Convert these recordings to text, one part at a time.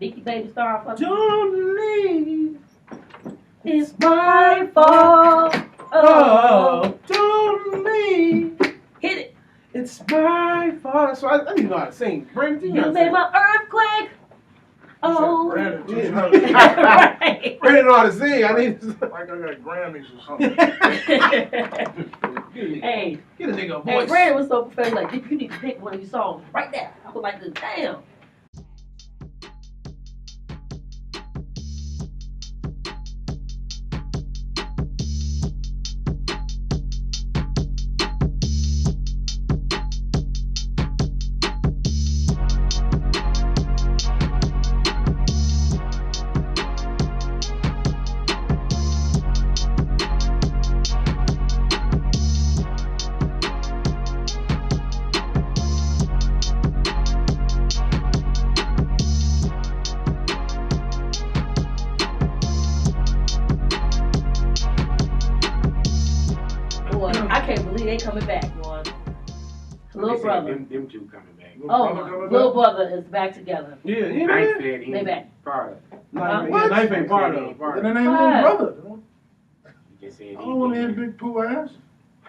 Nikki Baby Star. Don't leave. It's my fault. Oh, don't leave. Hit it. It's my fault. So I didn't even know how to sing. Brandon, You made my earthquake. Oh. Brandon, Right. Brandon know how to sing. I need to. like I got Grammys or something. Hey. Get a nigga a Hey, voice. Brandon was so professional. Like, you need to pick one of these songs right there. I was like, damn. I can't believe they coming back, boy. Little brother. Them two coming back. Oh, little brother is back together. Yeah, yeah. Knife said he They back. part of it. Knife ain't part of it. Then that ain't little brother. He just said I he don't want to hear big poo ass.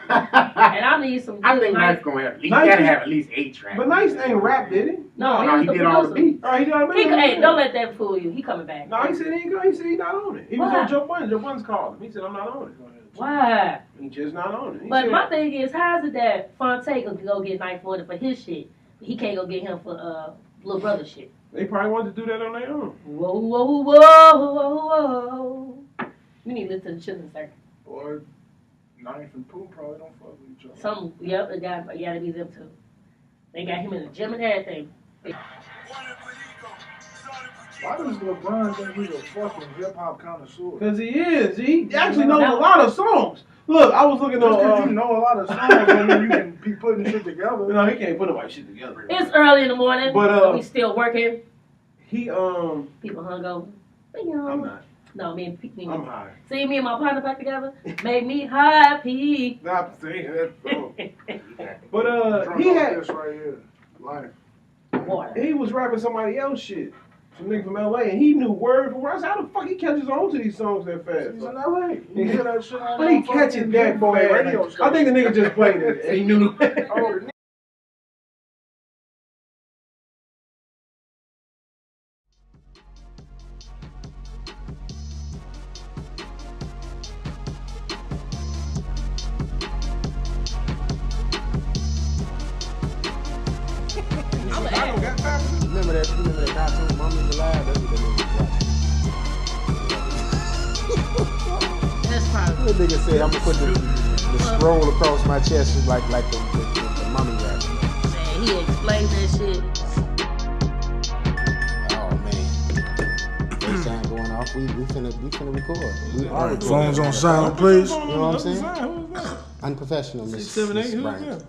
And I need some. I good think Knife. Knife gonna have at least Knife gotta is- have at least 8 tracks. But Nice ain't rap, did he? No, No, he he did all the producer. beats. Oh, he done Hey, don't let that fool you. He coming back. No, he said he ain't go. He said he not on it. He was Why? on Joe Budden. Joe Budden's called him. He said I'm not on it. Why? He just not on it. He But said, my thing is, how is it that Fonte could go get Knife for his shit, but he can't go get him for little brother shit? they probably wanted to do that on their own. Whoa, whoa, whoa, whoa, whoa. We need to listen to the children's circuit. Boy, Knife and Pooh probably don't fuck with each other. Some, yep, it gotta be them too. They got him in the gym and everything. Why does LeBron think he's a fucking hip hop connoisseur? Because he is. He actually knows a lot of songs. Look, I was looking Just because on. you know a lot of songs, don't mean you can be putting shit together. No, he can't put the white shit together. It's early in the morning, But, but we still working. He People hungover. I'm not. No, me and I'm high. See me and my partner back together. Made me happy. Stop saying that. Song. But Drunk he off had. this right here. Life. Water. He was rapping somebody else shit. Some nigga from LA, and he knew word for word. I said, how the fuck he catches on to these songs that fast? He's in LA. You hear that shit on How he catch it that boy fast? radio Like, I think the nigga just played it, and he knew. Oh, Remember that cartoon, Mommy's Alive? That's what that nigga That's probably. watching. That nigga said, I'm gonna put the scroll across my chest just like the mommy rap. Man, he explained that shit. Oh man. First time going off, we finna record. We are recording. Phones on silent, please. You know what I'm saying? Unprofessional, Miss 7, 8, Bryant.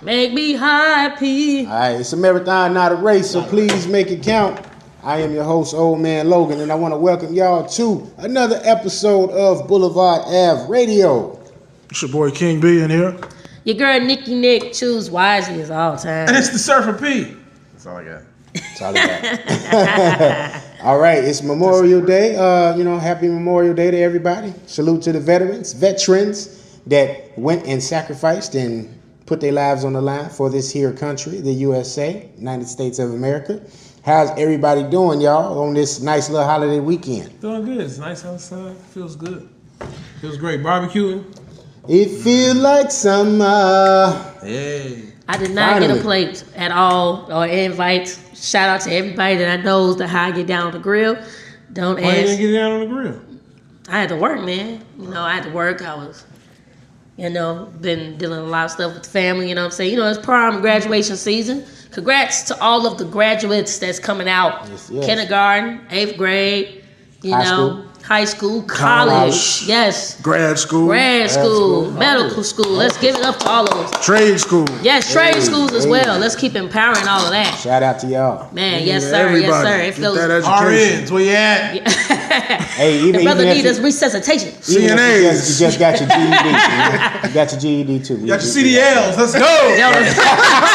Make me happy. All right, it's a marathon, not a race, so please make it count. I am your host, Old Man Logan, and I want to welcome y'all to another episode of Boulevard Ave Radio. It's your boy King B in here. Your girl Nikki Nick choose wisely as all time. And it's the Surfer P. That's all I got. That's all I got. All right, it's Memorial Day. Happy Memorial Day to everybody. Salute to the veterans that went and sacrificed and put their lives on the line for this here country, the USA, United States of America. How's everybody doing, y'all, on this nice little holiday weekend? Doing good. It's nice outside. Feels good. Feels great. Barbecuing. It feels like summer. Hey. I did not get Finally. a plate at all or invite. Shout out to everybody that I knows the how I get down on the grill. Don't Why you didn't ask. get down on the grill? I had to work, man. I had to work. I was, been dealing with a lot of stuff with the family. You know what I'm saying? It's prom graduation season. Congrats to all of the graduates that's coming out. Yes, yes. Kindergarten, 8th grade, high school, college. College. Yes. Grad school. Grad school, school, medical school. Let's give it up to all of us. Trade school. Yes, trade schools as hey. well. Let's keep empowering all of that. Shout out to y'all. Man, yes, sir. Everybody. Yes, sir. It Get feels. that education. RNs, where you at? Hey, The even brother if needs you- us resuscitation. even if you CNAs. just got your GED. You got your GED too. You got your CDLs. Let's go.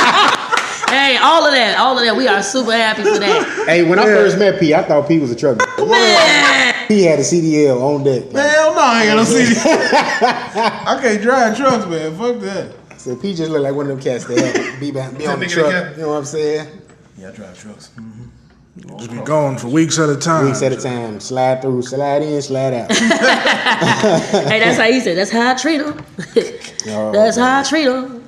Hey, all all of that. We are super happy for that. Hey, when I first met P, I thought P was a truck driver. Man, He had a CDL on deck. Man, hell no, I ain't gonna see I can't drive trucks, man. Fuck that. So P just looked like one of them cats that had be on the nigga truck. that You know what I'm saying? Yeah, I drive trucks. Just be gone for weeks at a time. Weeks at a time. Slide through, slide in, slide out. hey, that's how he said. That's how I treat him. Oh, That's how I treat him.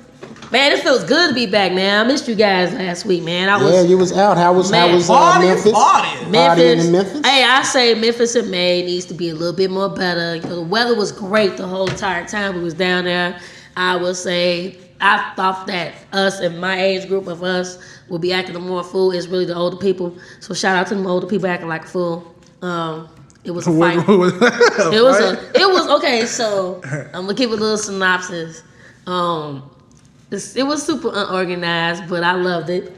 Man, it feels good to be back, man. I missed you guys last week, man. Yeah, you was out. How was Memphis? Memphis. In Memphis? Hey, I say Memphis in May needs to be a little bit more better. You know, the weather was great the whole entire time we was down there. I would say I thought that us and my age group of us would be acting more a fool. It's really the older people. So shout out to them older people acting like a fool. It was a fight. It was okay. So I'm gonna give a little synopsis. It was super unorganized, but I loved it.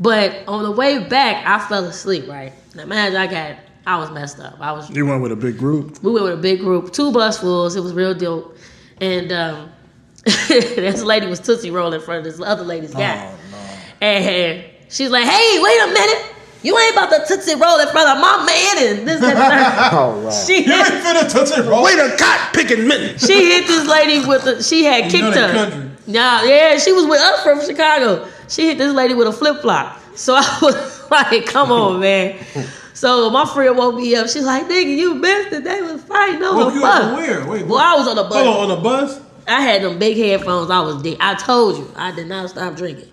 But on the way back, I fell asleep. Right now, imagine I was messed up. You went with a big group? We went with a big group, 2 bus fulls. It was real dope. And this lady was Tootsie Roll in front of this other lady's guy. Oh, no. And she's like, "Hey, wait a minute. You ain't about to Tootsie Roll in front of my man and this, that, and that." Oh, wow. She You ain't hit, finna touch it, bro. Wait a cot picking minute. she hit this lady with she had You kicked know that her. country. Yeah, she was with us from Chicago. She hit this lady with a flip-flop. So I was like, come on, man. So my friend woke me up. She's like, "Nigga, you missed it. They was fighting on Woke the you up bus." from where? Wait, Well, I was on the bus. Hold on the bus? I had them big headphones. I was dead. I told you, I did not stop drinking.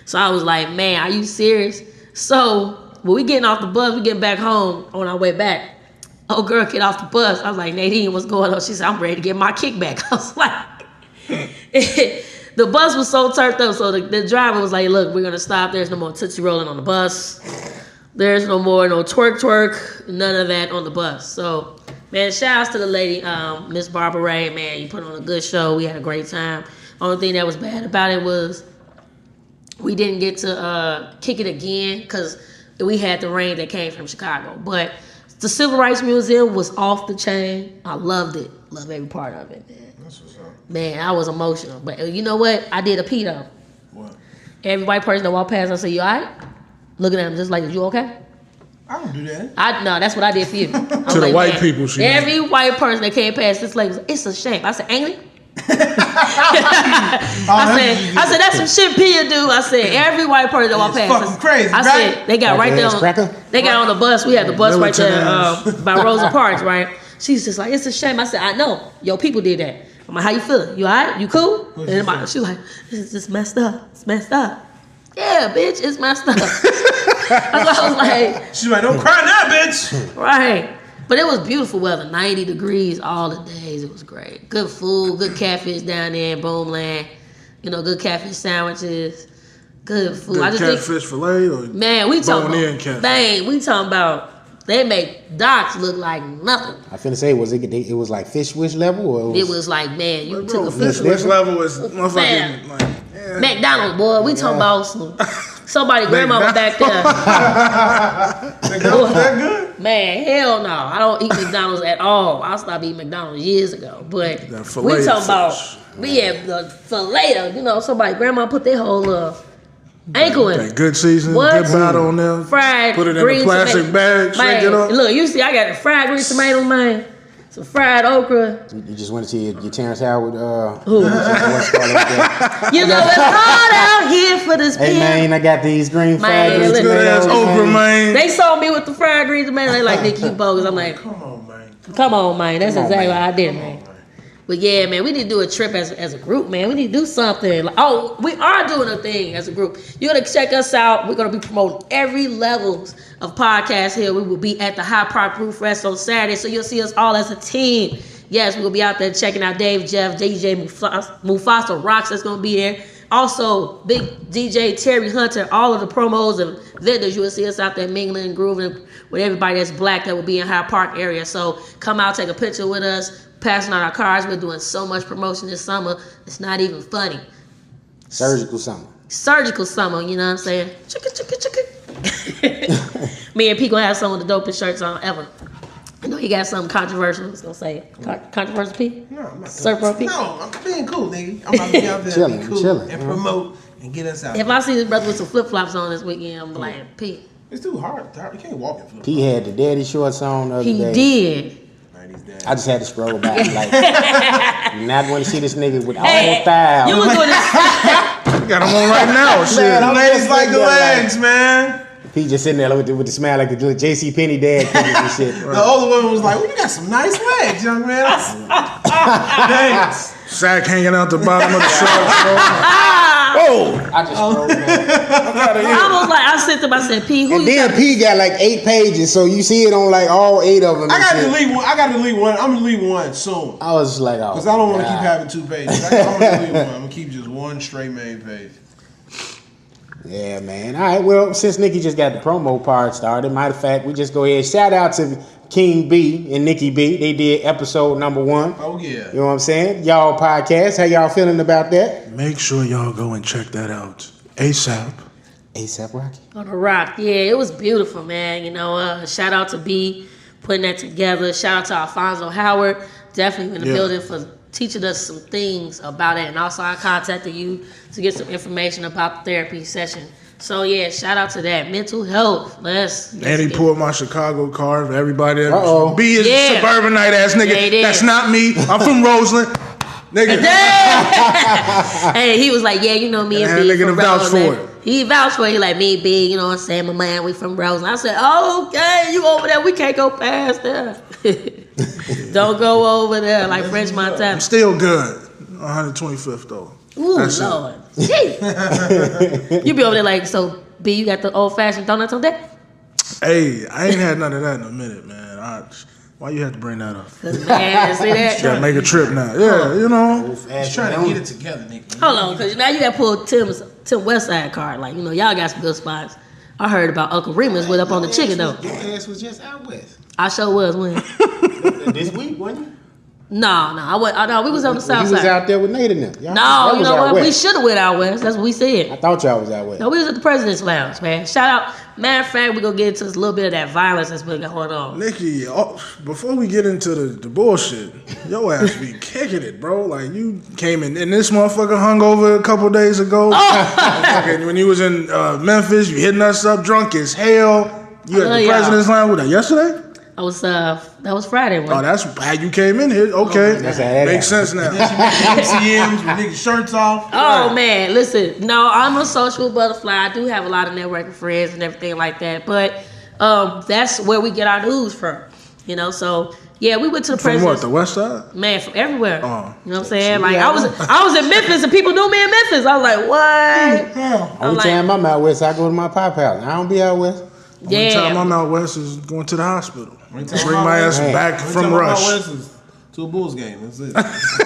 So I was like, "Man, are you serious?" So when we getting off the bus, we getting back home on our way back. Oh, girl, get off the bus. I was like, "Nadine, what's going on?" She said, "I'm ready to get my kickback." I was like, the bus was so turned up. So the driver was like, "Look, we're going to stop. There's no more Tootsie Rolling on the bus. There's no more, no twerk, none of that on the bus." So, man, shout outs to the lady, Miss Barbara Ray. Man, you put on a good show. We had a great time. Only thing that was bad about it was we didn't get to kick it again because we had the rain that came from Chicago. But the Civil Rights Museum was off the chain. I loved it. Love every part of it, man. That's what's up. Man, I was emotional. But you know what? I did a pee though. What? Every white person that walked past, I said, "You all right?" Looking at him just like, "You okay?" I don't do that. No, that's what I did for you. I To was the white man, people, she every white person that came past this lady was like, "It's a shame." I said, "Ain't it?" I said, "That's some shit Pia do." I said, every white person that walked It's past. fucking crazy, I right? said, they got right there. Cracker? They got on the bus. We had the bus right there Militant by Rosa Parks, right? She's just like, "It's a shame." I said, "I know. Your people did that." I'm like, "How you feeling? You all right? You cool?" What'd And she say? she's like, "This is just messed up. It's messed up." Yeah, bitch, it's messed up. I was like, She's like, "Don't cry now, bitch." right. But it was beautiful weather, 90 degrees all the days. It was great. Good food, good catfish down there in Boomland. You know, good catfish sandwiches, good food. The I just catfish fillet or man, we talking bone-in about, catfish? man, we talking about, they make docks look like nothing. I finna say, it was like fish wish level? Or It was like, man, you took a Fish fish. wish level is Man. motherfucking like McDonald's, boy, we talking about somebody grandmama back there. Was that good? Man, hell no. I don't eat McDonald's at all. I stopped eating McDonald's years ago. But That we filet talking fish. about, we had the filet. You know, somebody, grandma put their whole ankle in that it. good season, What? good batter on there. Fried Put it in green a plastic tomato. bag, shake it Man, up. look, you see, I got the fried green tomatoes, man. Some fried okra. You just went to your Terrence Howard, Who? what's called it? You know, it's hard out here for this Hey people. man, I got these green fried Man, green look. Good ass tomatoes, okra, man. They saw me with the fried green tomato. They like, "Nick, you bogus." I'm like, Come on, man. "Come on, man. That's Come on, exactly man. what I did, man." But yeah, man, we need to do a trip as a group, man. We need to do something. Like, oh, we are doing a thing as a group. You're gonna check us out. We're gonna be promoting every levels of podcast here. We will be at the High Park Roof Rest on Saturday, so you'll see us all as a team. Yes, we'll be out there checking out Dave, Jeff, DJ Mufasa Rocks. That's gonna be there. Also, big DJ Terry Hunter. All of the promos and vendors, you will see us out there mingling and grooving with everybody that's black that will be in High Park area. So come out, take a picture with us. Passing out our cards. We're doing so much promotion this summer. It's not even funny. Surgical summer. Surgical summer, you know what I'm saying? Chicka. Me and P gonna have some of the dopest shirts on ever. I know you got something controversial. I was gonna say controversial, P. No, I'm not. Surfer P. No, I'm being cool, nigga. I'm about to be out there and be Chilling, cool chilling, and man. promote and get us out. If I see this brother with some flip flops on this weekend, I'm like, P. It's too hard. You can't walk in flip. He had the daddy shorts on the other He day. did. I just had to scroll back. Like, not want to see this nigga with all Hey, thighs. you was doing this. Got him on right now. Shit. Man, I'm Ladies just like the thinking, legs, man. He just sitting there with the smile like the J.C. Penney dad pictures and shit. The older woman was like, "Well, you got some nice legs, young man." Thanks. Sack hanging out the bottom of the shorts, bro. Oh, I just scrolled back. I was like, I said to him, I said, P, who And you then got? P got like 8 pages, so you see it on like all 8 of them. I and got to shit. delete one. I'm gonna delete one soon. I was just like, oh. Because I don't want to keep God. having 2 pages. I'm gonna delete one. I'm gonna keep just one straight main page. Yeah, man. All right, well, since Nikki just got the promo part started, matter of fact, we just go ahead. Shout out to King B and Nikki B. They did episode number 1. Oh yeah. You know what I'm saying? Y'all podcast. How y'all feeling about that? Make sure y'all go and check that out ASAP. ASAP Rocky. On the rock. Yeah, it was beautiful, man. You know, shout out to B putting that together. Shout out to Alfonso Howard, definitely in the building for teaching us some things about it. And also I contacted you to get some information about the therapy session. So yeah, shout out to that. Mental health. Let's And he get- pulled my Chicago card for everybody. Uh-oh. B is Yeah. a suburbanite ass nigga. Yeah, he did. That's not me. I'm from Roseland. Nigga. Hey, he was like, yeah, you know me and And B that nigga from to vouch Roseland. for it. He vouched for it. He like, me and B, you know what I'm saying? My man, we from Roseland. I said, oh, okay, you over there. We can't go past there. Don't go over there like French Montana. I'm still good. 125th though. Ooh, That's it. Lord. Gee. You be over there like, so B, you got the old-fashioned donuts on deck? Hey, I ain't had none of that in a minute, man. Why you had to bring that up? 'Cause, man, see that? Gotta make a trip now. Yeah, you know. Just trying to get it together, nigga. Hold on, because now you got to pull Tim Westside card. Like, you know, y'all got some good spots. I heard about Uncle Remus went up on the chicken, though. Your ass was just out west. I sure was when. This week, wasn't you? No, we was on the south You was side. out there with Nate and them. Y'all No, you was know out what? We west. should have went out west. That's what we I said. thought y'all was out west. No, we was at the President's Lounge, man. Shout out. Matter of fact, we're going to get into this little bit of that violence that's been going on. Nikki, before we get into the bullshit, your ass be kicking it, bro. Like, you came in, and this motherfucker hung over a couple days ago. Fucking when you was in Memphis, you hitting us up drunk as hell. You at the y'all. President's Lounge with that yesterday? That was Friday. Oh, that's how you came in here. Okay. That's how that Makes happened. sense now. MCMs with niggas' shirts off. Oh man, listen. No, I'm a social butterfly. I do have a lot of networking friends and everything like that. But that's where we get our news from. You know, so yeah, we went to the From what, president's. the west side? Man, from everywhere. Oh. You know what I'm saying? Like I was in Memphis and people knew me in Memphis. I was like, what? Only like- time I'm out west, I go to my pop house. I don't be out west. Only time Yeah. I'm out west is going to the hospital. Only time Bring I'm my out ass west- back from Rush. To a Bulls game. That's it.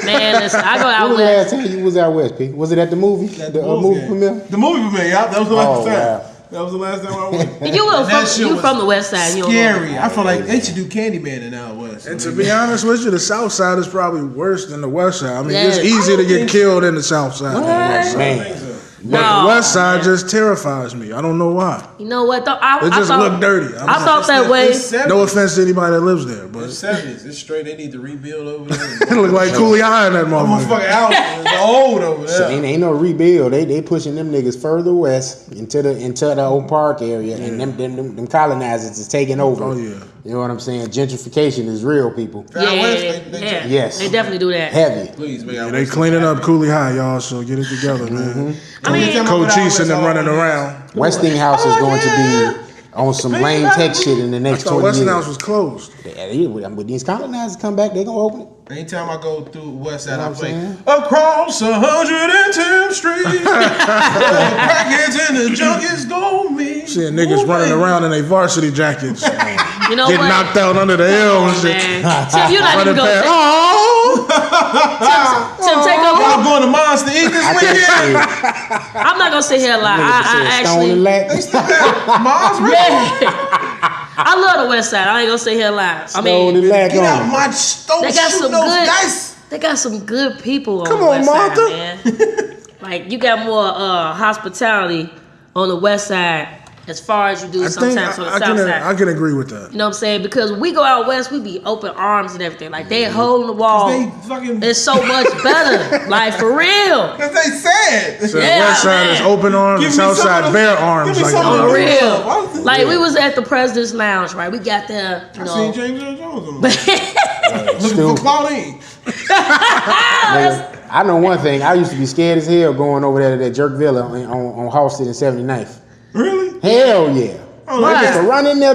Man, listen, I go When out was the west. last time you was out west, P? Was it at the movie? At The Bulls movie game. premiere? The movie premiere, yeah. That was the last Oh, time. wow. That was the last time I went. You were That shit from, was from the west side. You don't know. Scary. I feel like they should do Candyman in out west. And to be honest with you, the south side is probably worse than the west side. I mean, Yes. it's easier to get killed in the south side. than the west side. Man. But No, the west side man. just terrifies me. I don't know why. You know what? Though? I It just thought, look dirty. I thought that way. No offense to anybody that lives there, but It's 70s. It's straight. They need to rebuild over there. it look like Cooley High in that motherfucker. Motherfucking house is old over So there. ain't no rebuild. They pushing them niggas further west into the old park area, and them colonizers is taking over. Oh, yeah. You know what I'm saying? Gentrification is real, people. Yeah, yeah. Yes. They definitely do that. Heavy. Please, man. Yeah, they cleaning up Cooley High, y'all, so get it together, man. I mean, Coach East and them running around. Westinghouse is going to be on some lame tech shit in the I next thought 20 Westinghouse years. was closed. When these colonizers come back, they gonna open it. Anytime I go through West Side, You know I what I'm play saying? across 110th Street. The crackheads and the junkies go me. Seeing niggas running around in their varsity jackets, you know getting what? knocked out under the L and shit. Man. Tim, you're not even Running going past. to Oh! Tim, take Y'all over. going to Monster Eat this weekend? I'm not going to sit here and lie. I Stone and actually. lack. Mars, I love the west side. I ain't going to sit here and lie. I Stone mean, and lack Get out on. my stove. They got Shoot some those good- dice. they got some good people on Come the on, west Martha. side, man. Like, you got more hospitality on the west side as far as you do I think sometimes on the I south side. can agree with that. You know what I'm saying? Because when we go out west, we be open arms and everything. Like they holding the wall. They fucking. It's so much better. Like for real. Cause they said. So Yeah, the west side man. is open arms, the Give me south some side of the- bare give arms. me Like some of For the that. real. love. Like we was at the President's Lounge, right? We got there, you I know. seen James Earl Jones on the looking for Claudine. Man, I know one thing. I used to be scared as hell going over there to that Jerk Villa on Halsted and 79th. Really? Hell yeah. Oh, I yeah. used to run in there,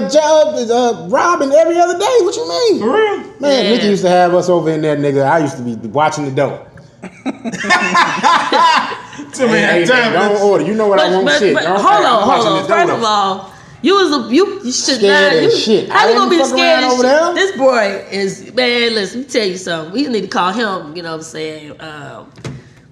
robbing every other day. What you mean? For real? Man, Yeah. Mickey used to have us over in there, nigga. I used to be watching the door. Tell me Hey, that time. don't order. You know what I want shit. But Don't- hold I'm on. watching the door, First though. of all, you should Scared not. as shit. How I you gonna be didn't fuck scared around as over shit? there. This boy is man. Listen, let me tell you something. We need to call him. You know what I'm saying?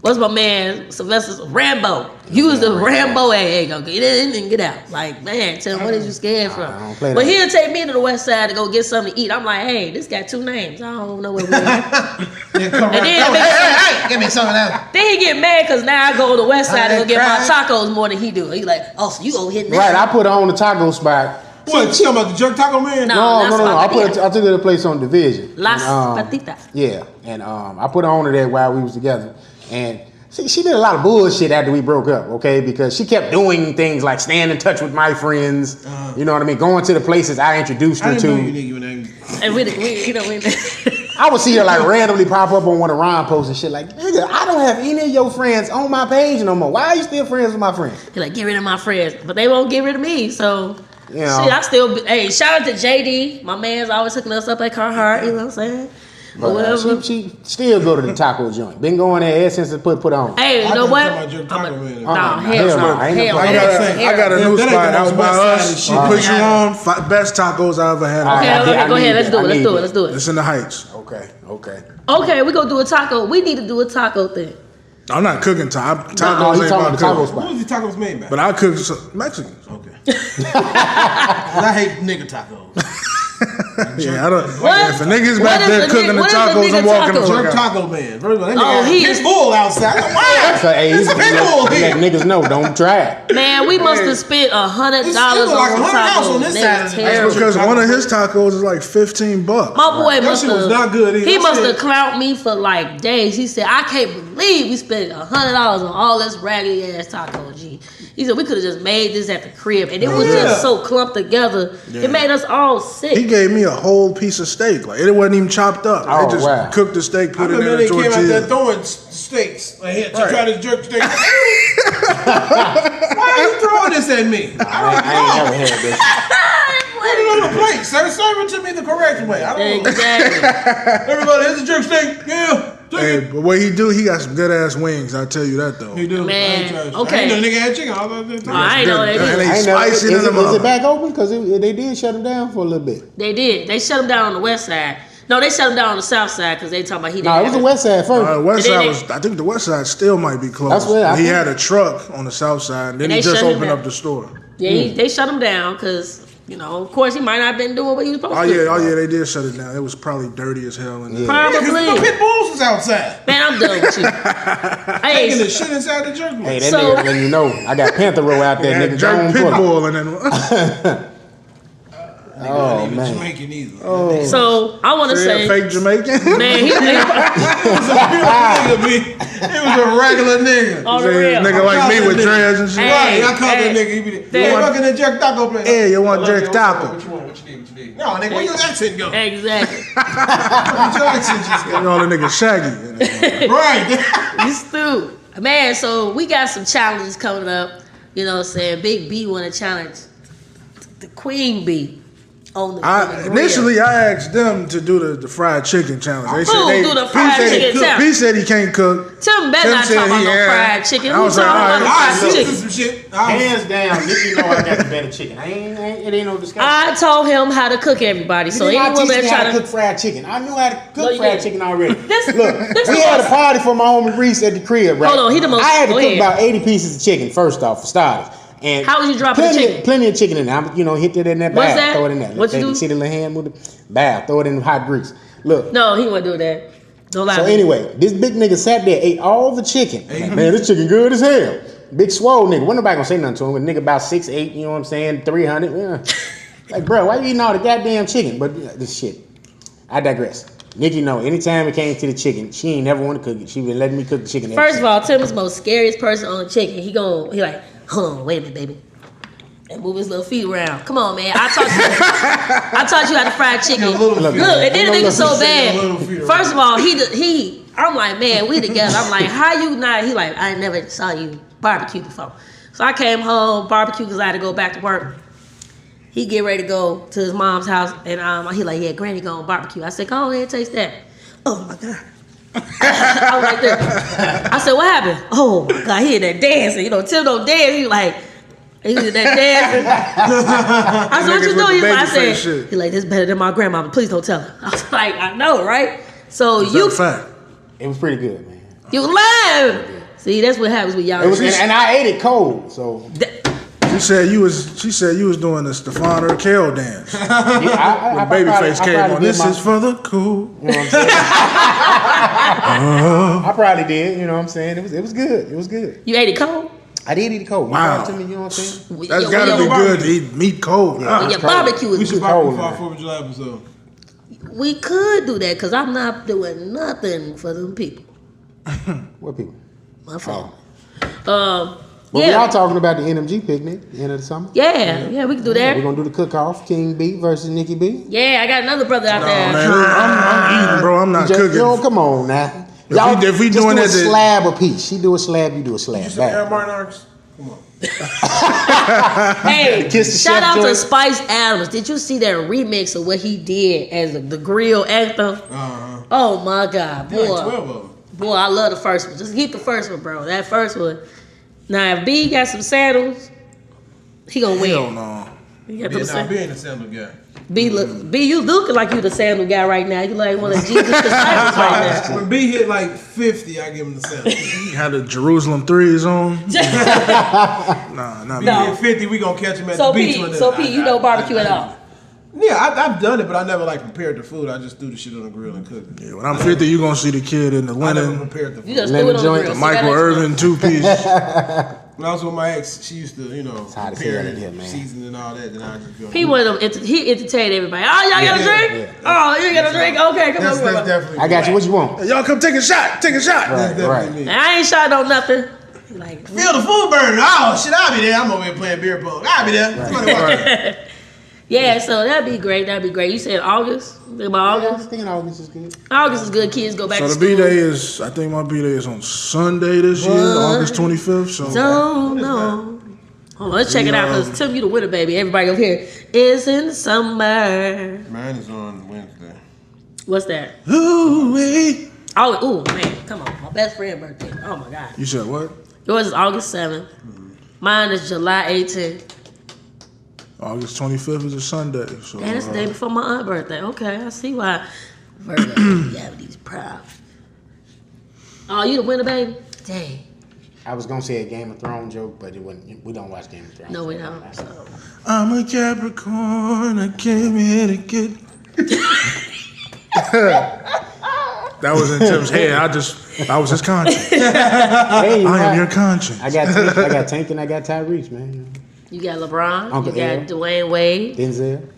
What's my man Sylvester's Rambo? You was the Rambo. Hey, go get in and get out. Like man, tell him what is you scared from? I don't play But that. he'll take me to the west side to go get something to eat. I'm like, hey, this got 2 names. I don't know where we are. Yeah, come And then- hey, give me some of that. Then he get mad because now I go to the west side to go get my Cry. tacos more than he do. He like, oh, so you go hit that? Right, I put her on the taco spot. What? You talking about the jerk taco man? No. No. that's I Patita. took her to a place on Division. Las And, Patitas. Yeah, and I put her on to that while we was together, and she did a lot of bullshit after we broke up. Okay, because she kept doing things like staying in touch with my friends. You know what I mean? Going to the places I introduced I her didn't know to. you nigga name. And we you know, we I would see her like randomly pop up on one of Ron posts and shit. Like, nigga, I don't have any of your friends on my page no more. Why are you still friends with my friends? He like, get rid of my friends, but they won't get rid of me. So, Yeah. shit, I still. Hey, shout out to JD. My man's always hooking us up at Carhartt. You know what I'm saying? But whatever. She still go to the taco joint. Been going there ever since it put on. Hey, you I know thought what? you talking about Jerk Taco Man. No, hell hell no. no. I ain't Hell no- I no. got a new That ain't spot the out most by west us. side She of put shit. you on. Best tacos I ever had. Okay, I okay, go need ahead. Let's that. do it. I Let's need do it. that. Let's do it. It's in the Heights. Okay. Okay, we gonna do a taco. We need to do a taco thing. I'm not cooking tacos. No, Tacos he's ain't talking about about taco cooking. spot. What was the tacos made by? But I cook some Mexicans. Okay. 'Cause I hate nigga tacos. Yeah, I don't. What? If a nigga's What back is there the cooking the what is the tacos, I'm nigga walking the taco? fuck Jerk out. Taco Man. First of all, that Oh, nigga he had is- pit bull outside. Wow. So, hey, he's It's a big bull let here. niggas know, don't try it. Man, we must have spent $100 It's on like $100 tacos. on this They side was of the- terrible. Because one of his tacos is like $15. My boy That must shit was have. not good either. He That must shit- have clowned me for like days. He said, "I can't believe we spent $100 on all this raggedy ass taco." G. He said we could have just made this at the crib, and it was Yeah. just so clumped together. Yeah. It made us all sick. He gave me a whole piece of steak. Like it wasn't even chopped up. Oh, They just wow. cooked the steak, I put it in remember a they came out there tortilla. throwing steaks. Like, here, Right. try to jerk steak. Why are you throwing this at me? I ain't never had this. Put it on the plate, sir. Serve it to me the correct way. I don't know. Exactly. Everybody, here's a jerk steak. Yeah. Take Hey, it. but what he do, he got some good ass wings. I tell you that though. He do. Man, I ain't trying to- okay. I ain't know the nigga had chicken. I was like, I ain't know And they they did. I ain't never, spicy is than it them. back open? Because they did shut him down for a little bit. They did. They shut him down on the west side. No, they shut him down on the south side because they talking about he didn't. No, it was have the west side first. West And then side they- was. I think the west side still might be closed. That's what I he think. had a truck on the south side. And then And he they just shut him opened down. up the store. Yeah, they shut him down because of course he might not have been doing what he was supposed Oh to. yeah, they did shut it down. It was probably dirty as hell in there. Yeah, 'cause Probably. the pit bulls was outside. Man, I'm done with you. Taking the Hey, shit inside the jerk Hey, plate. that So- nigga letting you know. I got Panther Row out there, Had nigga. jerk Don't pit pull it. bull and then Oh, Even man. Jamaican either. so I want to say, fake Jamaican. man, he He was a nigga, B. He was a regular nigga. on the real. Nigga like me with dreads and shit. Hey. Right, I called that hey, nigga. He be hey. hey, fucking that jerk taco place. Hey, you want I love jerk you. taco? What you want? What you need? No, nigga, where your accent go? Exactly. Where your accent just go? All the niggas shaggy. Right. You stupid. Man, so we got some challenges coming up. You know what I'm saying? Big B want to challenge the Queen Bee on the grill. Initially, I asked them to do the fried chicken challenge. They Who said do the P fried said he chicken cook. challenge? P said he can't cook. Tim better Tim not said talk about he no had- fried chicken. I Who was talking like, about no all I fried see chicken? some shit. Hands down, nigga, you know I got the better chicken. It ain't no discussion. I told him how to cook everybody. So You did not anyone teach that me how try to cook to fried chicken. I knew how to No, cook you fried didn't. chicken already. This- Look, this we the had a most- party for my homie Reese at the crib, right? Hold on, he the most- I had to go cook ahead. about 80 pieces of chicken first off for starters. And How was you dropping the plenty, chicken? Plenty of chicken in there. I'm, hit that in that What's bag, that? throw it in there. What you do? See the little hand with the bag, throw it in the hot grease. Look. No, he wouldn't do that. Don't lie. So to me. anyway, this big nigga sat there, ate all the chicken. Like, man, this chicken good as hell. Big swole nigga. Wasn't nobody gonna say nothing to him. A nigga about 6'8", you know what I'm saying? 300. Yeah. Like, bro, why you eating all the goddamn chicken? But this shit. I digress. Nikki, no. Anytime it came to the chicken, she ain't never want to cook it. She been letting me cook the chicken. First of all, Tim is the most scariest person on the chicken. He like, hold on, wait a minute, baby. And move his little feet around. Come on, man. I taught you how to fry chicken. Look, and then the nigga so bad. First of all, I'm like, man, we together. I'm like, how you not? He like, I never saw you barbecue before. So I came home, barbecue, because I had to go back to work. He get ready to go to his mom's house, and he like, yeah, Granny going barbecue. I said, go ahead, taste that. Oh my God. I was like that. I said, what happened? Oh my God, he in there dancing. You know, Tim don't dance. He was in there dancing. I said, what you doing? I said, he like, this better than my grandmama. Please don't tell her. I was like, I know, right? So it was pretty good, man. You lying. See, that's what happens with y'all. And I ate it cold, so. She said you was doing the Stefan Urkel dance. Yeah, when Babyface came on. This is for the cool. You know what I'm saying? I probably did. You know what I'm saying? It was good. It was good. You ate it cold? I did eat it cold. Wow. To me, you know what I'm saying? That's gotta be good to eat meat cold. Yeah. Your barbecue is We should good. barbecue for our 4th of July episode. We could do that because I'm not doing nothing for them people. What people? My fault. But we are talking about the NMG picnic, the end of the summer. Yeah, we can do that. We're gonna do the cook-off, King B versus Nikki B. Yeah, I got another brother out there. Man, I'm eating, bro. I'm not cooking. Yo, come on now. If we just doing do a that, slab apiece. She do a slab, you do a slab. You some Aaron Martin arcs? Come on. Hey, Kiss the shout chef out to joint. Spice Adams. Did you see that remix of what he did as the grill anthem? Oh my God, boy. Like 12 of them. Boy, I love the first one. Just keep the first one, bro. That first one. Now, if B got some sandals, he gonna win. Hell no. He got Yeah, them nah, B ain't a sandal guy. B, you looking like you the sandal guy right now. You like one of Jesus' disciples right now. When B hit like 50, I give him the sandal. You had the Jerusalem 3s on. Nah, not B me. hit 50, we gonna catch him at So the beach P, one day. so P, you know barbecue at all? Yeah, I've done it, but I never like prepared the food. I just threw the shit on the grill and cooked it. Yeah, when I'm 50, you gonna see the kid in the I never linen, prepared the food. You just Lemon threw it on the joint, grill. the So Michael that Irvin 2-piece. When I was with my ex, she used to, hot as prepare hell in here, man. season and all that. Then I just go. He one of them. He entertained everybody. Oh, y'all got a drink? Oh, you got a drink? Okay, come That's on. definitely. I got you. What you want? Hey, y'all come take a shot. Take a shot. That's definitely me. I ain't shot on nothing. Like, Feel the food burning. Oh shit, I'll be there. I'm over here playing beer pong. I'll be there. Somebody watch. yeah, so that'd be great. That'd be great. You said August? Think about I was August? thinking August is good. August is good. Kids go back So to the school. B-Day is, I think my B-Day is on Sunday this year, August 25th. So Don't know. Hold on, let's check it out because Tim, you the winner, baby. Everybody over here is in summer. Mine is on Wednesday. What's that? ooh-wee. Oh, man, come on. My best friend's birthday. Oh, my God. You said what? Yours is August 7th. Mine is July 18th. August 25th is a Sunday. So And it's the day before my aunt's birthday. Okay, I see why. Virgo, yeah, these proud. Oh, you the winner, baby? Dang. I was gonna say a Game of Thrones joke, but it wasn't. We don't watch Game of Thrones. No, we don't. So. I'm a Capricorn. I came here to get. That was in Tim's head. I was his conscience. Hey, you I am know, your conscience. I got Tank and I got Tyrese, man. You got LeBron. Uncle you got Aaron. Dwayne Wade. Denzel.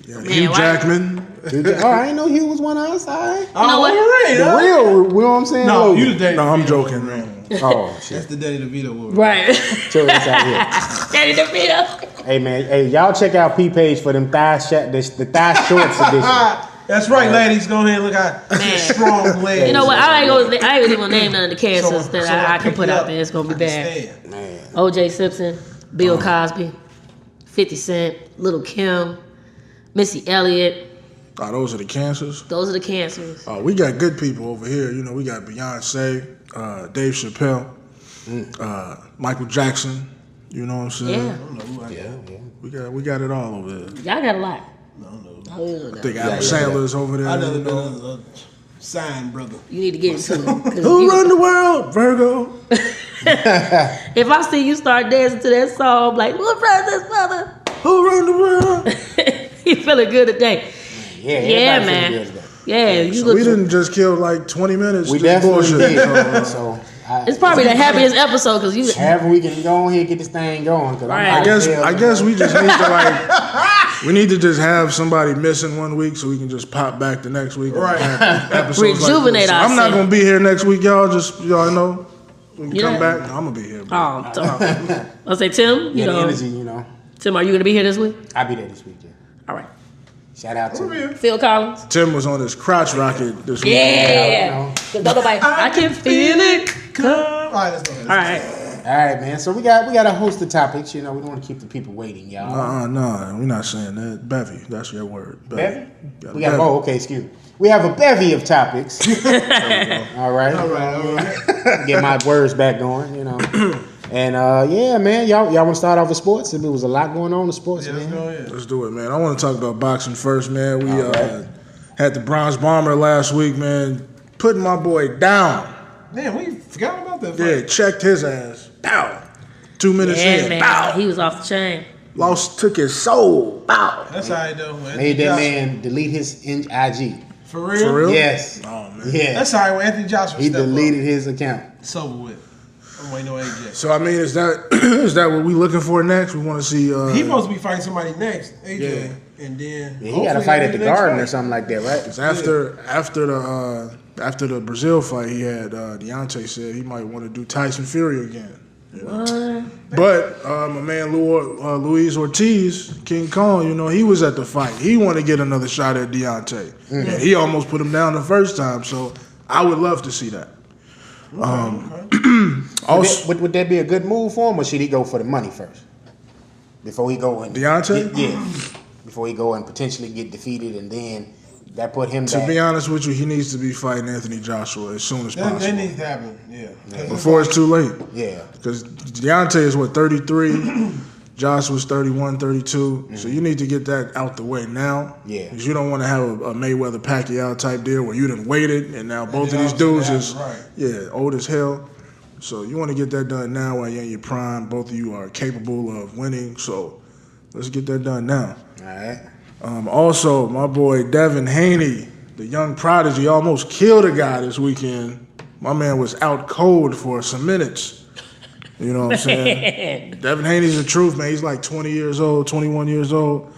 Yeah, Man, Hugh why- Jackman. Oh, I ain't know Hugh was one of us. All right. You know what? Right, The huh? real, you know what I'm saying? No, Logan. you the Danny. No, I'm DeVito. joking, man. Oh That's shit. the Danny DeVito movie. Right. Chill this out here. Danny DeVito. Hey man, hey y'all check out P page for them thigh the thigh shorts edition. That's right, ladies. Go ahead and look at Man. strong legs. You know what? I ain't even gonna name none of the cancers So- that so I can pick put you out up. there. It's gonna be I bad. understand. Man, O.J. Simpson, Bill Cosby, 50 Cent, Little Kim, Missy Elliott. Oh, those are the cancers. Those are the cancers. Oh, we got good people over here. You know, we got Beyonce, Dave Chappelle, Michael Jackson. You know what I'm saying? Yeah. yeah. We got it all over there. Y'all got a lot. No. I think Adam Sandler's over there. I never you been know. a sign brother. You need to get into it. 'cause Who run the world, Virgo? if I see you start dancing to that song, I'm like, what runs this mother? Who run the world? You feeling good today. Yeah, Yeah, everybody man. feeling good today. Yeah, you So look. we didn't just kill like 20 minutes. We just definitely bullshit. did. So, So It's probably the happiest episode because you. However, we can go on here and get this thing going. Cause Right. I'm I guess we just need to like. We need to just have somebody missing 1 week so we can just pop back the next week. And Right. have episodes Rejuvenate like this. So I'm not ourselves. gonna be here next week, y'all. Just y'all know. When you Yeah. come back, I'm gonna be here. Bro. I'll say Tim. You Yeah, the know, energy, you know. Tim, are you gonna be here this week? I'll be there this week, yeah. All right. Shout out to Phil Collins. Tim was on his crotch rocket this week. Yeah. 'Cause nobody. I can feel it come. All right, let's go. All right. All right, man. So we got a host of topics. You know, we don't want to keep the people waiting, y'all. No, we're not saying that. Bevy, that's your word. Bevy? Got We got bevy. okay, excuse me. We have a bevy of topics. All right. All right. Get my words back going, you know. And yeah, man, y'all want to start off with sports? There was a lot going on in sports, Yeah, let's man. go ahead. Let's do it, man. I want to talk about boxing first, man. We Alright. had the Bronze Bomber last week, man. Putting my boy down. Damn, we forgot about that. Yeah, fight. checked his ass. Bow. 2 minutes Yeah, in. man. Bow. He was off the chain. Took his soul. Bow. That's how I do. Man. Made that Joshua. man delete his IG. For real. For real? Yes. Oh, man. Yeah. That's how when Anthony Joshua He stepped up. deleted his account. It's over with. I'm waiting on AJ. So, I mean, is that is that what we looking for next? We want to see... He supposed to be fighting somebody next, AJ, Yeah. and then Yeah, he got to fight at the Garden or something like that, right? It's after the Brazil fight, he had Deontay said he might want to do Tyson Fury again. You know? But my man Luis Ortiz, King Kong, you know, he was at the fight. He wanted to get another shot at Deontay. And he almost put him down the first time. So I would love to see that. Also, Would that be a good move for him, or should he go for the money first before he go and Deontay? Yeah, before he go and potentially get defeated, and then that put him to back. be honest with you, he needs to be fighting Anthony Joshua as soon as That possible. needs to happen. Yeah. Before it's too late. Yeah, Because Deontay is, 33? Joshua's 31, 32. So you need to get that out the way now. Yeah. Because you don't want to have a Mayweather-Pacquiao type deal where you done waited and now both of then these all of a dudes sudden is, happen, right. old as hell. So you want to get that done now while you're in your prime. Both of you are capable of winning. So let's get that done now. all right. Also, my boy Devin Haney, the young prodigy, almost killed a guy this weekend. My man was out cold for some minutes. You know what I'm saying? Devin Haney's the truth, man. He's like 20 years old, 21 years old.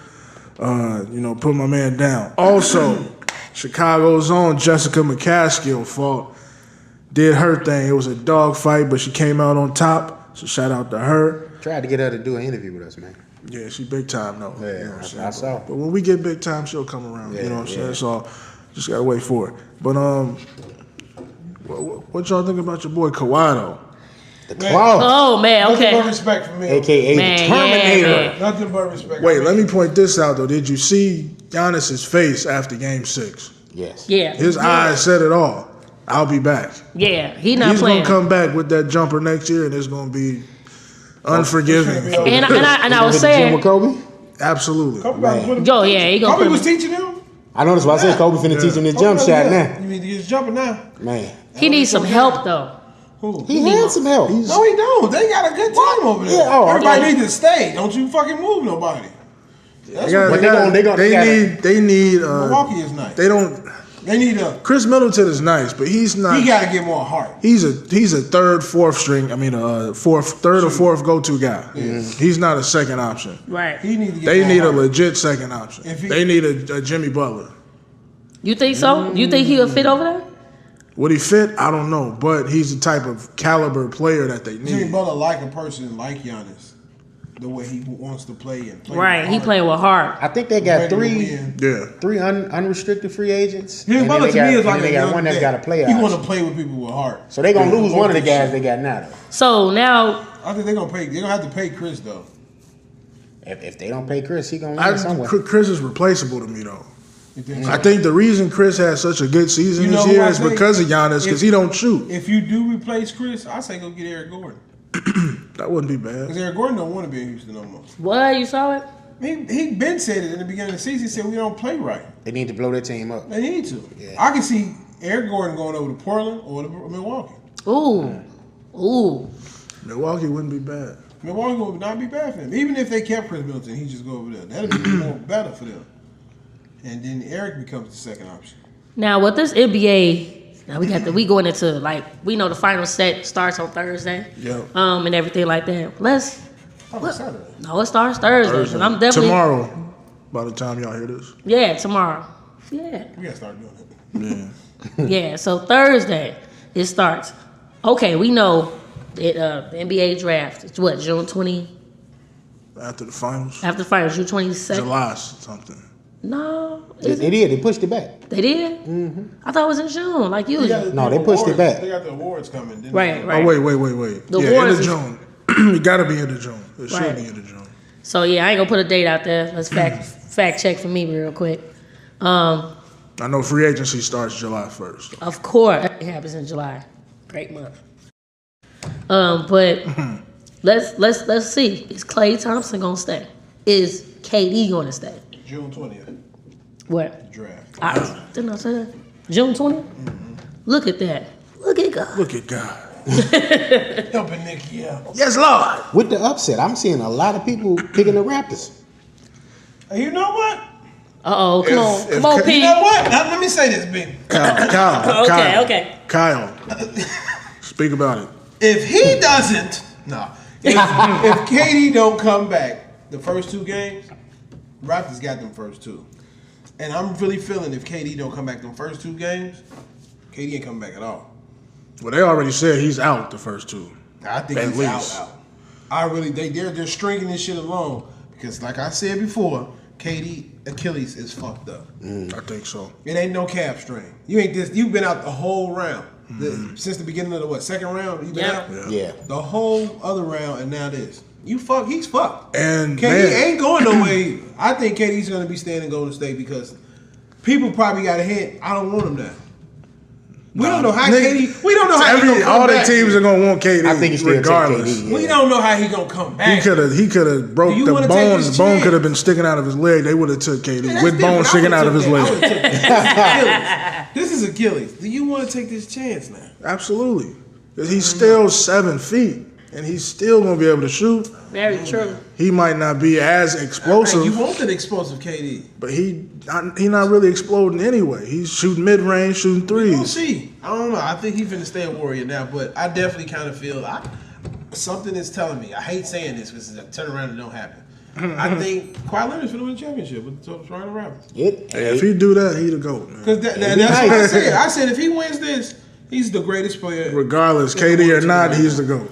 Put my man down. Also, Chicago's own Jessica McCaskill fought. Did her thing. It was a dog fight, but she came out on top. So shout out to her. Tried to get her to do an interview with us, man. Yeah, she big time though. Yeah, You know what I'm saying? I saw. But when we get big time, she'll come around. Yeah, You know what I'm yeah. saying? So just gotta wait for it. But what y'all think about your boy Kawhi The Man. Claw, Oh man. Nothing but Okay. respect for me. aka Man, the yeah, Terminator. man. Nothing but respect. Wait, for let me. me point this out though. Did you see Giannis's face after Game 6? Yes. Yeah. His eyes said it all. I'll be back. Yeah. He not He's playing. gonna come back with that jumper next year, and it's gonna be unforgiving. Oh, And I was Remember the gym with saying, Kobe? Absolutely. Kobe about to put him- go yeah. He gonna Kobe put was him, teaching him. I know that's why I said Kobe finna teach him this jump shot now. You need to get his jumper now. Man, he needs some help though. Who? he had some help. No, he don't. They got a good team over there. Yeah, oh, I Everybody thought- needs to stay. Don't you fucking move nobody. That's They got- what they got- they gotta- they need Milwaukee is nice. they don't They need a. Chris Middleton is nice, but he's not. He got to get more heart. He's a third, fourth string. I mean, third or fourth go-to guy. He's not a second option. Right. He need to get. They more need a heart. legit second option. If he- They need a Jimmy Butler. You think so? You think he'll fit over there? Would he fit? I don't know, but he's the type of caliber player that they Jimmy need. Butler like a person like Giannis, the way he wants to play and play. Right. with He heart, playing with heart. I think they ready got to three win. unrestricted free agents. Jimmy and then Butler they to me is like they a got young one that's vet. got a player He want option. to play with people with heart. So they gonna lose one of the Shit. guys they got now. Though. So now, I think they're gonna pay. They're gonna have to pay Chris though. If they don't pay Chris, he gonna win somewhere. Chris is replaceable to me though. You think so? I think the reason Chris had such a good season You know this who year I is think? because of Giannis, because he don't shoot. If you do replace Chris, I say go get Eric Gordon That wouldn't be bad. because Eric Gordon don't want to be in Houston no more. what you saw it? He been said it in the beginning of the season. He said we don't play right. They need to blow their team up. They need to. Yeah. I can see Eric Gordon going over to Portland or to Milwaukee. Ooh. Milwaukee wouldn't be bad. Milwaukee would not be bad for them. Even if they kept Chris Middleton, he just go over there. That'd be more better for them. And then Eric becomes the second option. Now with this NBA Now we going into we know the final set starts on Thursday. Yep. And everything like that. Let's. Saturday. No, it starts Thursday. And I'm definitely Tomorrow, by the time y'all hear this. Yeah, tomorrow. Yeah. We gotta start doing it. Yeah. Yeah. So Thursday it starts. Okay, we know that the NBA draft. It's what, June 20? After the finals. After the finals, June 22nd. July something. No, They did. They pushed it back. they did. I thought it was in June, like usual. No, they pushed it back. They got the awards coming. Didn't Right, they? right. Oh, wait. The yeah, awards end of is- June. It gotta be end of June. It should Right. be end of June. So yeah, I ain't gonna put a date out there. Let's fact check for me real quick. I know free agency starts July 1st. Of course, it happens in July. Great month. But let's see. Is Klay Thompson gonna stay? Is KD gonna stay? June 20th. What? Draft. Didn't I say that? June 20th? Look at that. Look at God. Look at God. Helping Nicky out. Yes, Lord. With the upset, I'm seeing a lot of people picking the Raptors. Hey, you know what? Uh-oh, come on. if Come on, K- P. You know what? Now, let me say this, B. Kyle. Okay. Kyle. Speak about it. If he doesn't, if KD don't come back the first two games, Raptors got them first two. And I'm really feeling if KD don't come back them first two games, KD ain't coming back at all. Well, they already said he's out the first two. I think At he's least. out. I really they're stringing this shit along because like I said before, KD Achilles is fucked up. I think so. It ain't no calf strain. You've been out the whole round. Since the beginning of the second round, you've been Yeah. out? Yeah. The whole other round and now this. He's fucked. And KD man, ain't going nowhere either. I think KD's gonna be staying in Golden State because people probably got a hint. I don't want him now. We don't know how KD. We don't know how he gonna come all the back. teams are gonna want KD. I think he still take regardless. KD. We don't know how he gonna come back. He could have broke Do you the wanna take bone. this The bone chance? could have been sticking out of his leg. They would have took KD Yeah, that's with bone different. I sticking out of would've his took leg. that. I would've took this is Achilles. Do you want to take this chance now? Absolutely. 'Cause he's still 7 feet, and he's still gonna be able to shoot. Very true. He might not be as explosive, You want an explosive KD. but he not really exploding anyway. He's shooting mid range, shooting We'll threes. see. I don't know. I think he's finna stay a Warrior now, but I definitely kind of feel something is telling me. I hate saying this because it's a turnaround that don't happen. I think Kawhi Leonard's finna win the championship with the Toronto Raptors. Hey, if he do that, he the GOAT, man. Because that's what I said. I said if he wins this, he's the greatest player. Regardless, KD or not, he's the GOAT.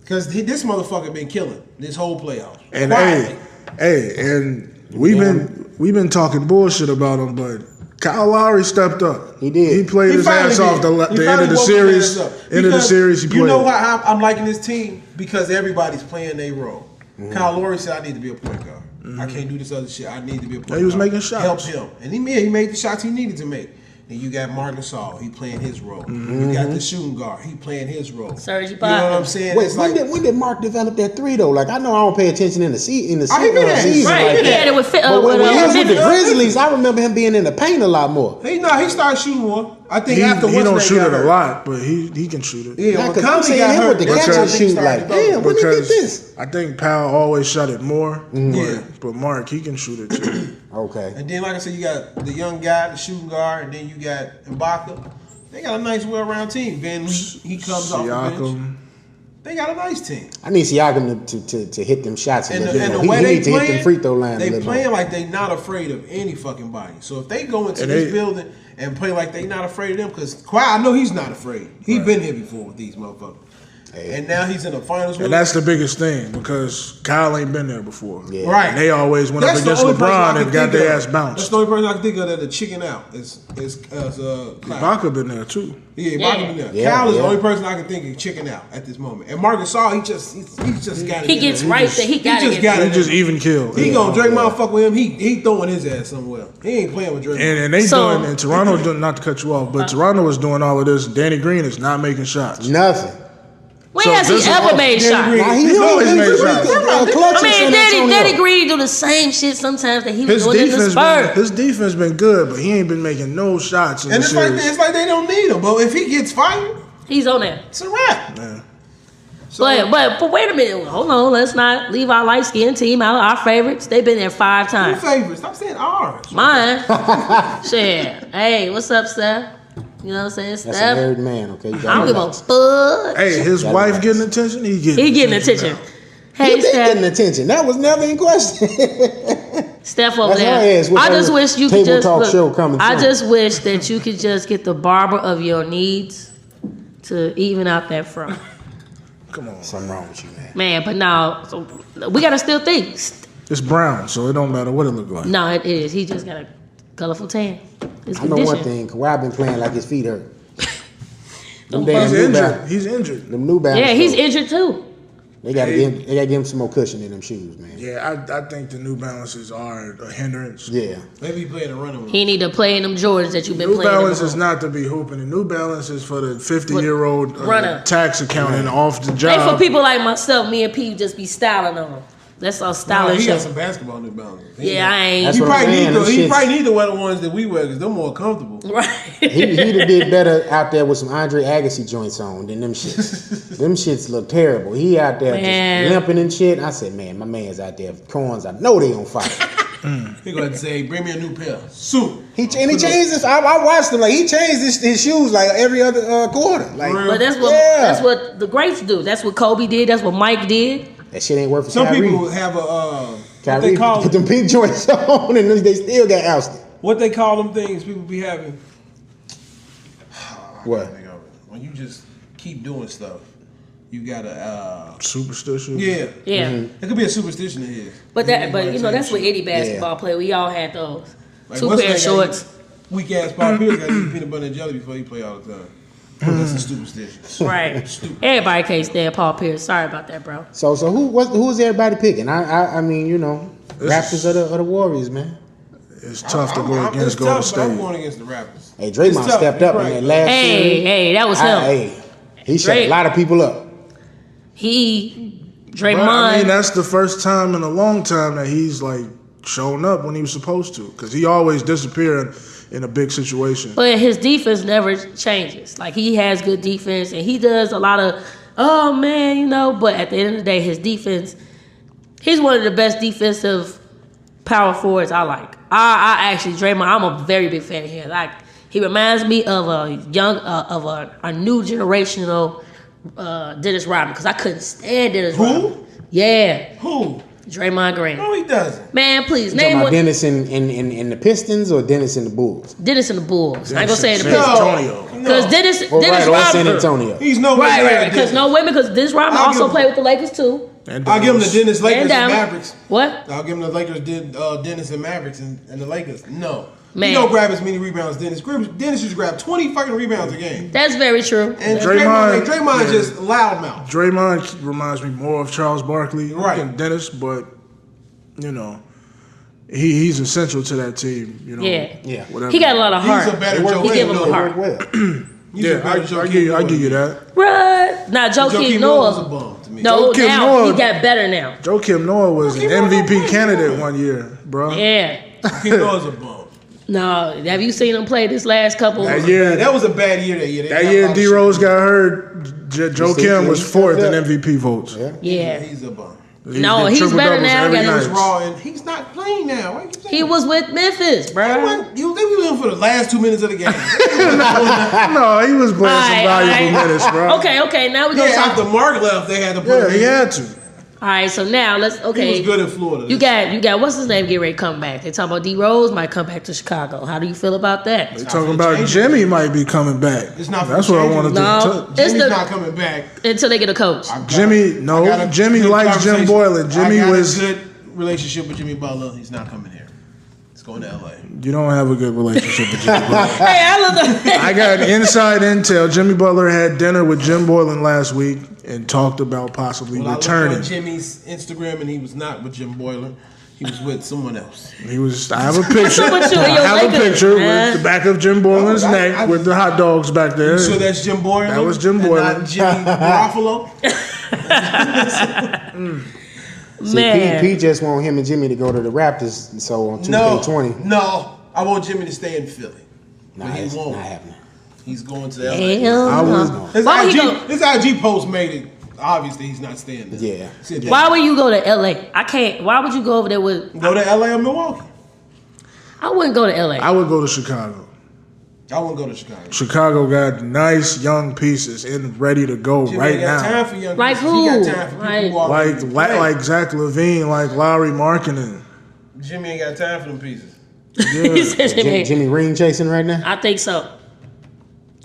Because this motherfucker been killing this whole playoff. And Quietly. and we've been talking bullshit about him, but Kyle Lowry stepped up. He did. He played his finally ass off did. the He end finally of the woke his series. ass up. End of the Because series, he played. You know why I'm liking this team? Because everybody's playing their role. Kyle Lowry said, "I need to be a point guard. I can't do this other shit. I need to be a point guard." he was making shots. Help him, and he made the shots he needed to make. And you got Marc Gasol, he playing his role. You got the shooting guard, he playing his role. Serge You know what I'm Ibaka. saying? Wait, It's like when did Mark develop that three though? Like I know I don't pay attention in the he been at it. season. Right, like he had that. it with But when he was with the Memphis. Grizzlies, I remember him being in the paint a lot more. he started shooting more. I think He after don't what's shoot name it got a hurt. lot, but he can shoot it. Yeah, Nah, when 'cause I'm Conley seeing got him hurt, with the that's catch when and he shoot. started Like, developing. damn, when did he get Because this? I think Powell always shot it more, Yeah. but Mark, he can shoot it too. Okay. And then, like I said, you got the young guy, the shooting guard, and then you got Ibaka. They got a nice, well-rounded team. Van Lee, he comes off the bench. Siakam. They got a nice team. I need Siakam to hit them shots a And little the, bit and the more. way He they needs to hit them playing, free throw line a they little playing more. like they not afraid of any fucking body. So if they go into And this they- building and play like they not afraid of them, because Kawhi, I know he's not afraid. He been here before with these motherfuckers. And now he's in the finals with And that's the biggest thing because Kyle ain't been there before. Yeah. right. And they always went That's up the against only person I LeBron can and got think their of. ass That's bounced. the only person I can think of that the chicken out is Kyle. Ibaka been there too. Yeah, Yeah. Ibaka been there. Yeah, Kyle is yeah. the only person I can think of chicken out at this moment. And Marc Gasol, he just got it. He in gets there. right there. He got just it. got He it. just even killed. He gonna Draymond fuck with him. He throwing his ass somewhere. He ain't playing with Draymond. And they So- doing, and Toronto doing, not to cut you off, but Toronto was doing all of this. Danny Green is not making shots. Nothing. When So has this he is ever all- made Danny shots? Green- Nah, He's always made shots. I mean, Danny Green do the same shit sometimes that he was His doing in the defense, Spurs. his defense been good, but he ain't been making no shots in And the it's like series. they don't need him. But if he gets fired, He's on there. it's a wrap. Yeah. So, But wait a minute. Hold on. Let's not leave our light skinned team out. Our favorites. They've been there 5 who times. favorites? Stop saying ours. Mine. Shit. Hey, what's up, Steph? You know what I'm saying? That's a Steph. married man, okay? You I don't give a relax. fuck. Hey, his Gotta wife relax. getting attention. He getting attention. He Hey, been getting Steph. attention. That was never in question. Steph over That's her there. ass with I just her wish you table could just. talk look, show coming I soon. just wish that you could just get the barber of your needs to even out that front. Come on. Something wrong with you, man. Man, but now so we gotta still think. It's brown, so it don't matter what it look like. No, it is. He just got a colorful tan. It's I know one conditioned. thing. Kawhi been playing like his feet hurt. Them He's damn He's New injured. Balance. He's injured. Them New Balance. Yeah, he's though, injured too. They gotta give him some more cushion in them shoes, man. Yeah, I think the New Balances are a hindrance. Yeah. Maybe he playing a running with. He need to play in them Jordans that you've been New playing. Balance in is not to be hooping. The New Balance is for the 50-year-old Runner. tax accountant off the They job. for people like myself, me and P just be styling on them. That's all Nah, styling he got shit. some basketball New Balance. Yeah, I ain't. That's He what I'm probably saying. need Them he shits- probably need to wear the ones that we wear because they're more comfortable. Right. He'd have did better out there with some Andre Agassi joints on than them shits. Them shits look terrible. He out there Man. just limping and shit. I said, man, my man's out there with corns. I know they on fire. He gonna say, "Bring me a new pair soon." He changed this. I watched him like he changed his shoes like every other quarter. Like Real. But that's what the greats do. That's what Kobe did. That's what Mike did. that shit ain't worth for Some Kyrie. people have a what Kyrie they call put them pink joints on and they still got ousted. what they call them things people be having. What? When you just keep doing stuff, you gotta. Superstition. Yeah, Yeah. it could be a superstition of his. But you know that's what any basketball player. We all had those. Like, Two what's pair of that guy shorts. Weak ass Paul Pierce got to eat peanut butter and jelly before he play all the time. That's a superstition. Right. Everybody can't stand Paul Pierce. Sorry about that, bro. So who's everybody picking? I mean, you know, Raptors are the Warriors, man. It's tough to go It's against Golden tough, but I'm State. going against the Raptors. Hey, It's Draymond tough, stepped you're up in right. that last series. Hey, that was him. Hey, he shut Drake. a lot of people up. Draymond. But, I mean, that's the first time in a long time that he's like shown up when he was supposed to, because he always disappeared in a big situation. But his defense never changes. Like he has good defense and he does a lot of, oh man, you know. But at the end of the day, his defense, he's one of the best defensive power forwards I like. I actually Draymond. I'm a very big fan of him. Like he reminds me of a young, a new generational Dennis Rodman because I couldn't stand Dennis Who? Rodman. Yeah, Who? Draymond Green. No, he doesn't. Man, please You name talking about one. Dennis in the Pistons or Dennis in the Bulls? Dennis and the Bulls. I ain't gonna say in the San Pistons. Antonio. Because Dennis Or right, or San Rodman. Antonio. He's nowhere near Right. Because Dennis. no women. Because Dennis Rodman I'll also give- played with the Lakers too. And I'll give him the Dennis Lakers and Diamond. Mavericks. What? I'll give him the Lakers did Dennis and Mavericks and the Lakers. No. Man. He don't grab as many rebounds as Dennis. Dennis used to grab 20 fucking rebounds a game. That's very true. And Draymond- Draymond yeah. just loudmouth. Draymond reminds me more of Charles Barkley Right. than Dennis, but you know, he's essential to that team. You know, Yeah. whatever. He got a lot of heart. He's a better They work Joe He give Kidd. him a They heart. work well. He's a Yeah, better I Joe give Kidd you than that. Right. Now Joe Joakim Kim Noah was a Noah. bum to me. No, Joakim now Noah- he got better now. Joakim Noah was an Joakim Noah MVP was candidate good. one year, bro. Yeah. He was a bum. No, have you seen him play this last couple? That year, That was a bad year that year. They that got a year, lot of D shit. Rose got hurt. Joe see, Kim he was stepped fourth in up. MVP votes. Yeah. Yeah. He's a bum. He No, did he's triple better doubles now. every Got He his was night. raw and he's not playing now. Why you keep saying He that? was with Memphis, They bro. were in for the last 2 minutes of the game. No, he was playing some valuable minutes, bro. Okay, now we gonna Yeah, talk. after Mark left, they had to put Yeah, him he in. had to. All right, so now let's He okay. was good in Florida. You got what's his name get ready to come back. They talking about D Rose might come back to Chicago. How do you feel about that? They talking about Jimmy might be coming back. It's not That's for what I changing. wanted No. to. It's Jimmy's the- not coming back. Until they get a coach. Jimmy, no, I got a Jimmy good likes Jim conversation. Boylan. Jimmy I got was. a good relationship with Jimmy Butler. He's not coming here. He's going to LA. You don't have a good relationship with Jimmy Butler. Hey, I love the. I got inside intel. Jimmy Butler had dinner with Jim Boylan last week and talked about possibly Well, I looked returning. on Jimmy's Instagram and he was not with Jim Boylan. He was with someone else. He was. I have a picture. with you I and your have a Lakers, picture man. with the back of Jim Boylan's Oh, I- neck I- with the hot dogs back there. So that's Jim Boylan? That was Jim and Boylan. Not Jimmy Garofalo? See, Man. P just want him and Jimmy to go to the Raptors. So on 2K20, No. I want Jimmy to stay in Philly. nah, But he it's won't. not happening. He's going to LA. Hell I no. was- His Why would he go? his IG post made it obviously he's not staying there. Yeah. Said that. Why would you go to LA? I can't. Why would you go over there with? Go to LA or Milwaukee? I wouldn't go to LA. I would go to Chicago. I wouldn't go to Chicago. Chicago got nice young pieces and ready to go Jimmy right ain't got now. time for young Like people. who? He got time for people who already play. Like Zach LaVine, like Lowry Markkinen. Jimmy ain't got time for them pieces. He said Jimmy. Jimmy ring chasing right now. I think so.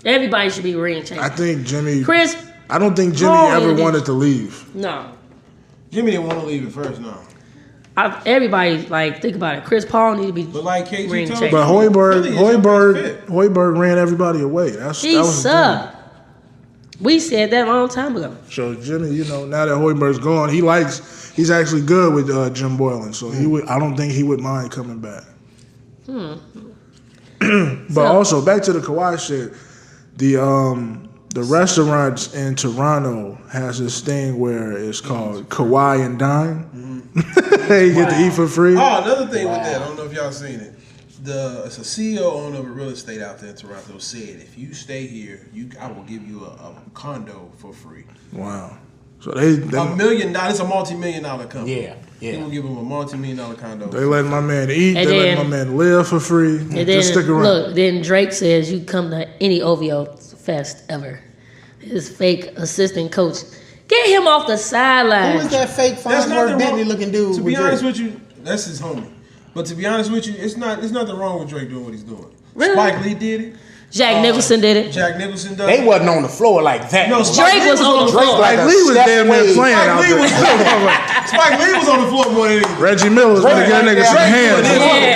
Everybody should be ring chasing. I think Jimmy. Chris, I don't think Jimmy Oh, ever yeah. wanted to leave. no. Jimmy didn't want to leave at first, no. Everybody, like, think about it. Chris Paul need to be. But like KG Ring told check. you, But Philly is your best fit. Hoiberg ran everybody away. That He was the thing. sucked. We said that a long time ago. So Jimmy, now that Hoiberg's gone, he's actually good with Jim Boylan. So I don't think he would mind coming back. But also back to the Kawhi shit, the restaurants in Toronto has this thing where it's called Kawhi and Dine. You get to eat for free. Oh, another thing with that, I don't know if y'all seen it. It's a CEO owner of a real estate out there in Toronto said, if you stay here, I will give you a condo for free. Wow. So they $1 million. It's a multi-million-dollar company. Yeah, They yeah. will give him a multi-million-dollar condo. They letting my man eat. And They then- letting my man live for free. And then, Just stick around. look, then Drake says you come to any OVO fest ever. His fake assistant coach. Get him off the sideline. Who is that fake There's nothing Farnsworth Bentley wrong- looking dude? To with be honest Drake? with you, that's his homie. But to be honest with you, it's nothing wrong with Drake doing what he's doing. Really? Spike Lee did it. Jack Nicholson did it. Jack Nicholson does They it. wasn't on the floor like that. No, Drake was on the floor. like Spike Lee was Steph damn near Wade. playing out Spike Lee was there. Spike Lee was on the floor more than anything. Reggie Miller was gonna get that nigga some Drake hands. doing this. Yeah.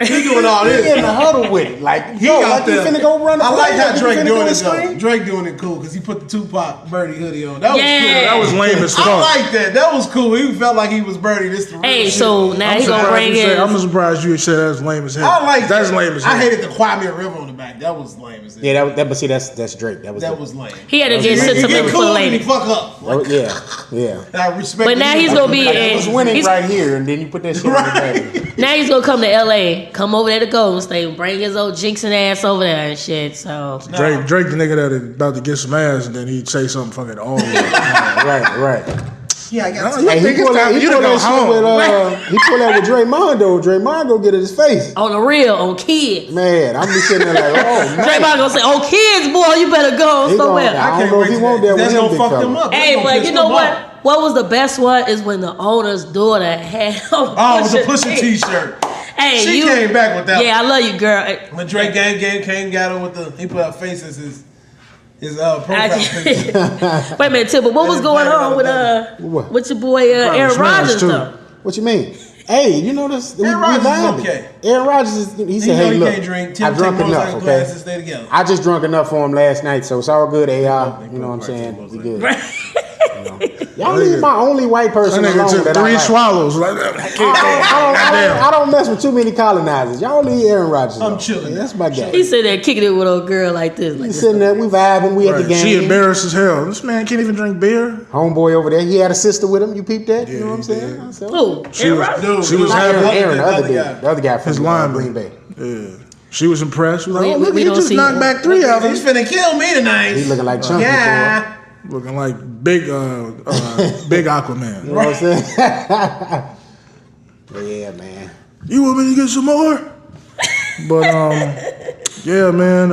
Coach, he doing all He this. in the huddle with it. Like, He yo, out like you there. finna go run the I like play, how like you Drake finna doing go it though. screen. Drake doing it cool because he put the Tupac Birdie hoodie on. That was Yeah. cool. That was lame as I fuck. like that. That was cool. He felt like he was Birdie. This the real Hey, shit. so now he gonna bring I'm in. surprised you said that's lame as hell. I like that's that. lame as I hell. hated the Kwame River on the back. That was lame as hell. Yeah, but see, that's Drake. That was lame. He had to get He get sentimental for cool the and he lady. fuck up. Oh, yeah. I respect. But now he's gonna be Like, in. he was winning he's- right here, and then you put that shit on the back. Now he's gonna come to LA, come over there to Golden State, bring his old jinxing ass over there and shit. So Drake the nigga that is about to get some ass and then he'd say something fucking all over. Right. Yeah, I got. You Hey, think he it's pulled time that for you to go home? he pulled that with Draymond though. Draymond go get in his face. on the real, on kids. Man, I'm just sitting there like, oh man. Draymond gonna say, "Oh kids, boy, you better go He somewhere." gonna- I I don't can't know wait if he to want that That's with him, gonna big fuck fella. them up. That's Hey, gonna but piss you know them what? off. What was the best one is when the owner's daughter had Oh, with the Pusha T-shirt. Hey, She you came back with that. Yeah, I love you, girl. When Drake came, got her with he put her face as his profile picture. Wait a minute, Tim, but what was It's going black on What? with your boy Aaron smells Rodgers too. though? What you mean? Hey, you know this? Aaron Rodgers is vibing. okay. Aaron Rodgers is. He He said, know "Hey, he look, can't drink. I Tim drunk take enough. motorcycle Okay, classes, stay together. I just drunk enough for him last night, so it's all good. AI, you know what I'm saying? We good. Y'all leave my only white person That nigga alone took that I 3 like. swallows. Like, I can't I don't mess with too many colonizers. Y'all leave Aaron Rodgers alone. I'm chilling. That's my guy. He sitting there kicking it with a girl like this. Like He's this. sitting there, we vibing, we at the Right. game. She embarrassed as hell. This man can't even drink beer. Homeboy over there, he had a sister with him. You peeped that? Yeah, you know what I'm he saying? did. So, Who? She Aaron was- Rodgers? Dude, She was not happy. Aaron, the other guy. dude. The other guy from His Green lineman. Bay. Yeah. She was impressed. She was like, We- oh, look, we he don't just see- knocked back 3 out of He's them. finna kill me tonight. He looking like Chunky. Yeah. Looking like big Aquaman. You know what I'm saying? Yeah, man. You want me to get some more? But yeah, man.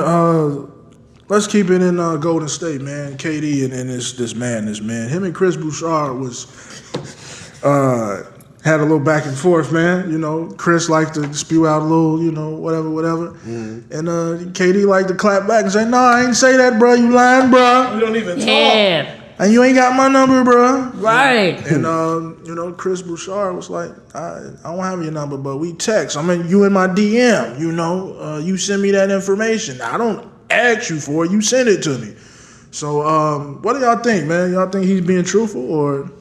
Let's keep it in Golden State, man. KD and this man. Him and Chris Bouchard was had a little back and forth, man. You know, Chris liked to spew out a little, you know, whatever. And KD liked to clap back and say, "No, I ain't say that, bro. You lying, bro. We don't even talk. Yeah, And you ain't got my number, bro." right. And you know, Chris Bouchard was like, I don't have your number, but we text. I mean, you in my DM. You know, you send me that information. I don't ask you for it. You send it to me. So, what do y'all think, man? Y'all think he's being truthful, or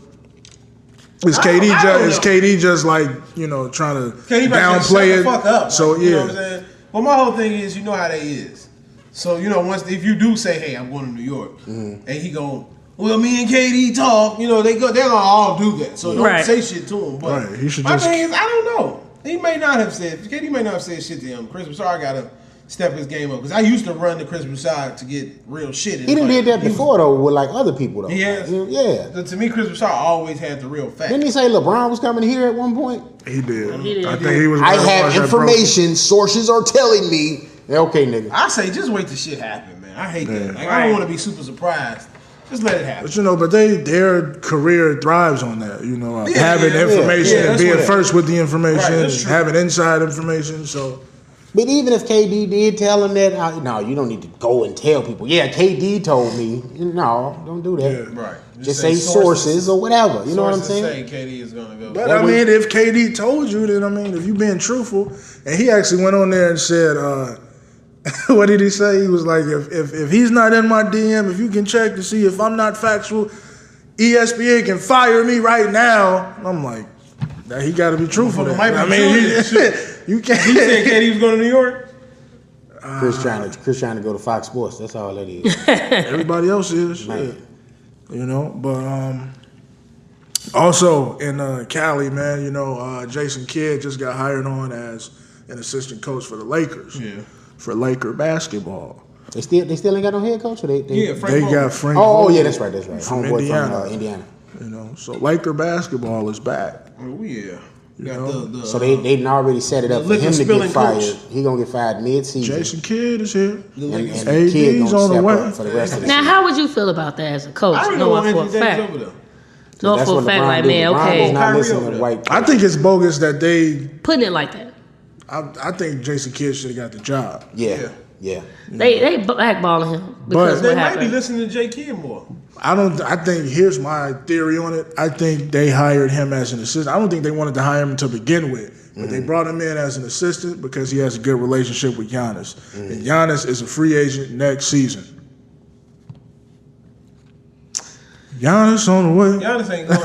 is KD just like, you know, trying to KD downplay shut it? the fuck up. So Like, you know yeah, what I'm saying? Well, my whole thing is, you know how they is. So you know, if you do say, "Hey, I'm going to New York," and he go, "Well, me and KD talk," you know, they're gonna all do that. So don't Right. say shit to him. But Right, he should my just- thing is, I don't know. He may not have said. KD may not have said shit to him. Chris Broussard gotta step his game up because I used to run to Chris Broussard to get real shit. He done did that before, though, with like other people, though. He has? Yeah. To me, Chris Broussard always had the real facts. Didn't he say LeBron was coming here at one point? he did. He did. I think he was. I gonna watch have that information. Sources are telling me Okay, nigga. I say just wait till shit happen, man. I hate that. Like, I don't want to be super surprised. Just let it happen. But but their career thrives on that. Having information and that's being what it- first with the information, Right, and that's true. having inside information. So But even if KD did tell him that, no, you don't need to go and tell people. Yeah, KD told me. No, don't do that. Yeah. Right. Just say sources or whatever. You know what I'm saying? Say KD is gonna go. But I mean, if KD told you, then if you being truthful, and he actually went on there and said, what did he say? He was like, if he's not in my DM, if you can check to see if I'm not factual, ESPN can fire me right now. I'm like, that he got to be truthful. Motherfucker Then. might be you can't. He said KD was going to New York. Chris trying to go to Fox Sports. That's all that is. Everybody else is, Man. But also in Cali, man, Jason Kidd just got hired on as an assistant coach for the Lakers. Yeah. For Laker basketball. They still ain't got no head coach. Or they Frank They Vogel. got Frank. Oh Vogel yeah, that's right. from Homeboy Indiana. from Indiana. So Laker basketball is back. Oh yeah. Got know? the So they didn't already set it up the for him to liquor-spilling get fired. coach. He gonna get fired mid-season. Jason Kidd is here. and AD's Kid gonna on the step way. up for the rest of the Now, season. how would you feel about that as a coach? I don't know Knowing what for a Anthony Davis fact. over there. Knowing That's for a what fact, LeBron like, do. man, LeBron okay. does not Kyrie listen over to there. white. I think it's bogus that they. Putting it like that. I think Jason Kidd should have got the job. Yeah. They blackballing him because But- what They might be happened. listening to J. Kidd more. I think here's my theory on it. I think they hired him as an assistant. I don't think they wanted to hire him to begin with, but they brought him in as an assistant because he has a good relationship with Giannis. And Giannis is a free agent next season. Giannis on the way. Giannis ain't going.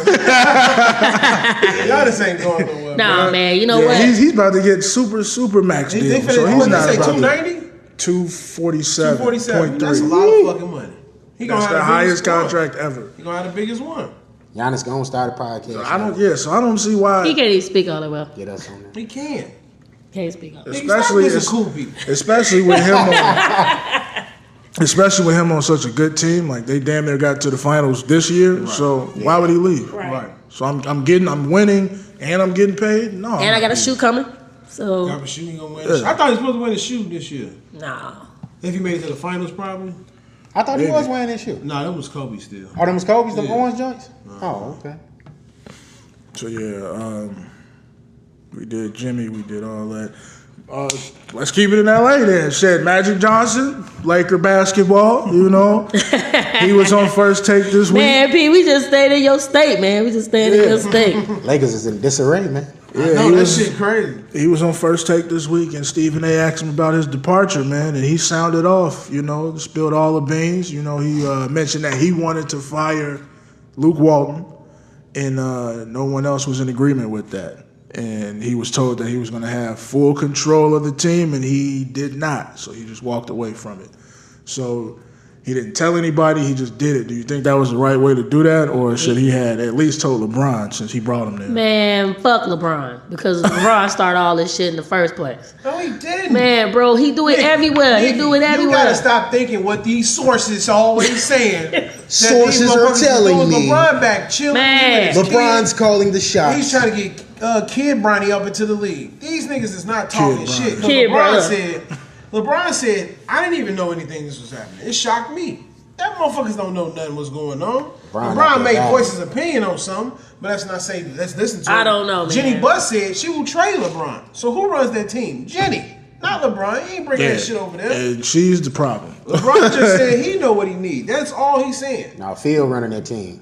Giannis ain't going nowhere. Nah, man, you know Yeah, what? he's about to get super max They deal. finna, So he's what not they say, about to 290? 247. That's a 247.3. lot of fucking money. He gonna That's have the highest biggest one. contract ever. He gonna have the biggest one. Giannis gonna start a podcast. So I don't see why. He can't even speak all that well. Get us on there. He can. Can't speak all that. Especially, Nigga, stop dissing cool people. especially with him on, especially with him on such a good team. Like they damn near got to the finals this year. So why would he leave? Right. So I'm winning, and I'm getting paid. No, And I got a shoe coming. So, Garbage shoe ain't gonna win. I thought he was supposed to win the shoe this year. nah. If he made it to the finals, probably. I thought he Maybe. was wearing that shoe. Nah, that was Kobe still. Oh, them was Kobe's, the Yeah. orange joints? Oh, okay. So yeah, we did Jimmy, we did all that. Let's keep it in LA then. Shit, Magic Johnson, Laker basketball. He was on First Take this week. Man, P, we just stayed in your state, man. We just stayed in your state. Lakers is in disarray, man. I know that shit crazy. He was on First Take this week, and Stephen A. asked him about his departure, man, and he sounded off, spilled all the beans. He mentioned that he wanted to fire Luke Walton, and no one else was in agreement with that. And he was told that he was going to have full control of the team, and he did not, so he just walked away from it. So he didn't tell anybody, he just did it. Do you think that was the right way to do that, or should he had at least told LeBron since he brought him there? Man, fuck LeBron. Because LeBron started all this shit in the first place. No, he didn't. Man, bro, he do it everywhere. He do it You everywhere. gotta stop thinking what these sources always saying. That Sources these are motherfuckers telling throwing me. LeBron back, chilling. Man. LeBron's calling the shots. He's trying to get Kid Bronny up into the league. These niggas is not talking Kid shit. 'Cause Kid LeBron said, I didn't even know anything this was happening. It shocked me. That motherfuckers don't know nothing what's going on. LeBron LeBron made out voice his opinion on something, but let's not say, let's listen to I it. don't know, man. Jenny Buss said she will trade LeBron. So who runs that team? Jenny, not LeBron. He ain't bringing that shit over there. And she's the problem. LeBron just said he know what he need. That's all he's saying. Now Phil running that team.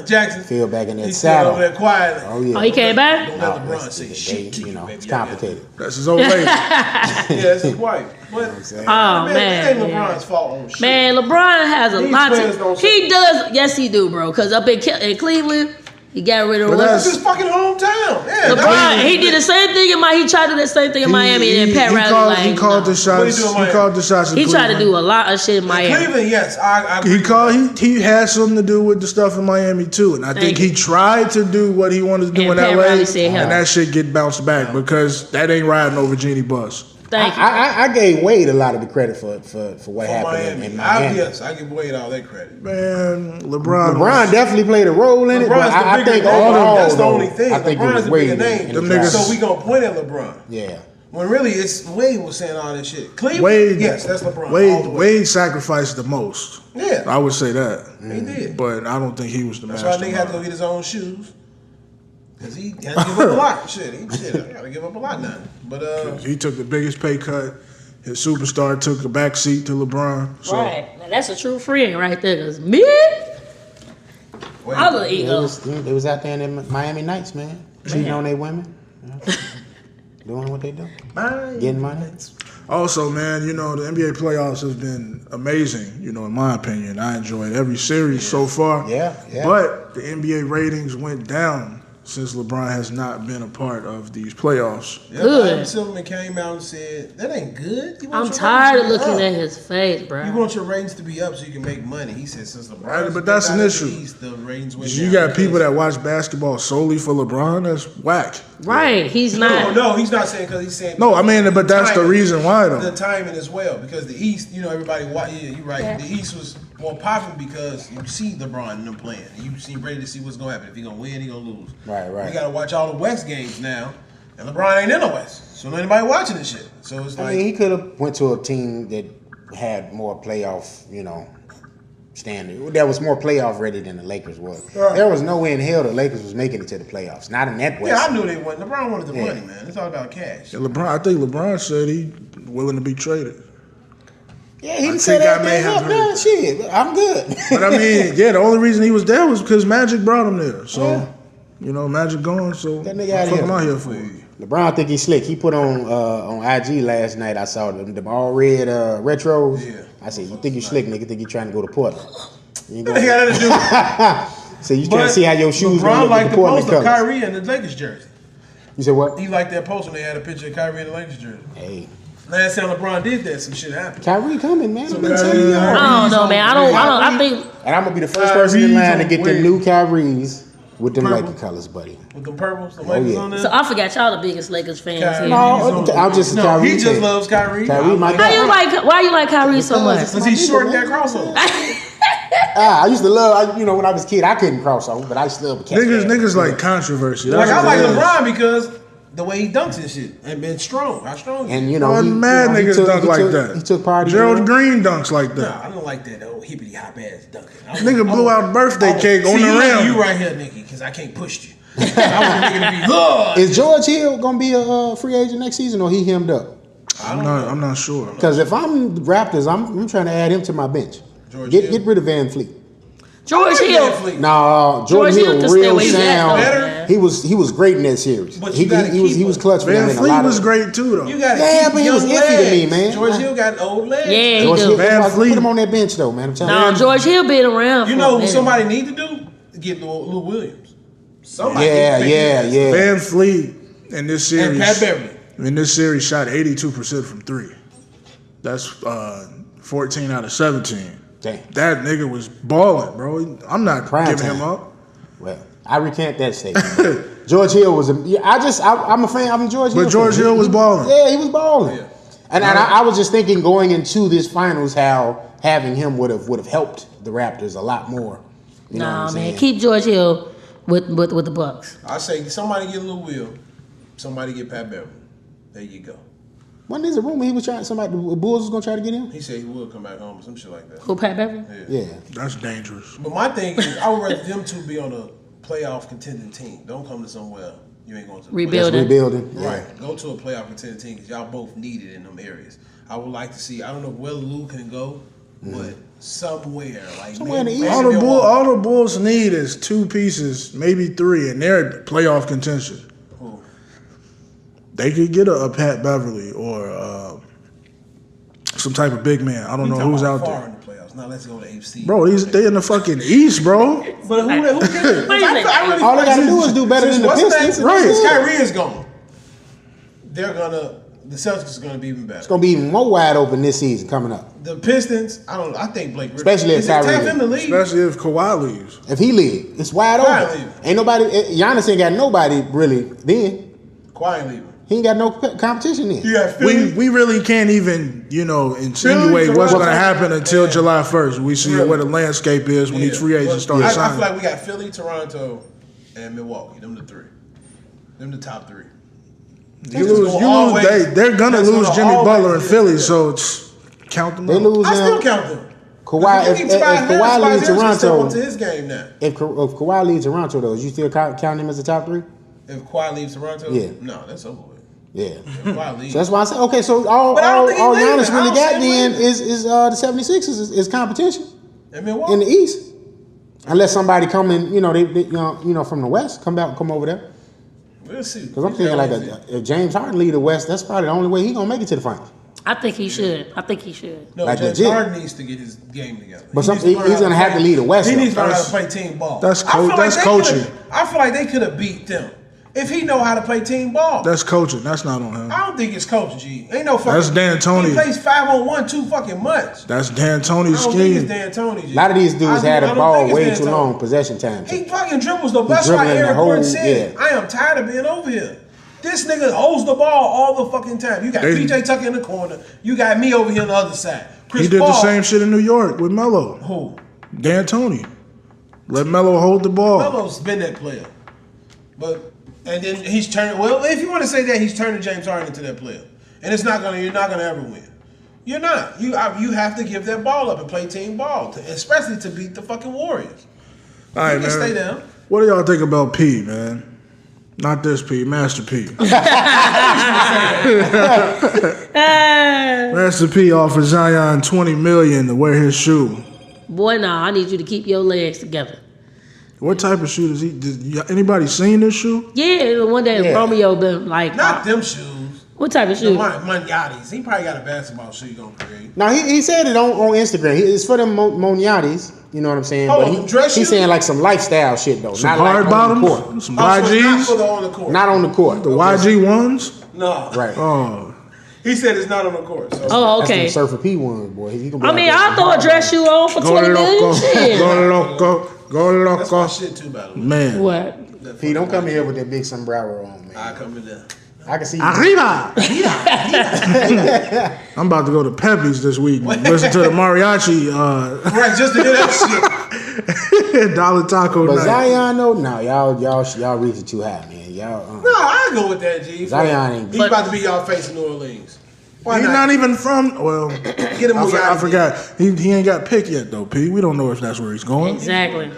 Jackson. Phil back in that He's sitting saddle. over there quietly. Oh yeah. Oh, he came back? Don't No, let LeBron that's- say they- shit to you, you know, baby. it's complicated. That's his old lady. Yeah, that's his wife. But saying? Oh, it man. ain't LeBron's fault on shit. Man, LeBron has a These lot players don't to. say- He does. Yes, he do, bro. Because up in Cleveland, he got rid of But That's what? his fucking hometown. Yeah, LeBron, he did the same thing in Miami. He tried to do the same thing in Miami, and then Pat Riley he like, called no. the shots. What he do in He Miami? called the shots. in He tried to Cleveland. do a lot of shit in Miami. Cleveland, yes, I agree. He had something to do with the stuff in Miami too, and I think Thank you. he tried to do what he wanted to do And in Pat LA, Riley said hell. and that shit get bounced back because that ain't riding over Jeannie Buss. Thank you. I gave Wade a lot of the credit for what For happened in Miami. Miami. Yes, I give Wade all that credit. Man, LeBron. LeBron definitely played a role in it, but LeBron's the I bigger think name. overall, That's the though, only thing. I think it LeBron's was the Wade. bigger name. in Them the niggas- So draft. we gonna point at LeBron. Yeah. When really it's Wade was saying all that shit. Cleveland, Wade, yes, that's LeBron. all the way. Wade sacrificed the most. Yeah. I would say that. He did. But I don't think he was the That's why master. nigga had to go get his own shoes. Cause he had to give up a lot. Shit, I gotta give up a lot now. But He took the biggest pay cut. His superstar took a back seat to LeBron. So Right. Now, that's a true friend right there. Cause me, wait, I was They ego. was out there in the Miami Nights, man. Cheating on their women. Yeah. Doing what they do. Getting money. also, man, the NBA playoffs has been amazing. In my opinion, I enjoyed every series so far. Yeah, yeah. But the NBA ratings went down since LeBron has not been a part of these playoffs. Good. Adam Silverman came out and said, that ain't good. You want I'm your tired of ratings to be looking up. at his face, bro. You want your ratings to be up so you can make money. He said since LeBron. Right, but that's an issue. The ratings went You down got people because- that watch basketball solely for LeBron. That's whack. Right. He's not. No, he's not saying because he's saying. No, I mean, but that's the timing. reason why though. The timing as well, because the East, everybody. Yeah, you're right. Yeah. The East was more popular because you see LeBron and them playing. You seem ready to see what's gonna happen. If he gonna win, he gonna lose. Right. We gotta watch all the West games now, and LeBron ain't in the West, so anybody watching this shit. So it's I like, mean, he could have went to a team that had more playoff, standard. That was more playoff ready than the Lakers was. Right. There was no way in hell the Lakers was making it to the playoffs. Not in that West. yeah, I knew they wasn't. LeBron wanted the Yeah. money, man. It's all about cash. Yeah, I think LeBron said he willing to be traded. Yeah, he I didn't say think I that may thing have up, heard man. that. Shit, I'm good. But I mean, the only reason he was there was because Magic brought him there. So, Magic gone. So, That nigga outta fuck here. him out here for. LeBron think he's slick. He put on IG last night. I saw them all red retros. Yeah. I said, "You think you slick, nigga? Think you trying to go to Portland? You ain't They gonna- got nothing to do. So you trying to see how your shoes LeBron gonna look liked with the the Portland post of colors? Kyrie in the Lakers jersey. You said what? He liked that post when they had a picture of Kyrie in the Lakers jersey. Hey, Last time LeBron did that, some shit happened. Kyrie coming, man. I've been Kyrie- telling y'all. I don't know, man. I think And I'm gonna be the first person in Kyrie's line to on get the wing. new Kyries with them Purple. Laker colors, buddy. With the purples, the Lakers yeah. on there. so. I forgot y'all the biggest Lakers fans Kyrie. here. No, I'm just a No, Kyrie he just fan. loves Kyrie. Kyrie, my How guy. you like? Why you like Kyrie so much? Because he's short that crossover. I used to love. When I was a kid, I couldn't cross over, but I used to love catch. Niggas like controversy. Like, That's I what like it is. LeBron because the way he dunks and shit and been strong. How strong he And is. Oh, mad he niggas took- dunk he like took- that. He took part of Gerald it. Green dunks like Nah, that. I don't like that old hippity hop ass dunking. Nigga blew out birthday cake on the rim. You right here, Nicky, because I can't push you. I want a nigga to be hood. Is George Hill gonna be a free agent next season, or he hemmed up? I'm not sure. Because if I'm the Raptors, I'm trying to add him to my bench. George Get Hill. rid of Van Fleet. George Hill. No, George Jordan Hill Hill, can stay real where he's at, sound. better. He was great in that series. But he you gotta was keep he was him. clutch for them Van in a Fleet lot was of. great too, though. You got Yeah, but he was iffy to me, man. George Hill got old legs. Yeah, he George do. Hill, Van put Fleet. him on that bench though, man. I'm telling No, you. George Hill been around. You for know a who minute. somebody need to do? Get Lou Williams. Somebody. Yeah, need to yeah, pick yeah. Van Fleet in this series. And Pat Beverly. In this series, shot 82% from three. That's 14 out of 17. Damn. That nigga was balling, bro. I'm not Prime giving time. him up. Well, I recant that statement. George Hill was I'm a fan. I'm a George Hill. But George fan. Hill was balling. Yeah, he was balling. Yeah. And I was just thinking going into this finals how having him would have helped the Raptors a lot more. You know what Nah, I'm man, saying? keep George Hill with the Bucks. I say somebody get Lou Will. Somebody get Pat Beverly. There you go. Wasn't there a rumor he was trying? The Bulls was gonna try to get him. He said he will come back home or some shit like that. Who, Pat Beverly? Yeah. That's dangerous. But my thing is, I would rather them two be on a playoff contending team. Don't come to somewhere you ain't going to. Rebuild. Rebuilding. Yeah. Right. Go to a playoff contending team because y'all both need it in them areas. I would like to see. I don't know where Lou can go, but somewhere like Somewhere in the maybe East. Milwaukee. All the Bulls need is two pieces, maybe three, and they're playoff contention. Who? They could get a Pat Beverly or some type of big man. I don't know Talking who's about out far there. in the playoffs. Now let's go to AFC. Bro, they in the fucking East, bro. But who cares? Wait a minute. All they gotta do is do better than the Pistons. Right. Since Kyrie is gone, the Celtics are gonna be even better. It's gonna be even more wide open this season coming up. The Pistons, I think Blake Griffin. Especially if is it time Kyrie for him to leave? Especially if Kawhi leaves. If he leave, it's wide Kawhi open. leave. Ain't nobody. Giannis ain't got nobody really. Then Kawhi ain't leaving. he ain't got no competition then. You got Philly. We really can't even, insinuate Philly, what's going to Toronto. happen until Yeah. July 1st. We see Really? what the landscape is when these free agents start I signing. feel like we got Philly, Toronto, and Milwaukee. Them the three. Them the top three. You lose. They're gonna lose Jimmy Butler and Philly, so it's count them. They out. lose I still him. count them. Kawhi, if Kawhi leaves Toronto, to his game now. if Kawhi leaves Toronto, though, you still count him as a top 3? If Kawhi leaves Toronto, Yeah. no, that's over with. Yeah. If Kawhi leaves, So that's why I said, okay, so all But I don't think he's Giannis leaving. I really don't got see him then is the 76ers is competition and Milwaukee. in the East. Unless somebody come in, you know, from the West, come over there. We'll see. Because I'm thinking like if James Harden lead the West, that's probably the only way he gonna make it to the finals. I think he should. No, Like James legit. Harden needs to get his game together. But He needs to he's learn how gonna have play. to lead the West, He though. needs to learn how to play team ball. That's I feel like that's they coaching. could've- I feel like they could have beat them if he know how to play team ball. That's coaching. That's not on him. I don't think it's coaching, G. Ain't no fucking. That's D'Antoni. He plays 5-on-1 too fucking much. That's I D'Antoni's don't think it's scheme. D'Antoni, G. A lot of these dudes had I the don't ball think it's way too D'Antoni. long possession time. He fucking dribbles the best. That's why dribbling the Eric whole- Gordon said, yeah. I am tired of being over here. This nigga holds the ball all the fucking time. You got They- PJ Tucker in the corner. You got me over here on the other side. Chris He did Paul, the same shit in New York with Melo. Who? D'Antoni. Let Melo hold the ball. Melo's been that player. And then he's turning, well, if you want to say that, he's turning James Harden into that player. And you're not gonna ever win. You're not. You have to give that ball up and play team ball, especially to beat the fucking Warriors. All right, You can man. stay down. What do y'all think about P, man? Not this P, Master P. Master P offered Zion $20 million to wear his shoe. Boy, nah, I need you to keep your legs together. What type of shoe does he? Anybody seen this shoe? Yeah, the one that Yeah. Romeo been like. Not them shoes. What type of The shoe? Manyatis. He probably got a basketball shoe he gonna create. Now he said it on Instagram. It's for them Moniatis. You know what I'm saying? Oh, But dress he's shoes? saying like some lifestyle shit though. Some not hard like on the bottoms? court. Some So it's not for YGs? the on the court. Not on the court. The YG ones? No. Right. Oh. He said it's not on the court. So. Oh, That's okay. them Surfer P ones, boy. He gonna be I out mean, there I'll with throw a hard dress shoe on for Go 20 million. loco. Shit. Go loco. Go That's my loco. shit too, by the way. Man. What? P, don't come here with that big sombrero on, man. I come in there. I can see you. Arriba! I'm about to go to Pepe's this week and listen to the mariachi Right, just to hear that shit. Dollar Taco But night. Zion, though, no, y'all reach it too high, man. Y'all. No, I go with that, G. Zion ain't- He's about to be y'all face in New Orleans. Why He's not even from. Well, Get him I forgot. He ain't got picked yet though. P. We don't know if that's where he's going. Exactly.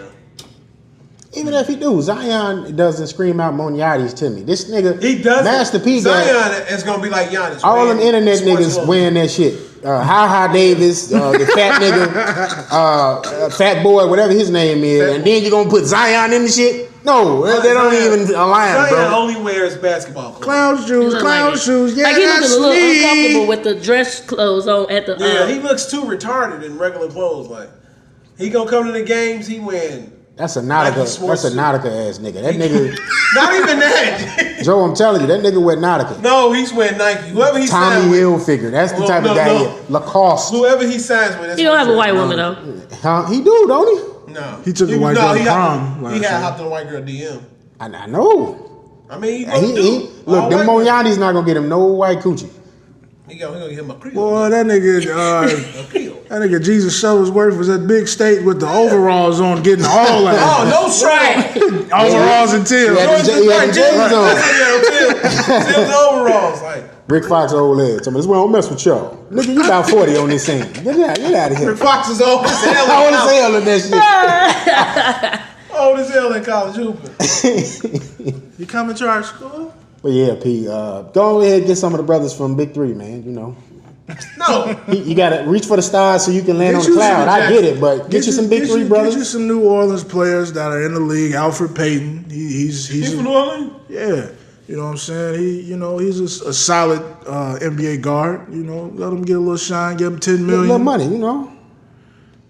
Even if he do, Zion doesn't scream out Moniatis to me. This nigga, He does. Master P got Zion is gonna be like Giannis. all them wearing internet sports niggas clothes. wearing that shit. Ha Davis, the fat nigga, Fat Boy, whatever his name is, Fat and then you gonna put Zion in the shit? No, they don't Zion- even align, Zion bro. only wears basketball clothes. Clown He shoes, look clown like it. shoes. Yeah, Like he looking that's a little me. uncomfortable with the dress clothes on at the. Yeah, he looks too retarded in regular clothes. Like he gonna come to the games, he wearing. That's a Nike Nautica. sports That's a suit. Nautica ass nigga. That nigga, Not even that. Joe, I'm telling you, that nigga wear Nautica. No, he's wearing Nike. Whoever he Tommy signs with, Hilfiger. That's the Well, type no, of guy. no. he is. Lacoste. whoever he signs with, that's He don't what have a he white wears. woman though. Huh? He do, don't he? No, He took a white girl to he prom last He had year. hopped on a white girl DM. I know. I mean, he He, gonna do. look, All them white girls. Moniatis not gonna get him no white coochie. He gonna give him a Creole. Boy, that nigga, A Creole. that nigga Jesus Shuttlesworth was at Big State with the overalls on, getting all that. Oh, no strike. Overalls and Tim's. Yeah, he had the J's on. Tim's overalls. Like, Rick Fox old ass. Tell me, this one don't mess with y'all. Nigga, you about 40 on this thing. Get out of here. Rick Fox is old as hell. I want to say all of that shit. Old as hell in college hooping. You coming to our school? But yeah, P, go ahead and get some of the brothers from Big Three, man. You know, No. you gotta reach for the stars so you can land Get on the you cloud. some I get it, but get you some Big Three Get you brothers. some New Orleans players that are in the league. Alfred Payton, he's He from New Orleans? yeah. You know what I'm saying? He's a solid NBA guard. You know, let him get a little shine. Give him $10 Get a million. little money, you know.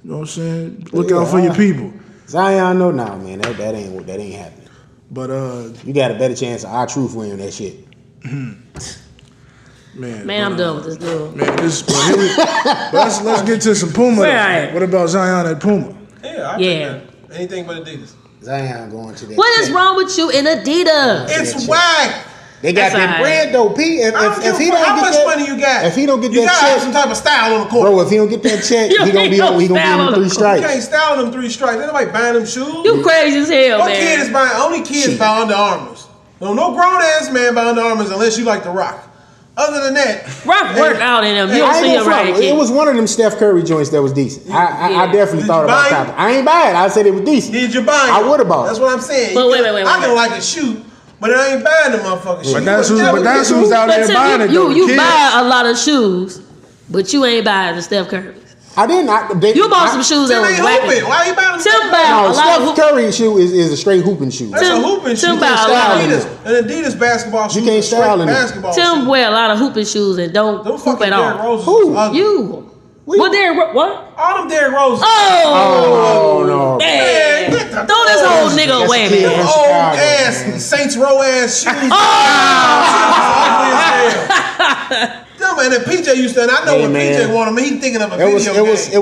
You know what I'm saying? Look out for your people. Zion, no, nah, man, that ain't happening. But You got a better chance of our truth winning that shit. man, I'm done with this dude. Man, let's get to some Puma. Where I am. What about Zion at Puma? Yeah, I Yeah. think that. Anything but Adidas. Zion going to that. What is check. wrong with you in Adidas? It's whack. They got That's that all right. bread though, P. I don't give If he a fuck don't how get much that, money you got. if he don't get you that gotta have check, some type of style on the court. bro, if he don't get that check, You he gonna ain't be no on. He gonna style be on on the 3 court. You can't strikes. style them 3 strikes. Ain't nobody buying them shoes. You crazy as hell, No man. kid is buying. Only kids Shit. buy Under Armours. No grown ass man buy Under Armours unless you like The Rock. Other than that, Rock work out in them. You I don't ain't see gonna him front. right It was one of them Steph Curry joints that was decent. I Yeah. definitely Did thought you about buy it? that. I ain't buy it. I said it was decent. did you buy it? I would have bought it. That's what I'm saying. But You wait, can- wait, I wait. can like a shoe, but I ain't buying the motherfucking shoe. But that's who's out But there buying it Tim, though. you the kids. buy a lot of shoes, but you ain't buying the Steph Curry. I didn't. You bought some shoes that Tim was ain't whack. hooping. Why you buying them? Tim buy No, a lot Steph of Curry shoe is a straight hooping shoe. That's a Tim- hooping shoe. Tim buy a style lot in of it. An Adidas basketball shoe. can't is a straight style in it. basketball Tim shoe. wear a lot of hooping shoes and don't Them hoop fucking at Derrick all. Roses Who? was ugly. You. We- What Derrick? What? All them Derrick Roses. Oh, no. man. Man, get the- Throw this whole nigga away, kid. man. Them From old Chicago, ass man. Saints Row ass shoes. Them and then PJ used to, and I know Hey, when man. PJ wanted me, he thinking of a It video was game.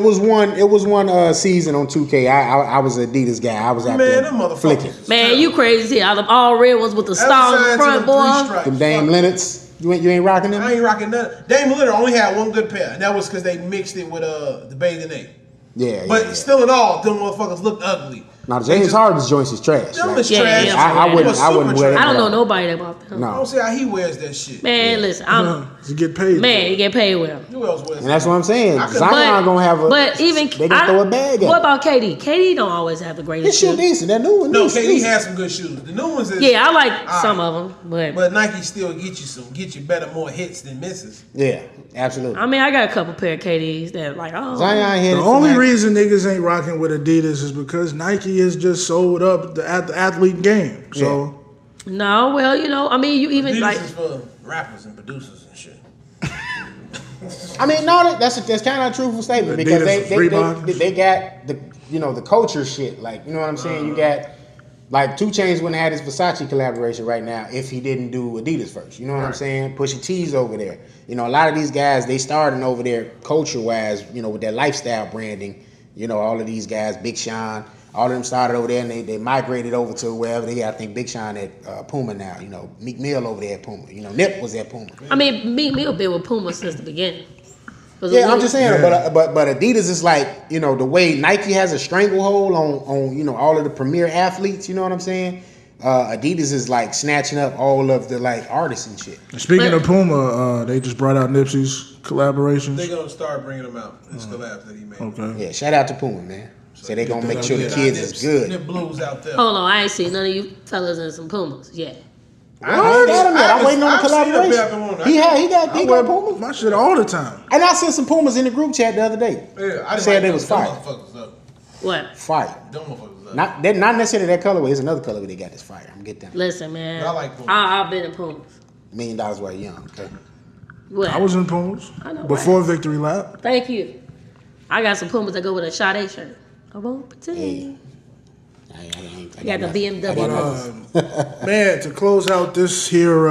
it was one season on 2K. I was an Adidas guy. I was out Man, there them motherfuckers. flicking. Man, you crazy. Out of all red ones with the star in the front, boy. Them Dame Leonards. You ain't rocking them? I ain't rocking none. Dame Lillard only had one good pair, and that was because they mixed it with the Bathing Ape. Yeah. But yeah. still in all, them motherfuckers looked ugly. Now They James just- Harden's joints is trash. Them Like, is Yeah, trash. yeah, I It wouldn't was I wouldn't super wear that. I don't know at all. nobody about them. No. I don't see how he wears that shit. Man, listen, I'm To get paid. man, you get paid well. Who else wears And that's what I'm saying. I could- Zion gonna have a. But even they gonna throw a bag at What him. about KD? KD don't always have the His greatest shoe shoes. decent. That new one. No, decent, KD decent. has some good shoes. The new ones is Yeah, I like all some right. of them, But Nike still get you better, more hits than misses. Yeah, absolutely. I mean, I got a couple pair of KDs that like, oh, Zion had The it only from like- reason niggas ain't rocking with Adidas is because Nike has just sold up the athlete game. So no, well, you know, I mean, you even Adidas like, is for rappers and producers and shit. I mean, no, that's kind of a truthful statement because Adidas, Reebok. they got the culture shit. Like, you know what I'm saying? You got like 2 Chainz wouldn't have had his Versace collaboration right now if he didn't do Adidas first. You know what I'm saying? Pusha T's over there. You know, a lot of these guys they starting over there culture wise. You know, with their lifestyle branding. You know, all of these guys, Big Sean, all of them started over there and they migrated over to wherever they. I think Big Sean at Puma now. You know, Meek Mill over there at Puma. You know, Nip was at Puma. I mean, Meek Mill been with Puma since the beginning. Yeah, I'm just saying, but Adidas is like, you know, the way Nike has a stranglehold on you know all of the premier athletes. You know what I'm saying? Adidas is like snatching up all of the like artists and shit. speaking But- of Puma, they just brought out Nipsey's collaborations. They're gonna start bringing them out. It's collabs that he made. Okay. Yeah, shout out to Puma, man. So they gonna make sure the kids is good. Nip Blues out there. Hold on, I ain't seen none of you fellas in some Pumas yet. I ain't got him yet. I'm waiting on the I've seen a pair of collaboration. them He got Puma. My shit all the time. And I sent some Pumas in the group chat the other day. Yeah, I Said they was fire. Motherfuckers up. What? Fire. Them motherfuckers up. Not necessarily that colorway. It's another colorway they got that's fire. I'm gonna get them. Listen, man. I like Pumas. I've been in Pumas. $1 million while young. Okay. What? I was in Pumas I know, before Victory Lap. Thank you. I got some Pumas that go with a Sade shirt. I won't pretend. Hey. You got the BMW. Man, to close out this here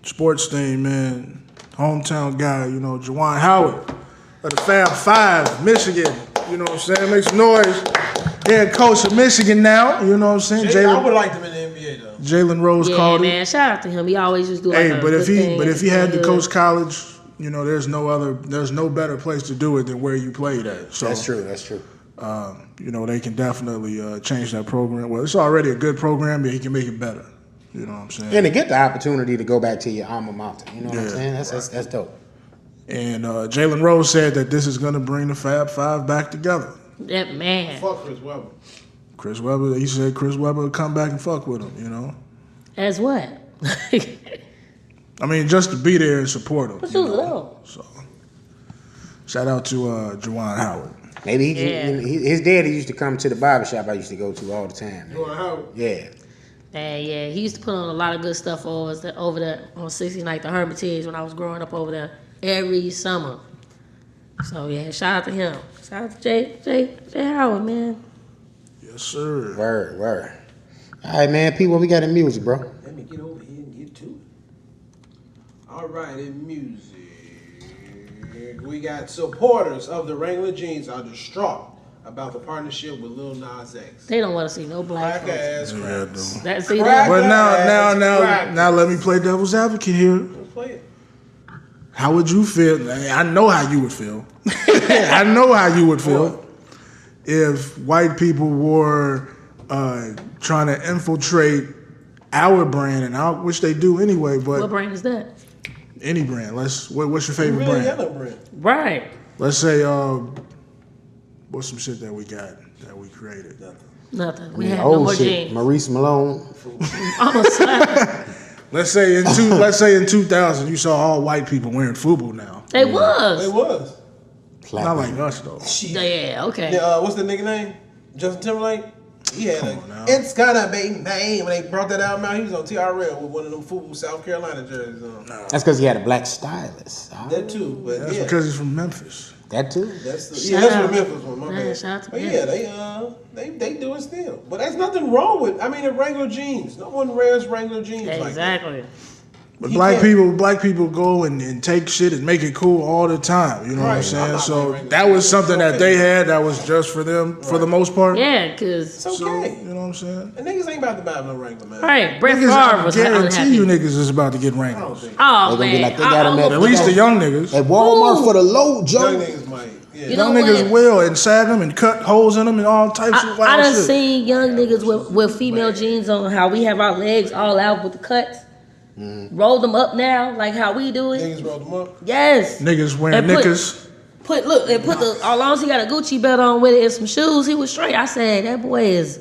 sports thing, man, hometown guy, you know, Juwan Howard of the Fab Five, Michigan. You know what I'm saying? Make some noise. Head coach of Michigan now. You know what I'm saying? I would have liked him in the NBA though. Jalen Rose Yeah, called man. it. Shout out to him. He always just do like Hey, a but good thing. if he had to Good. coach college, you know, there's no better place to do it than where you played at. So That's true. That's true. you know, they can definitely change that program. Well, it's already a good program, but he can make it better. You know what I'm saying? And to get the opportunity to go back to your alma mater, you know what I'm Yeah. saying? That's dope. And Jalen Rose said that this is going to bring the Fab Five back together. That man. Fuck Chris Webber. Chris Webber, he said Chris Webber would come back and fuck with him, you know? As what? I mean, just to be there and support him. What's you your know? little? So, shout out to Juwan Howard. Maybe Yeah. his daddy used to come to the barbershop I used to go to all the time. You want Howard? Yeah. Yeah, he used to put on a lot of good stuff over there on 60 Night, the Hermitage, when I was growing up over there every summer. So yeah, shout out to him. Shout out to Jay Howard, man. Yes, sir. Word. All right, man. P, what we got in music, bro? Let me get over here and get to it. All right, in music, we got supporters of the Wrangler jeans are distraught about the partnership with Lil Nas X. They don't want to see no black Crack folks. ass Yeah, cracks. dude. That, see Crack. that? But now Practice. let me play devil's advocate here. Let's play it. How would you feel? I know how you would feel. I know how you would feel if white people were trying to infiltrate our brand, and which they do anyway. But What brand is that? any brand. What's your favorite Really brand? yellow brand. Right. Let's say what's some shit that we got that we created? Nothing. We Yeah, had no old more shit. jeans. Maurice Malone. Almost. Let's say in 2000, you saw all white people wearing FUBU now. They was. It was. Not like us though. Shit. Yeah, okay. Yeah, what's the nigga name? Justin Timberlake? He had Come on now. it's gonna be name. When they brought that album out, he was on TRL with one of them FUBU South Carolina jerseys on. That's because he had a black stylist. That too, but That's yeah. because he's from Memphis. That too. That's Shout that's out. what Memphis was. My Man, bad. shout out to But Memphis. yeah, they do it still. But there's nothing wrong with. I mean, the Wrangler jeans. No one wears Wrangler jeans like that. Exactly. But He black can't- people go and take shit and make it cool all the time. You know what I'm Right. saying? I'm not So wearing that was regular something that jeans. they had that was just for them for the most part. Yeah, cause It's okay. So, you know what I'm saying? And niggas ain't about to buy no Wrangler, man. right, Brett Niggas, Favre I was guarantee unhappy. you niggas is about to get I don't Wranglers. think. Oh They gonna be man, like, they got 'em At least the young niggas. At Walmart Ooh. for the low, Joe. Young niggas might. Yeah. You know Young niggas what? will and sag them and cut holes in them and all types of I wild done shit. seen young niggas with female jeans on, how we have our legs all out with the cuts. Roll them up now, like how we do it. Niggas rolled them up. Yes. Niggas wearing And put- knickers. Put as long as he got a Gucci belt on with it and some shoes, he was straight. I said that boy is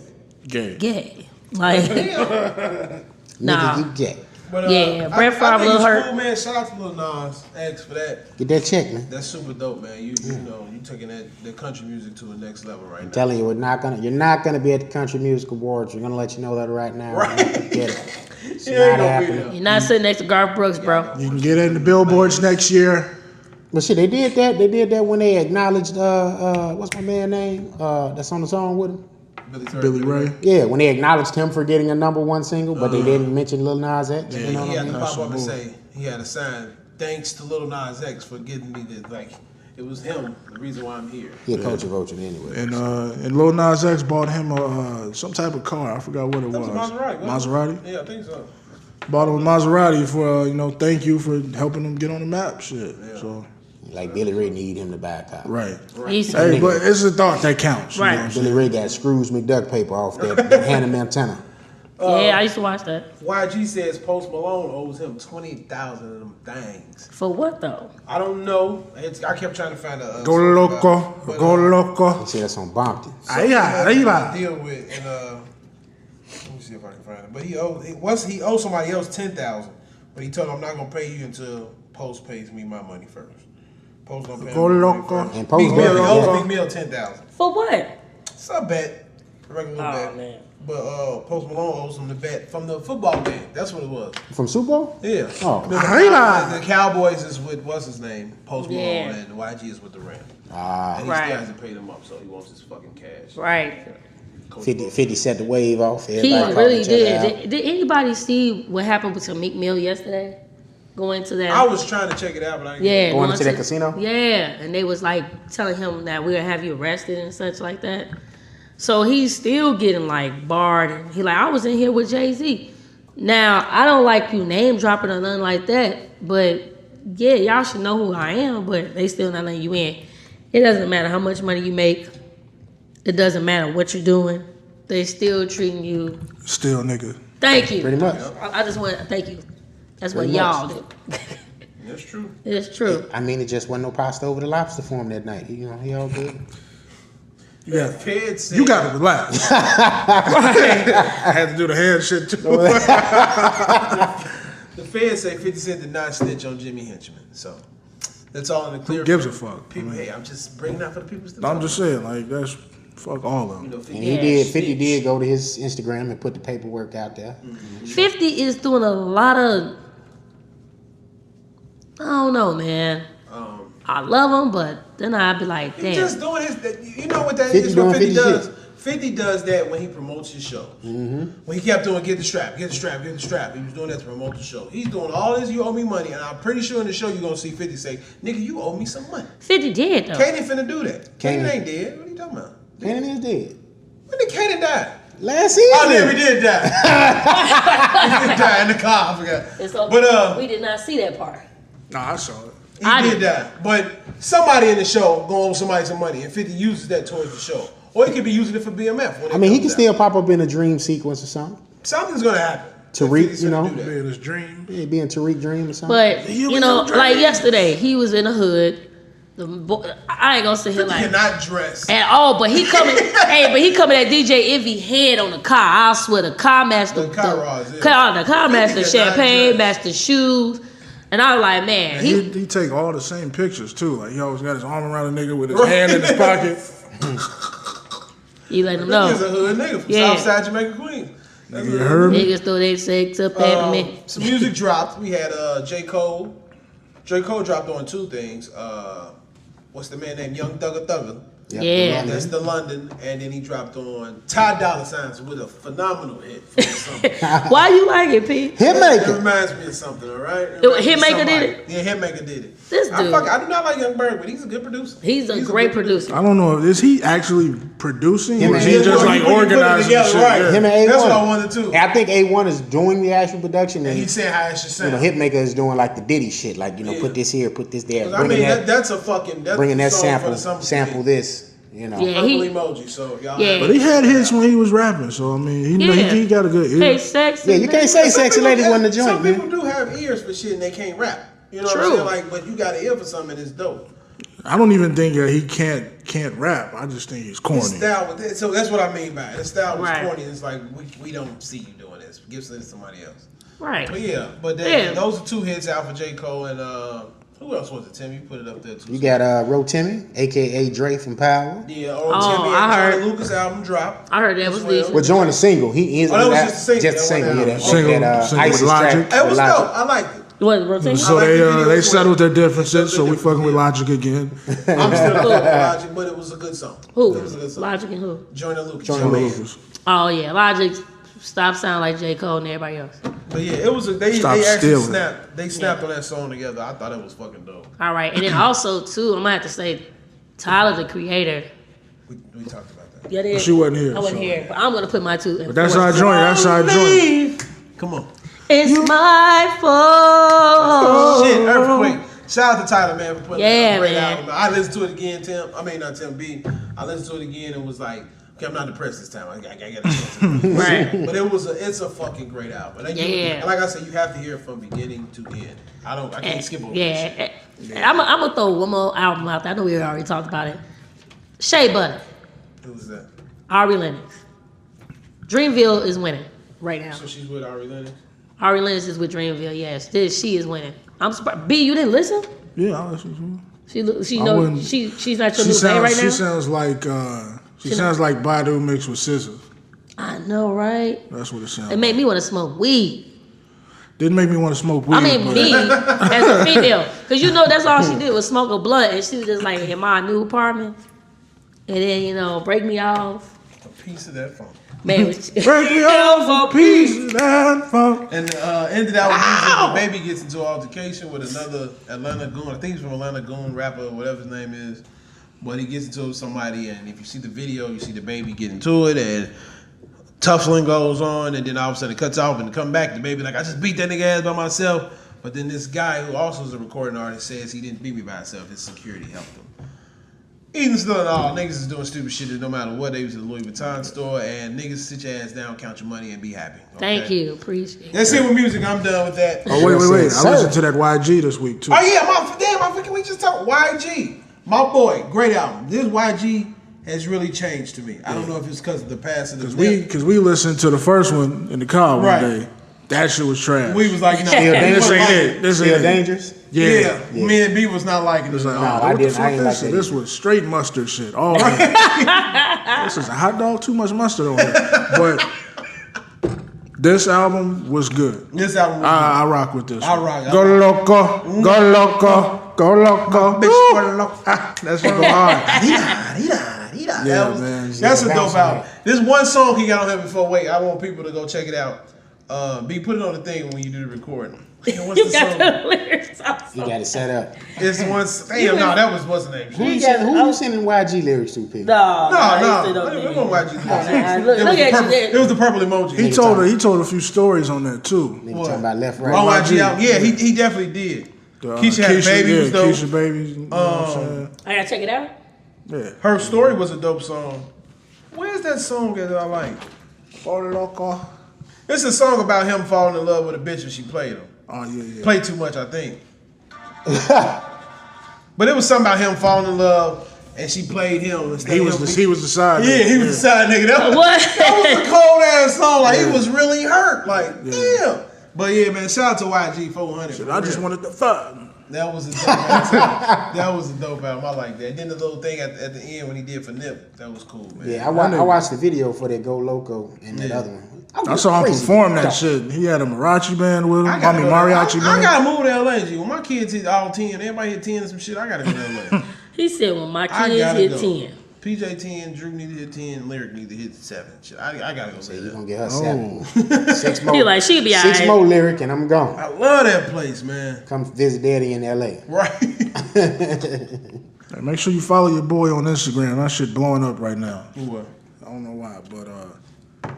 Gay. gay. Like, Nigga, nah. you gay. But, Yeah, Brett Favre I a think little it's hurt. cool, man. Shout out to Lil Nas X for that. Get that check, man. That's super dope, man. You know, you taking that country music to the next level right I'm now. telling you, you're not gonna be at the Country Music Awards. We're gonna let you know that right now. Right. Get it. It's You ain't not gonna be happening. there. You're not sitting next to Garth Brooks, bro. You can get in the billboards next year. But shit, they did that. They did that when they acknowledged what's my man name? That's on the song with him. Billy Ray. Yeah, when they acknowledged him for getting a #1 single, but they didn't mention Lil Nas X. You know He what I had mean? to That's pop up and some say he had a sign. Thanks to Lil Nas X for getting me this. Like it was him, the reason why I'm here. He a coach of Vulture anyway. And Lil Nas X bought him some type of car. I forgot what it That was. was a Maserati. wasn't it? Maserati? Yeah, I think so. Bought him a Maserati for thank you for helping him get on the map. Shit. So Like Billy Ray need him to buy a car. right. He's Hey, but it's a thought that counts. You Right. know what I'm saying? Billy Ray got Scrooge McDuck paper off that Hannah Montana. yeah, I used to watch that. YG says Post Malone owes him 20,000 of them things. For what though? I don't know. I kept trying to find a Go something loco, about it, but, go loco. He said that's on Bompton. Ahí va, ahí va. deal with and let me see if I can find it. But he owed somebody else 10,000, but he told him I'm not gonna pay you until Post pays me my money first. Post gonna pay Go me my money loco. first. And Post Big Mill, he definitely- owes Big Mill 10,000. For what? It's a bet, a regular Oh, bet. man. But Post Malone owes him the bet from the football game. That's what it was. From Super Bowl? Yeah. Oh. The Cowboys is with what's his name, Post Malone, Yeah. and YG is with the Rams. Ah, And he Right. still hasn't paid him up, so he wants his fucking cash. Right. Coach 50 set the wave off. He Everybody called really each other out. did. Did anybody see what happened with Meek Mill yesterday? Going to that. I was trying to check it out, but I didn't Yeah, Going into that casino? Yeah, and they was like telling him that we're gonna have you arrested and such like that. So he's still getting like barred, and he like, I was in here with Jay-Z. Now I don't like you name dropping or nothing like that, but yeah, y'all should know who I am. But they still not letting you in. It doesn't matter how much money you make. It doesn't matter what you're doing. They still treating you. Still nigga. Thank you. Pretty much. I just want to thank you. That's what Pretty y'all much. do. That's true. It's true. I mean, it just wasn't no pasta over the lobster for him that night. You know, he all good. Yeah. Fed said, You gotta relax. I had to do the hand shit too. the Fed say 50 Cent did not snitch on Jimmy Henchman. So that's all in the clear. Who gives for a fuck? People, hey, I'm just bringing out for the people. I'm just saying, like, that's fuck all of You them. know, 50 And he Yeah, did. 50 snitch. did go to his Instagram and put the paperwork out there. 50 is doing a lot of. I don't know, man. I love him, but then I'd be like, He damn. just doing his. You know what that 50 is? What doing 50 50 does. shit. 50 does that when he promotes his show. When he kept doing get the strap, get the strap, get the strap. He was doing that to promote the show. He's doing all this. You owe me money, and I'm pretty sure in the show you're gonna see 50 say, "Nigga, you owe me some money." 50 did, though. Kanan finna do that. Kanan. Kanan ain't dead. What are you talking about? Cannon is dead. When did Kanan die? Last season. Oh, yeah, he did die. He did die in the car. I forgot. And so But we did not see that part. Nah, I saw it. he I did did. die. But somebody in the show gonna owe somebody some money, and 50 uses that towards the show, or he could be using it for BMF. When it I mean, he comes can out. still pop up in a dream sequence or something. Something's gonna happen. Tariq, you know, Do that. Be in his dream. yeah, be in Tariq Dream or something. But You you know, was like dressed. yesterday, he was in the hood. I ain't gonna sit here You like cannot dress. at all, but he coming. Hey, but he coming at DJ Envy head on the car. I swear, the car matched the The car rods, yeah. the car matched the He cannot champagne, dress. matched the shoes, and I was like, man, And he take all the same pictures too. Like he always got his arm around a nigga with his hand in his pocket. he let him He's know. a hood nigga from Yeah. Southside Jamaica, Queens. That's You what it is. heard me? Niggas throw their sex up at me. Some music dropped. We had J. Cole. J. Cole dropped on two things. What's the man named Young Thugger Thugger? Yep, Yeah. That's the London. And then he dropped on Ty Dolla $ign with a phenomenal hit for the summer. Why you like it, P? It Hitmaker. reminds me of something, all right? It It- reminds me of Hitmaker did somebody. it? Yeah, Hitmaker did it. This dude. I do not like Young Berg, but he's a good producer. He's a great good producer. I don't know. Is he actually producing, Him or is and he A1. just He like put it organizing together, the shit? right. Yeah. Him and A1. That's what I wanted to. And I think A1 is doing the actual production, And and he's saying how it should you sound. know, Hitmaker is doing like the Diddy shit, like Yeah. put this here, put this there, 'Cause I bringing mean, that, that's a fucking that's bringing the that song for the summer sample thing. this, you know. Yeah. Purple he- emoji. So y'all. Yeah. But he had hits when he was rapping, so I mean, he Yeah. he got a good ear. Hey, sex. Yeah, you can't say Sexy Lady wasn't a joint, Some man. people do have ears for shit and they can't rap. You know True. what I'm saying? Like, but you got an ear for something and it's dope. I don't even think that he can't rap. I just think he's corny. His style with it. So that's what I mean by it. His style was Right. corny. It's like we don't see you doing this. Give this to somebody else. Right. But yeah, but then, Yeah. those are two hits out for J. Cole and who else was it? Tim, you put it up there too. You got Ro Timmy, aka Dre from Power. Yeah, Oh, Timmy I and heard. Johnny Lucas album dropped. I heard that as was well. decent. Well, joined the single. He is Oh, that was just a single. Just a That single. wasn't Yeah, an that, album. that Single with ISIS Logic. track. It was with Logic. dope. I liked it. What rotation? So like they the video they as settled well. their differences, so we Differences, fucking with yeah. Logic again. I'm still fucking with Logic, but it was a good song. Who? It was a good song. Logic and who? Joyner Lucas. Joyner your man. Lucas. Oh yeah, Logic. Stop sounding like J. Cole and everybody else. But yeah, it was they Stop actually stealing. snapped. They snapped on that song together. I thought it was fucking dope. All right, and then also too, I'm gonna have to say, Tyler the Creator. We talked about that. Yeah, they- She wasn't here, I wasn't so- here, but I'm gonna put my two. But that's our joint. That's our joint. Come on. It's my fault. Shit, Earthquake. Shout out to Tyler, man, for putting Yeah, out a great man. album. I listened to it again, Tim. I mean, not Tim B. I listened to it again and was like, okay, I'm not depressed this time. I got a chance. Right. But it's a fucking great album. And Yeah. like I said, you have to hear it from beginning to end. I can't skip over that shit. Yeah, I'm gonna throw one more album out there. I know we already talked about it. Shea Butter, Who was that? Ari Lennox. Dreamville is winning right now. So she's with Ari Lennox? Ari Lennox is with Dreamville. Yes, she is winning. I'm surprised. B, you didn't listen? Yeah, I'll listen to her. She I know wouldn't- she's not your She new bae right sounds. now. She sounds like. She sounds like Badu mixed with SZA. I know, right? That's what it sounds. It made me want to smoke weed. Didn't make me want to smoke weed. I mean, but me as a female, because you know that's all she did was smoke a blunt, and she was just like in my new apartment, and then break me off. A piece of that phone. Man, break me off a piece of that funk. And ended out with music. The baby gets into an altercation with another Atlanta goon. I think he's from Atlanta goon rapper, or whatever his name is. But he gets into it with somebody, and if you see the video, you see the baby get into it, and tussling goes on, and then all of a sudden it cuts off, and come back, the baby like, I just beat that nigga ass by myself. But then this guy, who also is a recording artist, says he didn't beat me by himself. His security helped him. Even still and all, niggas is doing stupid shit no matter what. They was at the Louis Vuitton store, and niggas sit your ass down, count your money, and be happy. Okay? thank you, appreciate it. That's it with music. I'm done with that. Oh wait. Yes, I sir. listened to that YG this week too. Oh yeah, I forget we just talked YG. My boy, great album. This YG has really changed to me. I don't know if it's because of the past of the Because we listened to the first one in the car one Right. day. That shit was trash. we was like, Still we dangerous. this wasn't ain't like it. This Still ain't it. dangerous. Yeah. Yeah, me and B was not liking It's it. like, at oh, all. I what the didn't- I fuck ain't this? like that This either. was straight mustard shit. All right. This is a hot dog, too much mustard on it. But this album was good. This album was I rock with this. I one. rock. Go loco, go loco, go loco. Bitch, go loco. That shit go hard. Yeah, Yeah, man. That's a Yeah, dope bounce album. There's one song he got on here before. Wait, I want people to go check it out. B, put it on the thing when you do the recording. What's You the got song? the lyrics off. You got it set up. It's one. Damn, no, that was what's the name? Who you sending YG lyrics to, P? No, No, it wasn't YG. Look It was at the you purple- there. It was the purple emoji. He told a few stories on that too. Nigga talking about left, Oh, right. YG album. Yeah, he definitely did. Keisha had a baby. yeah, Was dope. Keisha baby. You know what I'm saying? I gotta check it out. Yeah. Her story was a dope song. Where's that song that I like? Go loco. It's a song about him falling in love with a bitch and she played him. Oh yeah. Played too much, I think. But it was something about him falling in love and she played him instead He of was him. he was the side. Yeah, he was the side nigga. That was, What? that was a cold ass song. Like, he was really hurt. Like, damn. But yeah, man, shout out to YG 400. I just wanted to fuck. That was a dope album. That was a dope album. I like that. Then the little thing at the end when he did for Nip, that was cool, man. Yeah, I watched the video for that Go Loco and that other one. I saw him perform that shit. He had a mariachi band with him. I mean, mariachi I band. gotta move to LA, G. When my kids hit all 10, everybody hit 10 and some shit, I gotta go to LA. He said when my I kids gotta hit go. 10. PJ 10, Drew need to hit 10, Lyric need to hit 7. Shit, I gotta go So say you're that. gonna get her 7. 6 more. He like, she'll be 6 alright. more Lyric and I'm gone. I love that place, man. Come visit Daddy in LA. Right. Hey, make sure you follow your boy on Instagram. That shit blowing up right now. What? I don't know why, but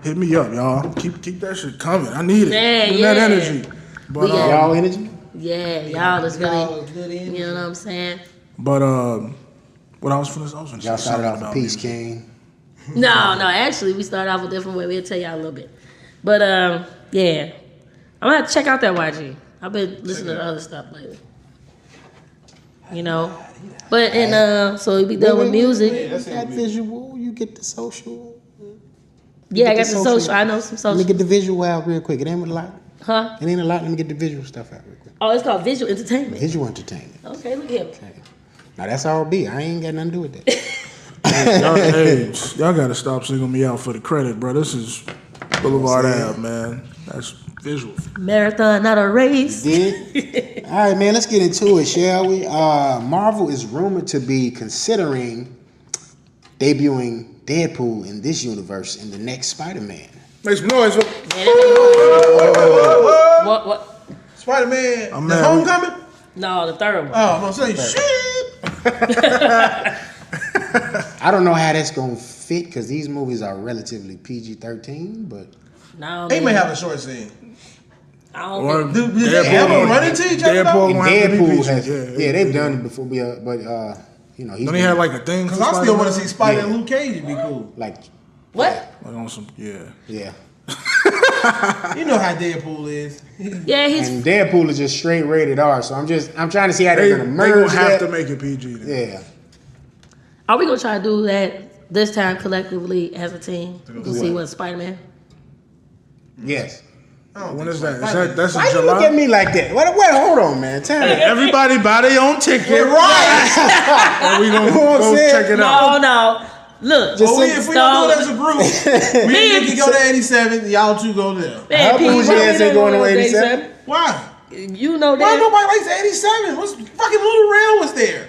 hit me up, y'all. Keep that shit coming. I need it. Yeah, Give me that yeah. energy. But We got- Y'all energy? Yeah, y'all is really, Y'all is good energy. you know what I'm saying? but what I was finna Y'all say started something off about with Peace music. King. No, actually, we started off a different way. We'll tell y'all a little bit. But, yeah. I'm going to have to check out that YG. I've been listening to other stuff lately. You know? But, so we be done with music. You got visual, you get the social. Yeah, I get got the the social. I know some Let me social. get the visual out real quick. It ain't a lot. Huh? It ain't a lot. Let me get the visual stuff out real quick. Oh, it's called visual entertainment. Visual entertainment. Okay, look here. Now that's all B. I ain't got nothing to do with that. Y'all gotta stop singling me out for the credit, bro. This is Boulevard Ave, man. That's visual. Marathon, not a race. Did? All right, man. Let's get into it, shall we? Marvel is rumored to be considering debuting Deadpool in this universe in the next Spider-Man. Make some noise. What? Spider-Man, I'm the mad. Homecoming? No, the third one. Oh, I'm gonna say shit. I don't know how that's gonna fit because these movies are relatively PG-13, but No, They man. may have a short scene. I don't Or think. Do they ever run into each other? Deadpool and gonna have to be Deadpool PG. has they've done it before, but you know he's Don't he have like a thing? Because for I still want to Spider-Man? see Spider and Yeah. Luke Cage. It'd be cool. like What? Like on some, yeah. yeah. You know how Deadpool is. Yeah, he's. And Deadpool is just straight rated R, so I'm trying to see how They they're gonna gonna merge have that. to make it PG. Then. Yeah. Are we gonna try to do that this time collectively as a team? To see what Spider-Man. Yes. When is that? Is that that's Why in you look at July? me like that? Wait, hold on, man. Tell me. Everybody buy their own ticket. Right. And we gonna You know what I'm go saying? check it out. No. Look. Just Well, if we don't do it as a group, me and Nikki go to 87, y'all two go there. Man, How Pete, bougie why we ass ain't don't going to know 87? Why? You know Why that. nobody likes 87? What's fucking Little Rail was there?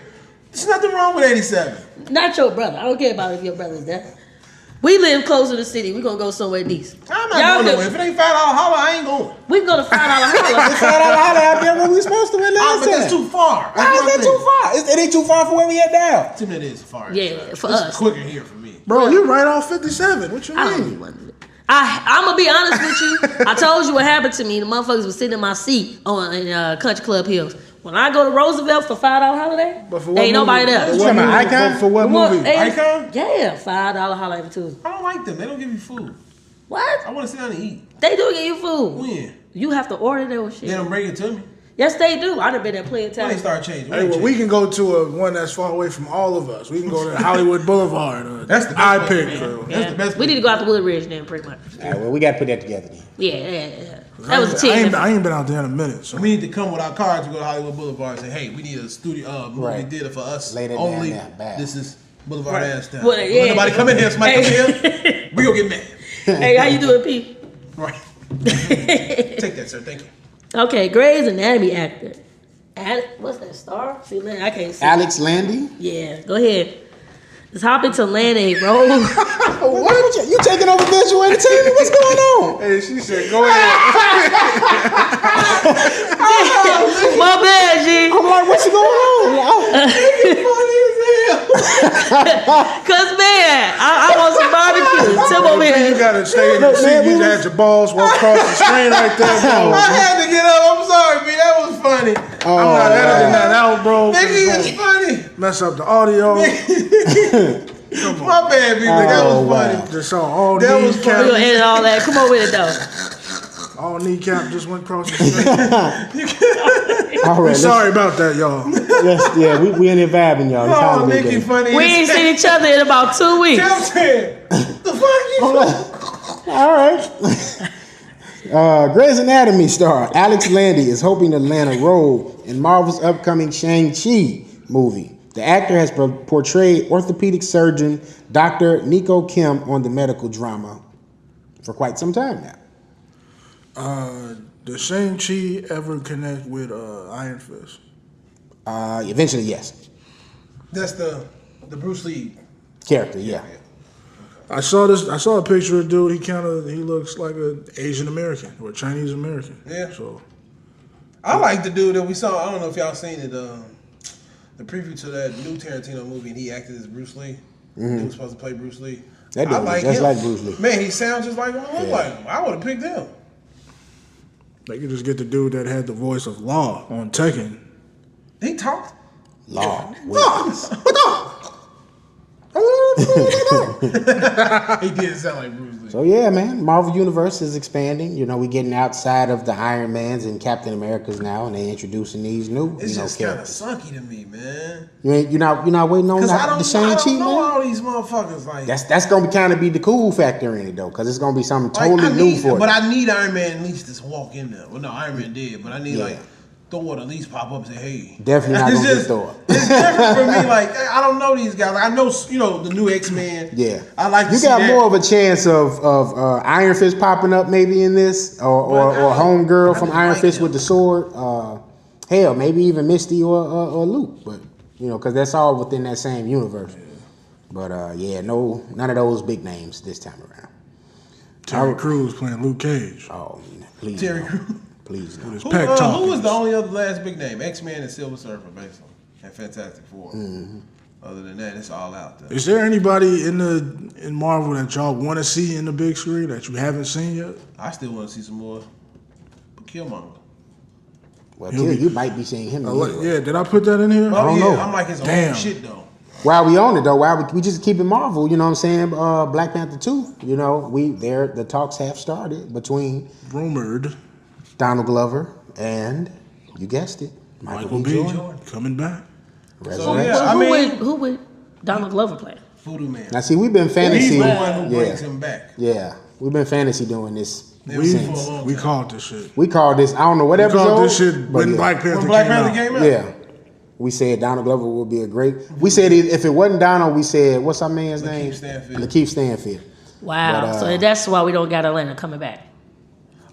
There's nothing wrong with 87. Not your brother. I don't care about if your brother's there. We live close to the city. We gonna go somewhere decent. I'm Y'all not going could- nowhere. If it ain't $5 holler, I ain't going. We can go to $5 holler. Shout out out there where we supposed to be last But that's time. too far. How is that too far? It ain't too far from where we at now. To me, it is far. Yeah, for It's us. quicker here for me. Bro, you right off 57. What you I don't mean? need one. I'm gonna be honest with you. I told you what happened to me. The motherfuckers was sitting in my seat in Country Club Hills. When I go to Roosevelt for $5 holiday, But for what ain't nobody movie? there. For You what talking about movie? Icon? For what What? movie? Hey, Icon? Yeah, $5 holiday for Tuesday. I don't like them. They don't give you food. What? I want to sit down and eat. They do get you food. When? You have to order that shit. They don't bring it to me. Yes, they do. I done been there plenty of When they times. start changing. Hey, well, we can go to one that's far away from all of us. We can go to Hollywood Boulevard. That's the best I place pick. to be. Bro. That's the best We need to place. go out to Woodridge then, pretty much. All right, well, we got to put that together then. Yeah. That was a I team. ain't been out there in a minute. So. We need to come with our cards to go to Hollywood Boulevard and say, hey, we need a studio movie Right. theater for us Lay that down only. there, bad. This is Boulevard ass town. Well, yeah. Nobody come in here, somebody come here, we gonna get mad. Hey, how you doing, P? Right. Take that, sir. Thank you. Okay, Grey's Anatomy actor. What's that, Star? See, man, I can't see. Alex Landy? Yeah, go ahead. Let's hop into land a role. What? You taking over visual entertainment? What's going on? Hey, she said, go ahead. My bad, G. I'm like, what's going on? Cause man, I want some barbecue. Tim over You here. gotta stay in the seat. man, we You was- had your balls walk across the screen right there, bro. I had to get up. I'm sorry, B. That was funny. I'm not editing that out, bro. Nigga, it's funny. Mess up the audio. My bad, B. That was funny. Just saw all That these was We funny. gonna edit all that. Come on with it though. All kneecap just went across the street. All right, Sorry about that, y'all. we in here vibing, y'all. It's Oh, holiday Nikki day. funny. We ain't seen each other in about 2 weeks. Tell Ted, the fuck you? All right. Grey's Anatomy star Alex Landy is hoping to land a role in Marvel's upcoming Shang-Chi movie. The actor has portrayed orthopedic surgeon Dr. Nico Kim on the medical drama for quite some time now. Does Shang-Chi ever connect with Iron Fist? Eventually, yes. That's the Bruce Lee. Character, yeah. I saw a picture of dude. He looks like an Asian American or Chinese American. Yeah. So I like the dude that we saw. I don't know if y'all seen it. The preview to that new Tarantino movie, and he acted as Bruce Lee. He was supposed to play Bruce Lee. That dude was just like Bruce Lee. Man, he sounds just like him. I look like him. I would have picked him. they could just get the dude that had the voice of Law on Tekken. He talked. Law. He did sound like Bruce Lee. So yeah, man, Marvel Universe is expanding. You know, we getting outside of the Iron Mans and Captain Americas now, and they introducing these new, It's just kind of characters. sucky to me, man. You're not waiting on Because I the don't Shang-Chi, know man. all these motherfuckers. Like That's gonna be kind of be the cool factor in it though, because it's gonna be something Like, totally I new need, for but it. I need Iron Man at least to walk in there. Well, no, Iron Man did, but I need Yeah. like Thor to at least pop up and say, "Hey." Definitely not It's gonna get just- Thor. It's different for me. Like I don't know these guys. Like, I know the new X-Men. Yeah, I like. To you see got that. more of a chance of Iron Fist popping up maybe in this, or Homegirl from just Iron like Fist him. with the sword. Hell, maybe even Misty or Luke, but because that's all within that same universe. But none of those big names this time around. Terry Crews playing Luke Cage. Oh, please, Terry no. Crews. Please, no. His Who, pack who talking. was the only other last big name? X-Men and Silver Surfer, basically, and Fantastic Four. Mm-hmm. Other than that, it's all out there. Is there anybody in Marvel that y'all want to see in the big screen that you haven't seen yet? I still want to see some more Killmonger. Well, He'll be- you might be seeing him. Anyway. Yeah, did I put that in here? Oh don't yeah, know. I'm like his Damn. own shit though. While we on it though, we just keep it Marvel, you know what I'm saying? Black Panther 2, the talks have started between Rumored Donald Glover and, you guessed it, Michael B. Jordan. coming back. Resurrection. yeah. I mean- Who would Donald Glover play? Voodoo Man. Now see, we've been He's fantasy. the one who Yeah, brings him back. yeah, we've been fantasy doing this We- since. for a long We time. called this shit. We called this, I don't know what We episode. called this shit but when yeah. Black Panther, When Black came Panther out. came out. Yeah. We said Donald Glover would be a great. We said if it wasn't Donald, we said what's our man's name? Stanfield. Lakeith Stanfield. Wow. But, So that's why we don't got Atlanta coming back.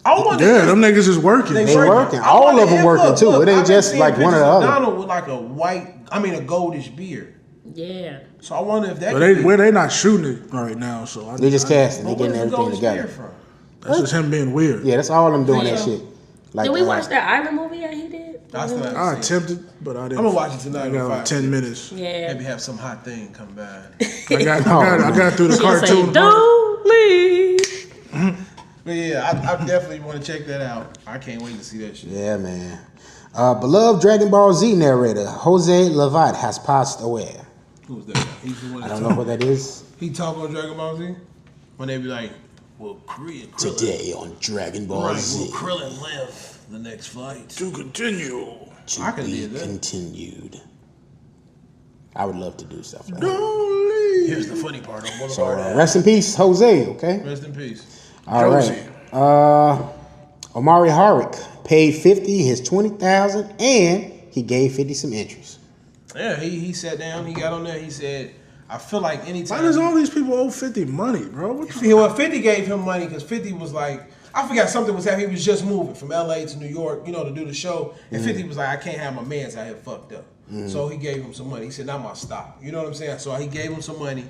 I wonder Yeah, if- them niggas is working. They working. I All wonder of them if- working, too. It ain't I've been just seeing like one or the pictures of other. Donald with like a goldish beard. Yeah. So I wonder if that. But could be- where they not shooting it right now, so They just casting. They But getting where's the everything goldish together. beard from? that's just him being weird. Yeah, that's all them doing that Yeah. shit. Like, Did we watch that Iron movie that he did? I still haven't I seen it. attempted, but I didn't. I'm gonna watch it tonight I on got like 5. 10 minutes. Yeah. Maybe have some hot thing come by. I got through the She'll say, cartoon. "Don't leave." But yeah, I definitely want to check that out. I can't wait to see that shit. Yeah, man. Beloved Dragon Ball Z narrator Jose Levat has passed away. Who's that guy? He's the one I that don't know what that is. He talk on Dragon Ball Z when they be like, "Well, Krillin Today on Dragon Ball right? Z. Will Krillin live the next fight?" To continue. To I can be do that. continued. I would love to do stuff like that. Don't leave. Here's the funny part on Boulevard. So Ave. rest in peace, Jose. Okay. Rest in peace. All right. Omari Hardwick paid 50, his 20,000, and he gave 50 some interest. Yeah, he sat down. He got on there. He said, "I feel like Why anytime." does all these people owe 50 money, bro? What the Well, 50 gave him money because 50 was like, I forgot something was happening. He was just moving from LA to New York, to do the show. And 50 was like, I can't have my mans out here fucked up. So he gave him some money. He said, not my stop. You know what I'm saying? So he gave him some money.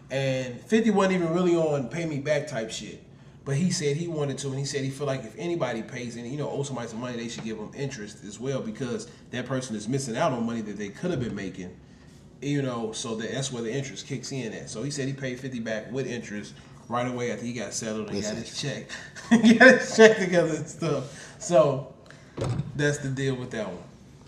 And 50 wasn't even really on pay me back type shit. But he said he wanted to, and he said he feel like if anybody pays any, owe somebody some money, they should give them interest as well because that person is missing out on money that they could have been making. So that's where the interest kicks in at. So he said he paid 50 back with interest right away after he got settled and got his check. He got his check together and stuff. So that's the deal with that one.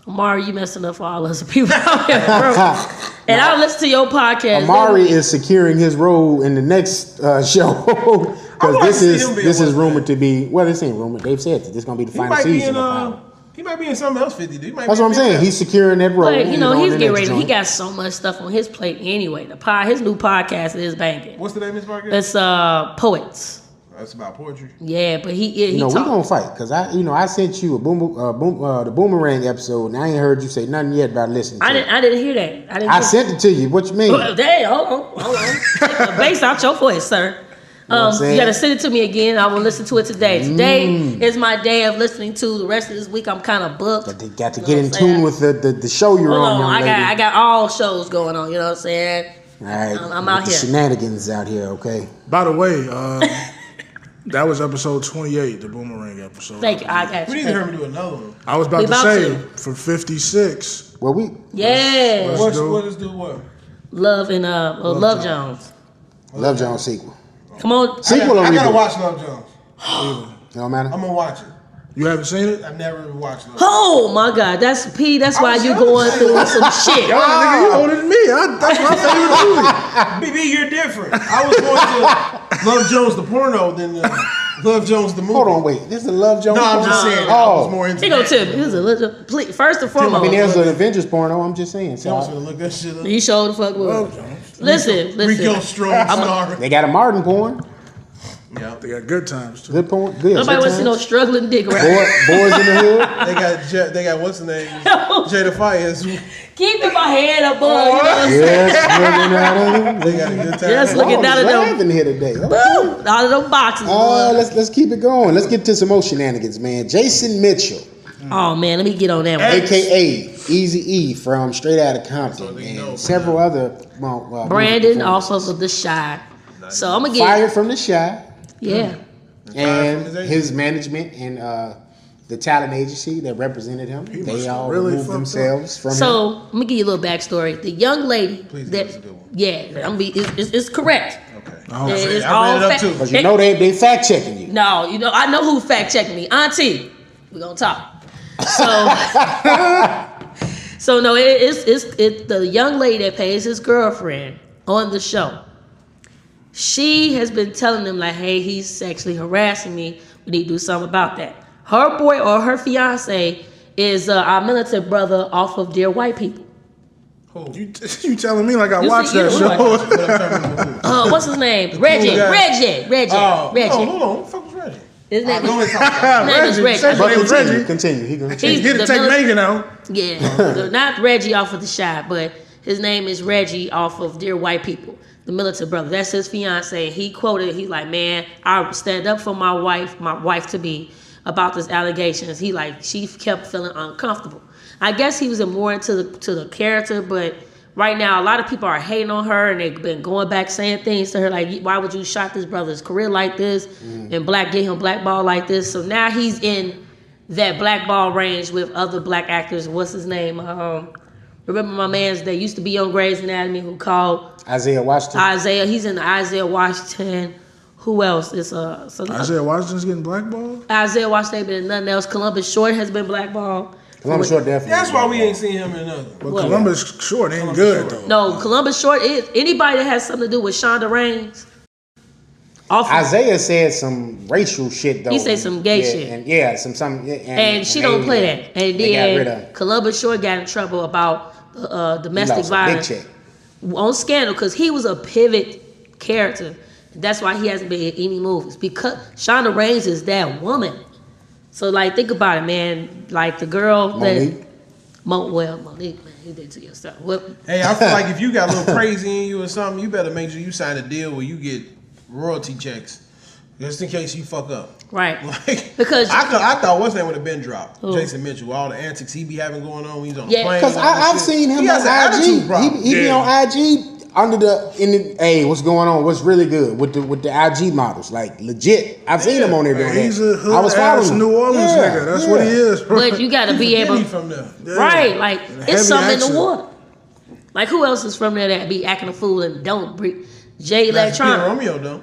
Amari, you messing up for all us people out here, bro. And I'll listen to your podcast. Amari is securing his role in the next show. Because like to see him be in this is West rumored End. to be. Well, this ain't rumored. They've said that this is gonna be the He final might be season in of Power. he might be in something else 50, dude. That's what I'm saying. He's securing that role. But you know, he's in getting that ready. He joint. got so much stuff on his plate anyway. His new podcast is banging. What's the name of his podcast? It's Poets. That's about poetry. Yeah, but he You know, we talk. gonna fight because I sent you the Boomerang episode, and I ain't heard you say nothing yet about listening. To I didn't hear that. I sent it to you. What you mean? Dang, hold on. Take the bass out your voice, sir. what I'm saying? You gotta send it to me again. I will listen to it today. Today is my day of listening to. The rest of this week, I'm kind of booked. But they got to You know get what in I'm saying? tune with the show you're Hold on, on, young lady. I got all shows going on. You know what I'm saying? All right, I'm with out the here. shenanigans out here. Okay. By the way, that was episode 28, the Boomerang episode. Thank you. I got We you. need to hear him do another one. I was about We to about say to. for 56. Well, we Yeah, What does do what? Love and Love Jones. Love Jones sequel. Come on, Sequel or I gotta reboot? watch Love Jones. You know, man. I'm gonna watch it. You haven't seen it? I've never watched Love. oh my God, that's P. That's why was you young. going through some shit. Oh, nigga, you older than me. That's my favorite movie. BB, you're different. I was going to Love Jones the porno than Love Jones the movie. Hold on, wait. This is a Love Jones. No, I'm just porno? saying. I was Oh, more into He go that. Tim. Here's a little. Please, first and I foremost, mean, there's an Avengers porno. I'm just saying. I was So gonna look that shit up. you showed the fuck with. Listen, Rico listen. Strong star. they got a Martin porn. Yeah. They got good times, too. Good porn. Good. Nobody good wants to see no times. struggling dick right. Boys in the hood. They got what's the name? Jada Fires. Keeping my head above. You know what I'm saying? Yes, looking out of them. They got a good time. Just looking down at them. Laughing here today. Boom, out of them boxes. boy. Let's keep it going. Let's get to some more shenanigans, man. Jason Mitchell, Oh man, let me get on that one. aka Easy E from Straight Outta Compton, they know, and several other. Brandon, music also performers. of the Shy. So I'm gonna get Fired from the Shy, yeah. and from his his management and the talent agency that represented him. must They have all really removed fucked themselves from him. So let me give you a little backstory. The young lady Please, that that's a good one. yeah, I'm be it's correct. Okay. It's I all read it up fact- too. Because you know they fact checking you. No, you know I know who fact checking me. Auntie, we gonna talk. So, so no, it's the young lady that pays his girlfriend on the show. She has been telling him like, hey, he's sexually harassing me. We need to do something about that. Her boy or her fiance is our militant brother off of Dear White People. Who? You telling me like I You watched see, that you show? watch But I'm talking about who? What's his name? Reggie. guy. Reggie. Oh, Reggie. hold on. Who the fuck was Reggie? His name Go is, ahead, talk about his name is Reggie. Reggie. Say But Hey, Reggie. continue. He gonna He's continue. He had the to take mili- Megan out. Yeah, not Reggie off of the Shy, but his name is Reggie off of Dear White People, the militant brother. That's his fiance. He quoted, he's like, man, I stand up for my wife to be about this allegations. He like, she kept feeling uncomfortable. I guess he was more into the character, but right now a lot of people are hating on her and they've been going back saying things to her like, why would you shot this brother's career like this and get him blackball like this? So now he's in that blackball range with other black actors. What's his name? Remember my man's that used to be on Grey's Anatomy who called Isaiah Washington. Isaiah. He's in the Isaiah Washington. Who else? It's Isaiah Washington's getting blackballed? Isaiah Washington been in nothing else. Columbus Short has been blackballed. Columbus Short definitely. That's why we ain't seen him in another. But What? Columbus Short ain't good, though. No, Columbus Short is anybody that has something to do with Shonda Rhimes. Off of- Isaiah said some racial shit though. He said some gay Yeah, shit. and yeah, some and she don't play that. And they got rid then of. Columbus Short got in trouble about He domestic lost a big violence check. on Scandal because he was a pivot character. That's why he hasn't been in any movies because Shonda Rhimes is that woman. So like, think about it, man. Like the girl Monique. that Monique, man, you did to yourself. What? Hey, I feel like if you got a little crazy in you or something, you better make sure you sign a deal where you get royalty checks. Just in case you fuck up. Right. Like, Because- I thought what's name would have been dropped. Who? Jason Mitchell, all the antics he be having going on when he's on Yeah. the plane. Because and all that I've shit. seen him He has on an attitude IG. problem. He be Yeah. on IG under hey, what's going on? What's really good with the IG models? Like legit. I've seen him on there doing He's that. a hood I was ass following him. New Orleans Yeah, nigga. That's what he is. But you got to be Where able, he from there? right? Like Heavy it's something in accent. the water. Like who else is from there that be acting a fool and don't breathe? Jay That's Peter Electronic. Romeo though.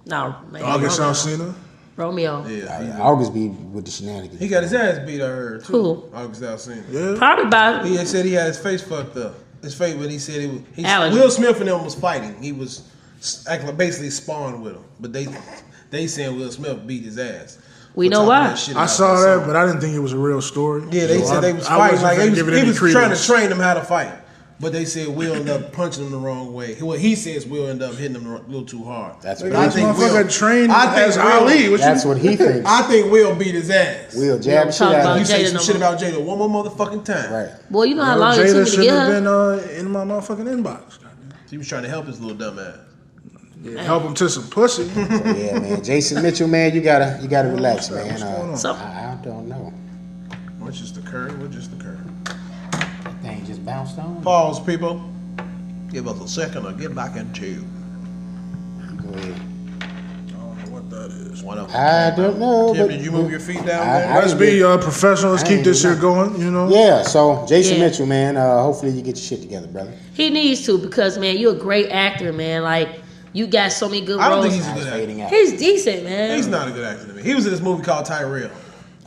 No, man. August Romeo. Alsina. Romeo. Yeah, August be with the shenanigans. he got his ass beat. I heard too. Who? August Alsina. Yeah. Probably by He had said he had his face fucked up. His face, but he said Allergy. Will Smith and them was fighting. He was acting like basically spawned with him, but they they saying Will Smith beat his ass. We For know talking why. that shit I about saw song. that, but I didn't think it was a real story. Yeah, they So said they was I fighting wasn't like gonna he give it was any trying to credence. train them how to fight. But they said Will ended up punching him the wrong way. What he says Will ended up hitting him a little too hard. That's Nigga, what this I think. motherfucker trained I think as Will- Ali. That's what he thinks. I think Will beat his ass. Will jab shit talk out about of You him. say Jada some no shit more. about Jada one more motherfucking time. Right. Boy, you know how Bro, long it took Jada me to should get have her. been in my motherfucking inbox. He was trying to help his little dumb ass. Yeah, help him to some pussy. Yeah, man. Jason Mitchell, man, you gotta relax, man. What's going on? So- I don't know. What just occurred? What just occurred? That thing just bounced on. Pause, people. Give us a second to get back into Go ahead. I don't know what that is. one of them. I don't know. Tim, but did you move your feet down I- there? I- Let's be professional. Let's I keep ain't this do shit going. You know. Yeah. So Jason Yeah. Mitchell, man. Hopefully you get your shit together, brother. He needs to because man, you're a great actor, man. Like you got so many good I don't roles. think he's a I was good actor. fading out. He's decent, man. He's not a good actor to me. He was in this movie called Tyrell.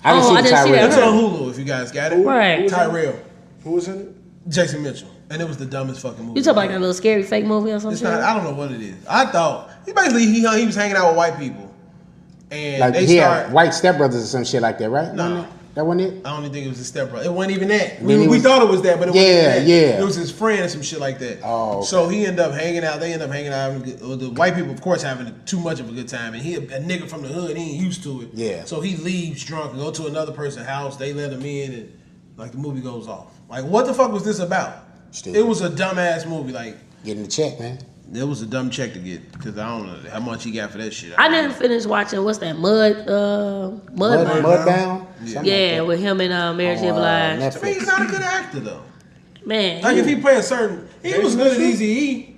I didn't Oh, see I the didn't see that. It's Tyrell. on Hulu if you guys got it. Right. Tyrell. Who was in it? Jason Mitchell. And it was the dumbest fucking movie. You talking about that little scary fake movie or something? It's not. I don't know what it is. I thought he basically he was hanging out with white people, and Like they he start. had white stepbrothers or some shit like that, right? No. Wasn't it? That wasn't it. I don't even think it was his stepbrother. It wasn't even that. Then he We was- thought it was that, but it Yeah, wasn't that. yeah. It was his friend and some shit like that. Oh, okay. So he ended up hanging out. They ended up hanging out. The white people, of course, having too much of a good time, and he a nigga from the hood. He ain't used to it. Yeah. So he leaves drunk and go to another person's house. They let him in, and like the movie goes off. Like what the fuck was this about? Stupid. It was a dumbass movie. Like Getting the check, man. it was a dumb check to get because I don't know how much he got for that shit. I didn't finish watching. What's that? Mudbound. Mudbound. Something Yeah, like with him and Mary J. that. Blige. I mean, he's not a good actor though. Man, Like if he play a certain, he was good as Mitchell? Easy E.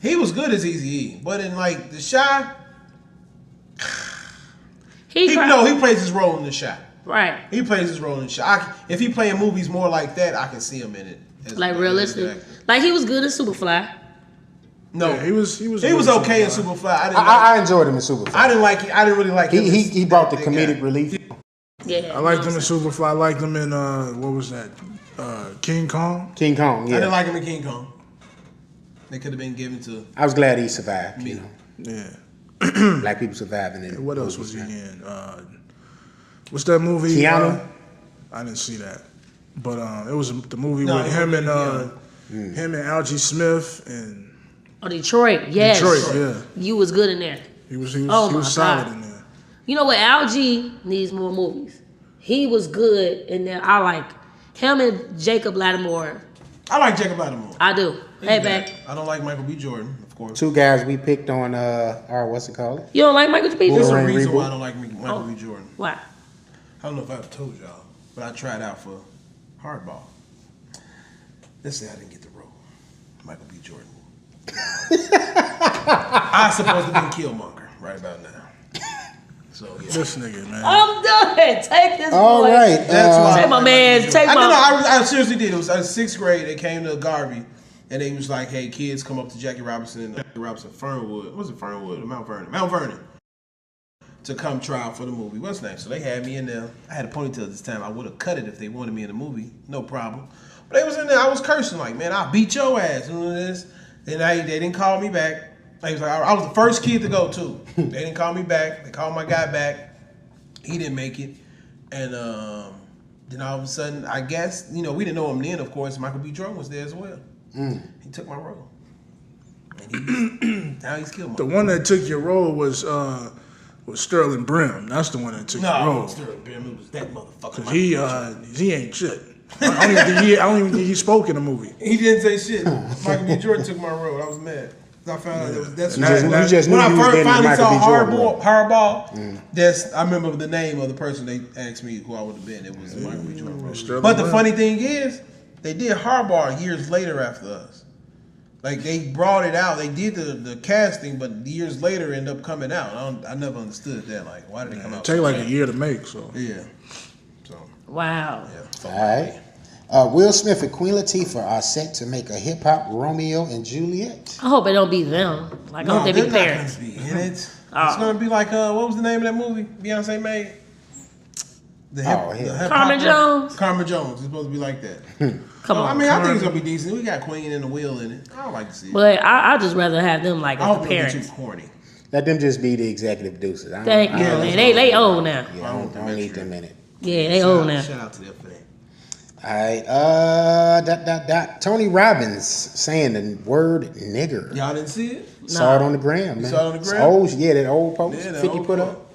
He was good as Easy E, but in like The Shy, he plays his role in The Shy. right. He plays his role in The Shy. If he playing movies more like that, I can see him in it. As Like as a realistic. good actor. Like he was good in Superfly. No, Yeah, he was okay good in in Superfly. I enjoyed him in Superfly. I didn't like. I didn't really like him. He brought the that comedic guy. relief. Yeah. I liked him in Superfly. I liked him in what was that? King Kong. King Kong. I didn't Yeah. like him in King Kong. They could have been given to I was glad he survived. You me. know, Yeah. black people surviving it. What else was he in? What's that movie? Keanu? I didn't see that, but it was the movie No, with it him wasn't and him and Algie Smith and Oh, Detroit. Yes. Detroit. Yeah, You was good in there. he was Oh he my was solid God. in there. You know what? Algie needs more movies. He was good in there. I like him and Jacob Lattimore. I like Jacob Lattimore. I do. Hey, He's back. bad. I don't like Michael B. Jordan, of course. Two guys we picked on. What's it called? You don't like Michael B. There's a Jordan? Boomerang reason why reboot. I don't like Michael Oh. B. Jordan. Why? I don't know if I've told y'all, but I tried out for Hardball. Let's say I didn't get the role. Michael B. Jordan. I supposed to be Killmonger right about now. So yeah. This nigga, man. I'm done. Take this All boy. right. That's why. Take my man. Take I know. my. I seriously did. It was sixth grade. They came to Garvey, and they was like, "Hey, kids, come up to Jackie Robinson and Jackie Robinson Fernwood. What was it Fernwood or Mount Vernon? Mount Vernon." To come try out for the movie. What's next? So they had me in there. I had a ponytail this time. I would have cut it if they wanted me in the movie. No problem. But they was in there. I was cursing like, man, I'll beat your ass. And this. Then they didn't call me back. They was like, I was the first kid to go too. They didn't call me back. They called my guy back. He didn't make it. And then all of a sudden, I guess, we didn't know him then, of course. Michael B. Jordan was there as well. He took my role. And now he's killed The my one that took your role was Sterling Brim. That's the one that took your No, role. it was that motherfucker. Cause he ain't shit. I don't even think he spoke in the movie. He didn't say shit. Michael B. Jordan took my role. I was mad. I found out that's You just knew when I you was first getting the finally Michael saw B. Jordan role. Hardball. I remember the name of the person they asked me who I would have been. It was Michael B. Jordan role. Sterling But the Brim. funny thing is, they did Hardball years later after us. Like they brought it out. They did the casting, but years later it ended up coming out. I never understood that. Like, why did they come out? Take so like late? a year to make. So Yeah. So Wow. yeah. All right. Will Smith and Queen Latifah are set to make a hip hop Romeo and Juliet. I hope it don't be them. Like, I hope they be they're not parents. gonna be in it. It's Oh. gonna be like what was the name of that movie Beyonce made? The hell. hip-hop Carmen one. Jones? Carmen Jones. It's supposed to be like that. Come So, on. I mean, I think it's gonna be decent. We got Queen and the Will in it. I don't like to see it. But I just rather have them like I as hope the it don't be parents. too corny. Let them just be the executive producers. Thank you, man. They old now. Yeah, I don't need them in it. Yeah, they old now. Shout out to their thing. All right, Tony Robbins saying the word nigger. Y'all didn't see it? Saw it on the gram, man. saw it on the It's gram? old, yeah, that old post. Yeah, that 50 old put post. up.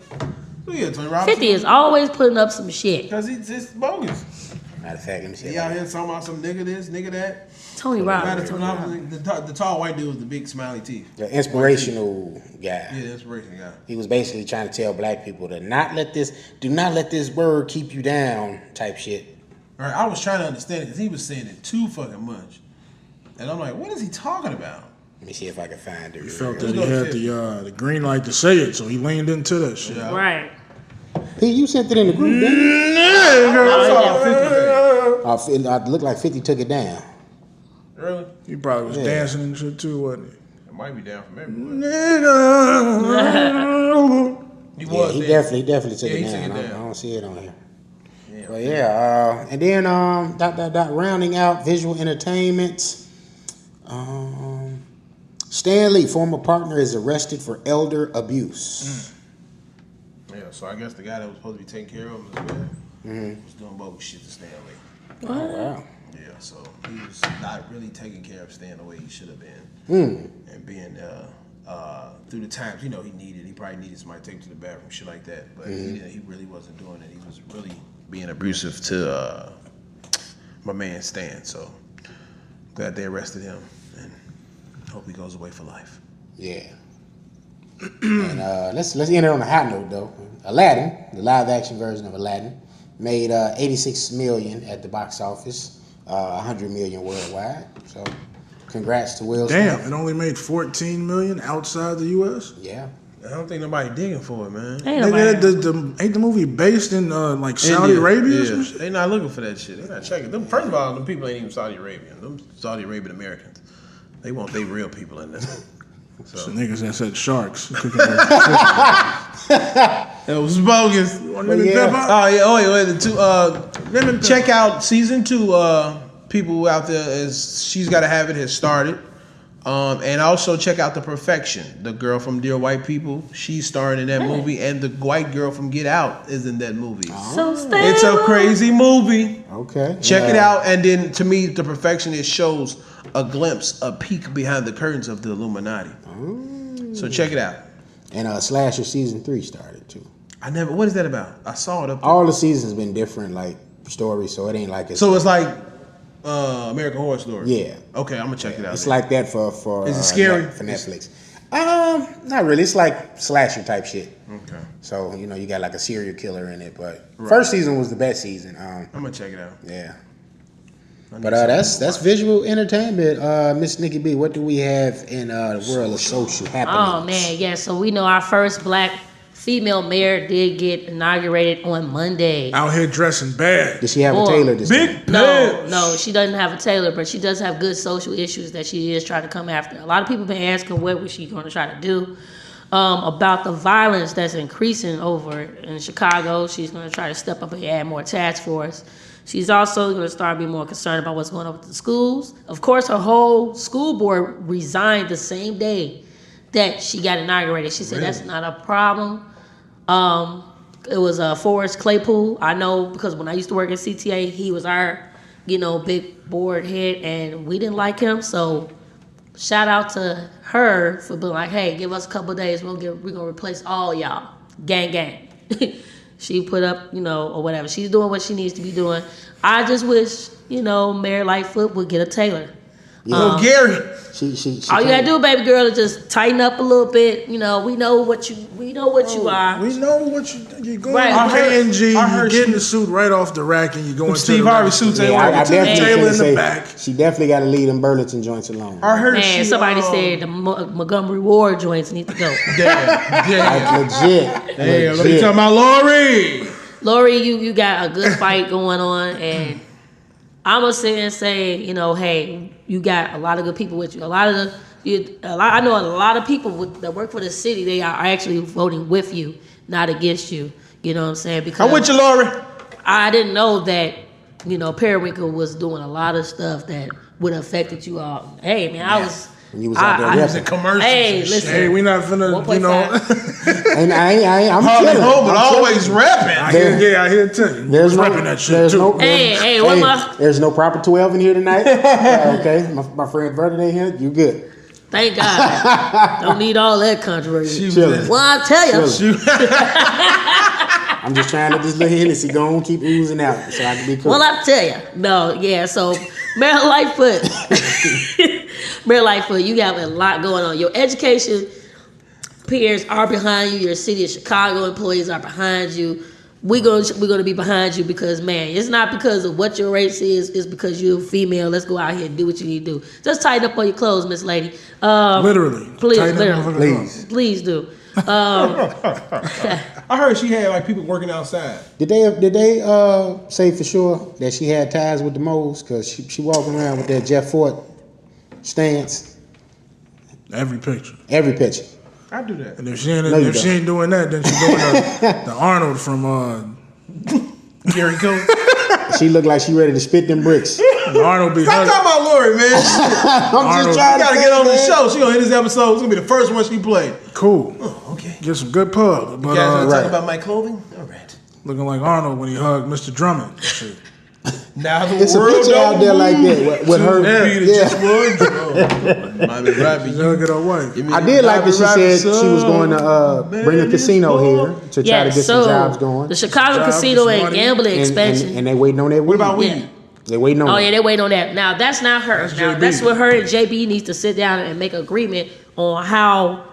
Who you, Tony Robinson? 50 is always putting up some shit. Because he's just bogus. Matter of fact, let me see. He out here talking about some nigga this, nigga that. Tony Robbins. Tony Robinson, the tall white dude with the big smiley teeth. The inspirational guy. Yeah, the inspiration guy. He was basically trying to tell black people to do not let this word keep you down type shit. Right, I was trying to understand it because he was saying it too fucking much. And I'm like, what is he talking about? Let me see if I can find it. He felt Let's that he go to had the green light to say it, so he leaned into that shit. Yeah. Right. Hey, you sent it in the group, didn't you? I looked like 50 took it down. Really? He probably was Yeah. dancing and shit too, wasn't It might be down from everywhere. he? He Yeah, was he there. definitely took Yeah, it he down. took it I down. don't see it on here. Yeah. But yeah, and then rounding out visual entertainment. Stan Lee, former partner, is arrested for elder abuse. Yeah, so I guess the guy that was supposed to be taking care of him as well was doing bogus shit to Stan Lee. Oh, wow. Yeah, so he was not really taking care of Stan the way he should have been. And being through the times, he probably needed somebody to take him to the bathroom, shit like that. But he really wasn't doing it. He was really being abusive to my man Stan. So glad they arrested him and hope he goes away for life. Yeah. And let's end it on a high note though. Aladdin, the live action version of Aladdin, made 86 million at the box office, 100 million worldwide. So, congrats to Will Damn, Smith. it only made 14 million outside the U.S. Yeah. I don't think nobody digging for it, man. Ain't Nigga, nobody. ain't the movie based in like Saudi India, Arabia or yeah. some shit? They not looking for that shit. They not checking. Them, first of all, them people ain't even Saudi Arabian. Them Saudi Arabian Americans. They want they real people in this. So Some niggas that said sharks. it was bogus. Check out season 2. People out there as She's Gotta Have It has started. And also check out The Perfection. The girl from Dear White People, she's starring in that movie, and the white girl from Get Out is in that movie. So stay It's a woke. crazy movie. Okay. Check it out, and then to me, The Perfection, it shows a glimpse, a peek behind the curtains of the Illuminati. So check it out. And Slasher season 3 started too. What is that about? I saw it up there. All the seasons been different, like stories, so it ain't like it's. So it's like American Horror Story. Yeah. Okay, I'm gonna check it out. It's then. like that for. Is it scary? For Netflix. Not really. It's like slasher type shit. Okay, So you got like a serial killer in it, but first season was the best season. I'm gonna check it out. Yeah. I need But something that's to watch. visual entertainment. Miss Nikki B, what do we have in the world of social happenings? Oh man, yeah. So we know our first black female mayor did get inaugurated on Monday. Out here dressing bad. Did she have a Boy. tailor this time? Big No, she doesn't have a tailor, but she does have good social issues that she is trying to come after. A lot of people been asking what was she going to try to do about the violence that's increasing over in Chicago. She's going to try to step up and add more task force. She's also going to start being more concerned about what's going on with the schools. Of course, her whole school board resigned the same day that she got inaugurated. She said that's not a problem. It was Forrest Claypool. I know because when I used to work at CTA, he was our, big board head, and we didn't like him. So shout out to her for being like, hey, give us a couple of days. We're gonna replace all y'all. Gang, gang. She put up, or whatever. She's doing what she needs to be doing. I just wish, Mayor Lightfoot would get a tailor. Oh, Gary. She All you gotta do, baby girl, is just tighten up a little bit. We know what you are. We know what you're going Right. to I heard- K&G, I you heard getting she- the suit right off the rack and you going to Steve the Harvey rack. suits ain't Yeah, I working. definitely Tailor finna in the say back. she definitely got to leave them Burlington joints alone. I heard Man, she. somebody said the Montgomery Ward joints need to go. Damn. Like legit. Damn, let me legit. talk about Lori. Lori, you got a good fight going on, and I'm gonna sit and say, hey, you got a lot of good people with you. I know a lot of people that work for the city. They are actually voting with you, not against you. You know what I'm saying? Because I'm with you, Lori. I didn't know that, Periwinkle was doing a lot of stuff that would have affected you all. Hey, man, when you was out there It's a repping. commercial. Hey, listen. Hey, we not finna, 1.5. And I'm Hardly chilling. home, but I'm chilling. always rapping. I hear tell you. There's no, repping that shit there's too. no, Hey, what my- there's no proper 12 in here tonight. Okay, my friend Vernon ain't here. You good? Thank God. Don't need all that controversy. Chilling. Well, I tell you. I'm just trying to this little Hennessy go on, keep oozing out so I can be cool. Well, I tell you. No, yeah. So, Mayor Lightfoot, Mayor Lightfoot, you got a lot going on. Your education peers are behind you. Your city of Chicago employees are behind you. We're gonna be behind you because, man, it's not because of what your race is. It's because you're female. Let's go out here and do what you need to do. Just tighten up on your clothes, Miss Lady. Literally. Please, Tighten that literally. motherfucker up. Please do. I heard she had like people working outside. Did they say for sure that she had ties with the moles? Because she walking around with that Jeff Fort stance. Every picture. Every picture. I do that. And if she ain't, No, you if she ain't doing that, then she's doing the Arnold from Gary Cole. She looked like she ready to spit them bricks. Arnold be Stop hugging. talking about Lori, man. I'm Arnold. just trying You gotta to get on the man. show. She gonna hit this episode. It's gonna be the first one she played. Cool. Okay. Get some good pub. But You guys wanna right. talk about my clothing? All right. looking like Arnold when he hugged Mr. Drummond. Shit. Now the It's a world picture out don't there like move that with to her. the beat of Yeah. just one. Mommy Robbie, She's hugging her wife. you mean I did like that she Robbie said she was going to bring a casino here to try to get some jobs going. The Chicago Jobs, Casino and money. gambling expansion. And they waiting on that weed. What about weed? Yeah. They waiting on Oh it. yeah, they wait on that. Now that's not her. Now JB. that's where her and JB needs to sit down and make agreement on how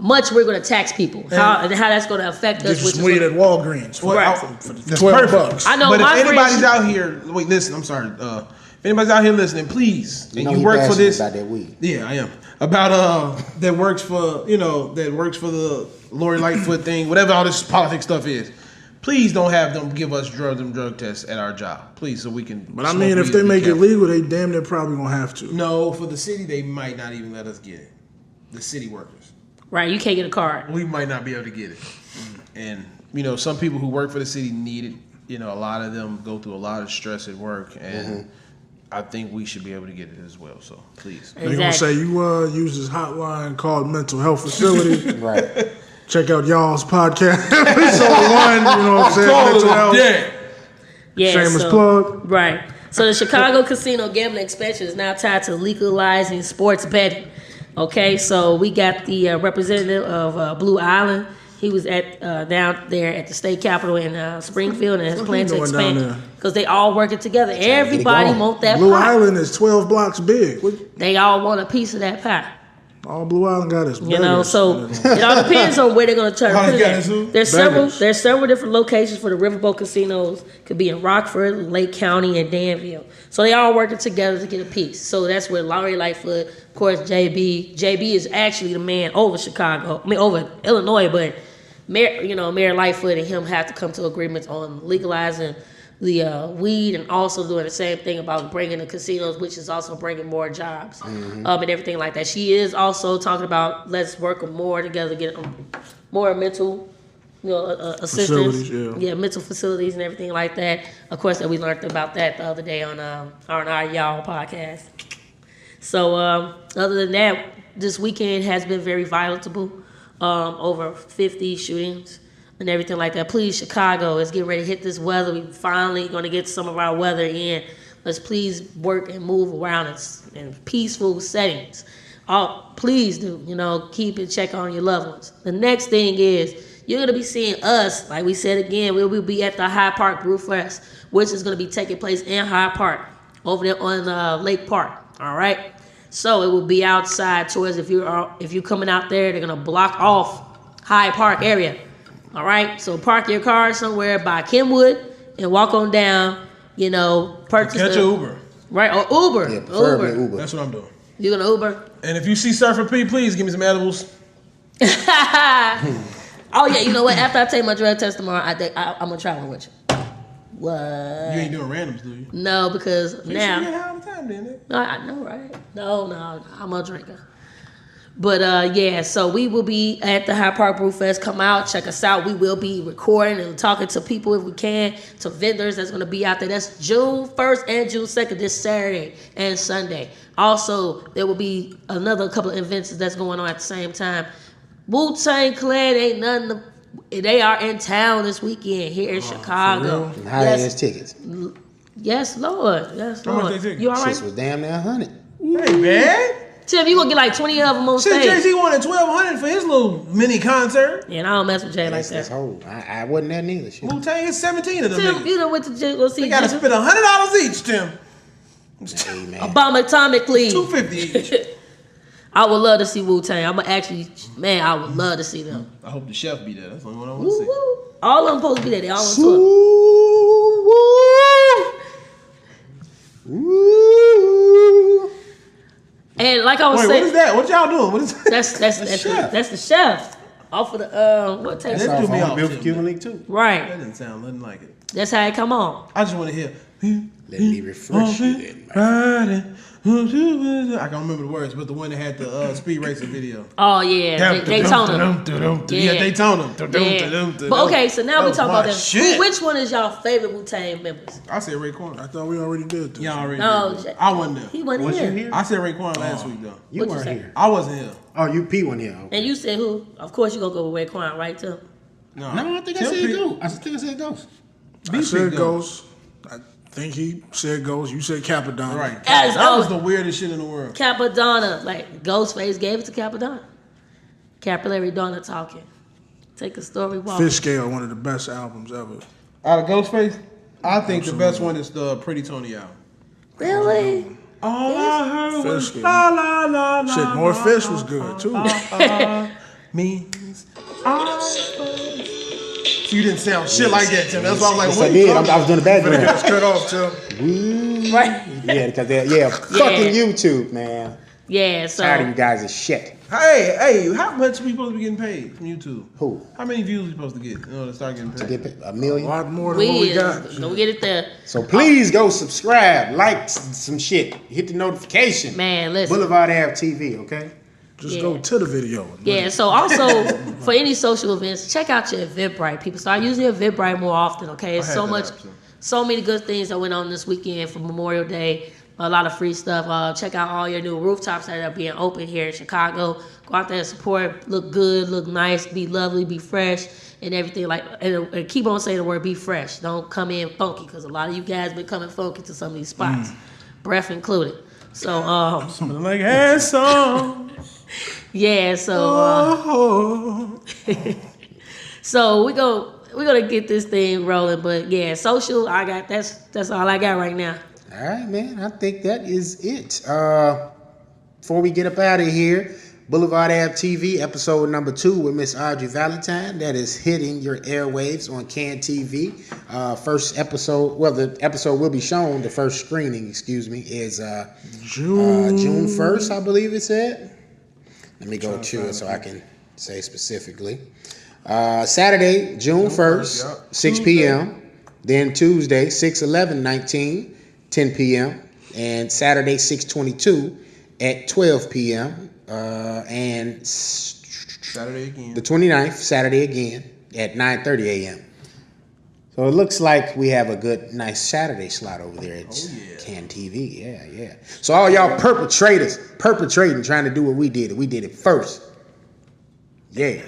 much we're going to tax people, how that's going to affect Get us. you Which some is weed gonna- at Walgreens for, Right. for That's 12 perfect. bucks. I know But my if anybody's friends. out here, wait, listen. I'm sorry. If anybody's out here listening, please, You and know you he work for passionate this. about that weed. Yeah, I am. About that works for the Lori Lightfoot thing, whatever all this politics stuff is. Please don't have them give us drug tests at our job, please, so we can. But I smoke mean, if weed they and be make it careful. legal, they damn near probably gonna have to. No, for the city, they might not even let us get it. The city workers, Right, you can't get a card. we might not be able to get it. And some people who work for the city need it. A lot of them go through a lot of stress at work, and I think we should be able to get it as well. So please. They're gonna say you use this hotline called Mental Health Facility. Right. Check out y'all's podcast episode 1. You know what I'm saying? Mental health. Yeah, Shameless so- plug. Right. So the Chicago Casino gambling expansion is now tied to legalizing sports betting. Okay, so we got the representative of Blue Island. He was down there at the state capitol in Springfield, and his plan to doing down expand there? because they all working together. Everybody going. want that Blue pie. Island is 12 blocks big. They all want a piece of that pie. All Blue Island got is So it all depends on where they're going to try to All put they it got at. is who? There's several different locations for the Riverboat casinos. Could be in Rockford, Lake County, and Danville. So they all working together to get a piece. So that's where Lori Lightfoot, of course, JB. JB is actually the man over over Illinois, but Mayor Lightfoot and him have to come to agreements on legalizing the weed and also doing the same thing about bringing the casinos, which is also bringing more jobs and everything like that. She is also talking about let's work more together, get more mental assistance, Facilities, mental facilities and everything like that. Of course, that we learned about that the other day on our Y'all podcast. So other than that, this weekend has been very volatile. Over 50 shootings and everything like that. Please, Chicago is getting ready to hit this weather. We finally going to get some of our weather in. Let's please work and move around in peaceful settings. Please do, keep and check on your loved ones. The next thing is you're going to be seeing us, like we said again, we will be at the Hyde Park Brew Fest, which is going to be taking place in Hyde Park over there on Lake Park. All right. So it will be outside towards if you're coming out there, they're gonna block off Hyde Park area. All right, so park your car somewhere by Kenwood and walk on down. Purchase Catch an Uber. right or Uber. Yeah, preferably Uber. That's what I'm doing. You're gonna Uber. And if you see Surfer P, please give me some edibles. Oh yeah, you know what? After I take my drug test tomorrow, I'm gonna travel with you. What? You ain't doing randoms, do you? No, because You now. get high all the time, didn't it? No, I know, right? No, I'm a drinker. But yeah, so we will be at the High Park Brew Fest. Come out, check us out. We will be recording and talking to people if we can, to vendors that's going to be out there. That's June 1st and June 2nd, this Saturday and Sunday. Also, there will be another couple of events that's going on at the same time. Wu-Tang Clan ain't nothing. They are in town this weekend here in Chicago. And high-ass tickets. Yes, Lord. Yes, How much Lord. they tickets? You all Shit right? was damn near 100. Hey, man. Tim, you gonna get like 20 of them on Shit, stage. Jay-Z wanted $1,200 for his little mini concert. Yeah, and I don't mess with Jay like That's that. whole. I wasn't there neither. Shit. Wu-Tang is 17 of them Tim, niggas. you know what to go see. They gotta Jay-Z? spend $100 each, Tim. Hey, man. Atomically. $250 each. I would love to see Wu-Tang. I'm actually, man, I would love to see them. I hope the chef be there. That's the only one I want Woo, to see. woo. All of them supposed to be there. They all on tour. Woo. And like I was Wait, what saying, is that? What y'all doing? What is that? that's the chef. Off of the what takes That threw me off, Bill Tim. Cuban League too. That right. didn't sound nothing like it. That's how it come on. I just want to hear. Let me refresh you then. I can't remember the words, but the one that had the speed racing video. Oh yeah, Daytona. Yeah, Daytona. Yeah. But okay, so now we That talk was about my that. shit. Which one is y'all favorite Wu-Tang members? I said Raekwon. I thought we already did this. Y'all already No, did. Jay- I wasn't there. He wasn't Was you here. here? I said Raekwon last week though. You What'd you weren't say? here. I wasn't here. Oh, you P one here. Okay. And you said who? Of course you gonna go with Raekwon, right? Too. No, No, I think I Tim said P- Ghost. I think I said Ghost. I said Ghost. Ghost. I think he said Ghost. You said Capadonna. Right. As That was always. the weirdest shit in the world. Capadonna, like Ghostface gave it to Capadonna. Capillary Donna talking. Take a story walk. Fish Scale, one of the best albums ever. Out of Ghostface, I think the best one is the Pretty Tony album. Really? All I heard Fish was Scale. la la la la. Shit, More Fish was good too. Means you didn't sound shit like that, Tim. That's why I'm like, Yes, what I you did. talking I was doing the background. That's cut off, Tim. Right. Yeah, because they're fucking YouTube, man. Yeah, Tired of you so guys is shit. Hey, how much are we supposed to be getting paid from YouTube? Who? How many views we supposed to get in order to start getting paid? Get a A million. lot more than what we got. go get it there. So please go subscribe, like some shit, hit the notification. Man, listen. Boulevard Ave TV, okay? Just Yeah. go to the video. Yeah, so also for any social events, check out your Eventbrite. People start using Eventbrite more often, okay? It's I had so that much, app, too. so many good things that went on this weekend for Memorial Day. A lot of free stuff. Check out all your new rooftops that are being open here in Chicago. Go out there and support. Look good, look nice, be lovely, be fresh, and everything like. And keep on saying the word "be fresh." Don't come in funky because a lot of you guys been coming funky to some of these spots, breath included. So Something like handsome. yeah, so Oh. so we're gonna get this thing rolling. But yeah, social. I got that's all I got right now. All right, man. I think that is it. Before we get up out of here, Boulevard Ave TV, episode number 2 with Miss Audrey Valentine. That is hitting your airwaves on Can TV. First episode, well, the episode will be shown, the first screening, is June 1st, I believe it said. Let me go to it so I can say specifically. Saturday, June 1st, yeah. 6 p.m. Then Tuesday, 6/11/19, 10 p.m. And Saturday, 6/22 at 12 p.m. And Saturday again. the 29th, Saturday again at 9:30 a.m. So it looks like we have a good, nice Saturday slot over there at Can TV. Yeah. So all y'all perpetrating, trying to do what we did. We did it first. Yeah.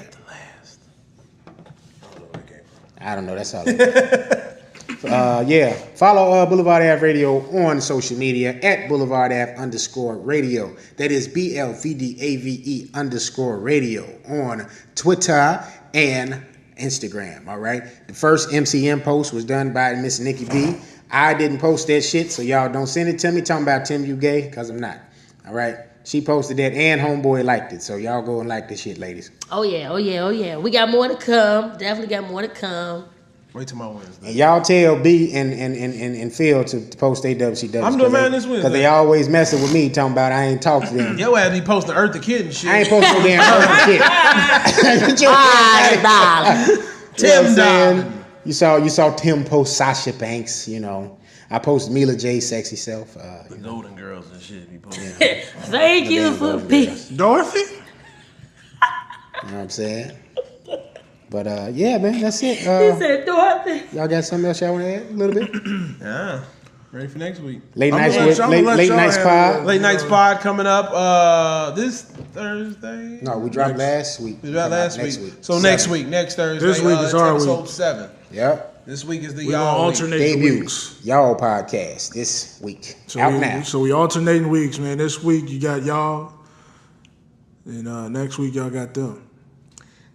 I don't know. That's all. Yeah. Follow Boulevard Ave Radio on social media at Boulevard Ave _radio. That is BLVDAVE_radio on Twitter and Instagram. All right. The first MCM post was done by Miss Nikki B. I didn't post that shit, so y'all don't send it to me talking about Tim, you gay, because I'm not. All right. She posted that and Homeboy liked it. So y'all go and like this shit, ladies. Oh yeah. We got more to come. Definitely got more to come. Wait till my Wednesday. And y'all tell B and Phil to post their WCW. I'm doing mine this Wednesday. Because they always messing with me talking about I ain't talk to them. Yo ass be posting Earth the Kid and shit. I ain't posting no damn shit. Get your ass out. Tim Dolan. You saw Tim post Sasha Banks, you know. I posted Mila J's sexy self. The Golden Girls and shit be posting. Thank you for being. Dorothy? what I'm saying? But yeah, man, that's it. He said Dorothy. Y'all got something else y'all want to add a little bit? Yeah. Ready for next week. Late I'm nights gonna with let y'all late nights have pod. it. Late Night Pod coming up this Thursday. No, we dropped last week. We dropped last Next week. So next week, next Thursday. This week is it's our episode week. 7. Yep. This week is the We're gonna y'all week. alternate the Debut. weeks. Y'all podcast this week. So Out we, now. So we alternating weeks, man. This week you got y'all, and next week y'all got them.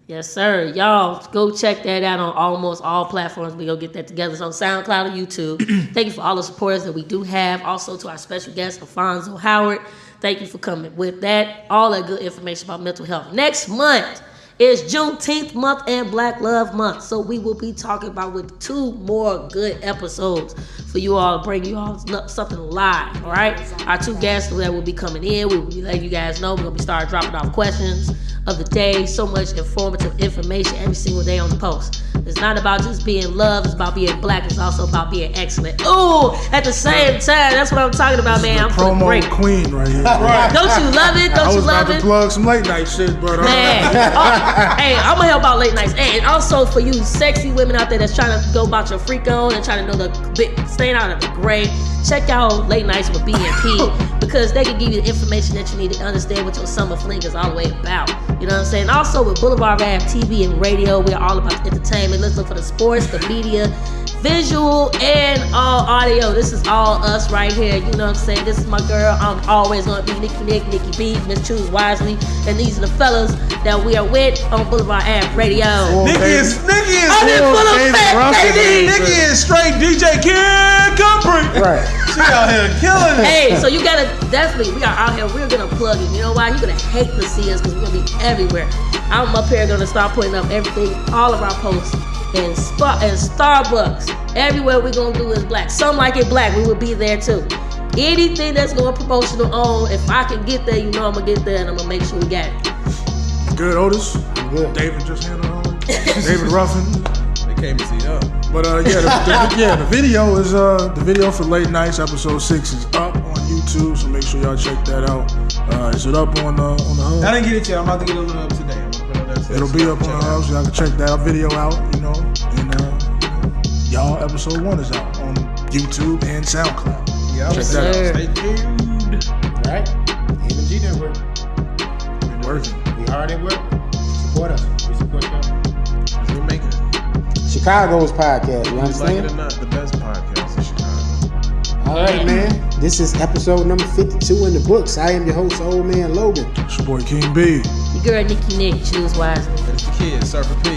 Yes, sir. Y'all go check that out on almost all platforms. We go get that together. So SoundCloud and YouTube. Thank you for all the supporters that we do have. Also to our special guest, Alfonso Howard. Thank you for coming with that. All that good information about mental health. Next month is Juneteenth month and Black Love Month. So we will be talking about with 2 more good episodes for you all to bring you all something live. All right. Our 2 guests that will be coming in. We will be letting you guys know. We're gonna be starting dropping off questions of the day. So much informative information every single day on the post. It's not about just being loved. It's about being black. It's also about being excellent. Ooh, at the same time, that's what I'm talking about, man. I'm feeling Promo great. queen right here. Don't you love it? I Don't you was about love to it? plug some late night shit, but Man, hey, I'm gonna help out late nights. Hey, and also for you sexy women out there that's trying to go about your freak on and trying to know the staying out of the gray, check out Late Nights with BNP because they can give you the information that you need to understand what your summer fling is all the way about. You know what I'm saying? Also with Boulevard Rap TV and radio, we're all about entertainment. Let's look for the sports, the media, visual, and all audio. This is all us right here. You know what I'm saying? This is my girl. I'm always gonna be Nikki Nick, Nikki B, Miss Choose Wisely, and these are the fellas that we are with on Boulevard App Radio. Nikki is I'm in full effect, baby. Nikki is straight DJ Kid Country. Right. She out here killing it. Hey, so you gotta definitely, we are out here, we're gonna plug it. You know why? You're gonna hate to see us because we're gonna be everywhere. I'm up here gonna start putting up everything, all of our posts in Starbucks. Everywhere we're gonna do is black. Some like it black, we will be there too. Anything that's going promotional on, if I can get there, you know I'm gonna get there and I'm gonna make sure we got it. good Otis. Good. David just handled it. David Ruffin. They came to see up. But the video is the video for Late Nights episode 6 is up on YouTube, so make sure y'all check that out. Is it up on the I hub? didn't get it yet. I'm about to get it up today. I'm gonna put it on that. It'll be up on the hub, so y'all can check that video out. You know, and y'all episode 1 is out on YouTube and SoundCloud. Yep. Check that out. Sir. Stay tuned. Right? MG Network. Working. We hard at work. Support us. We support y'all. We're making it. Chicago's podcast. You Like it understand? or not, the best podcast in Chicago. All right, man. This is episode number 52 in the books. I am your host, Old Man Logan. It's your boy King B. Your girl Nikki Nick, Choose Wisely. It's the kid, Surfer P.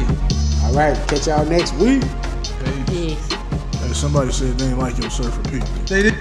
All right, catch y'all next week. Peace. Peace. Hey, somebody said they ain't like your Surfer P. They did.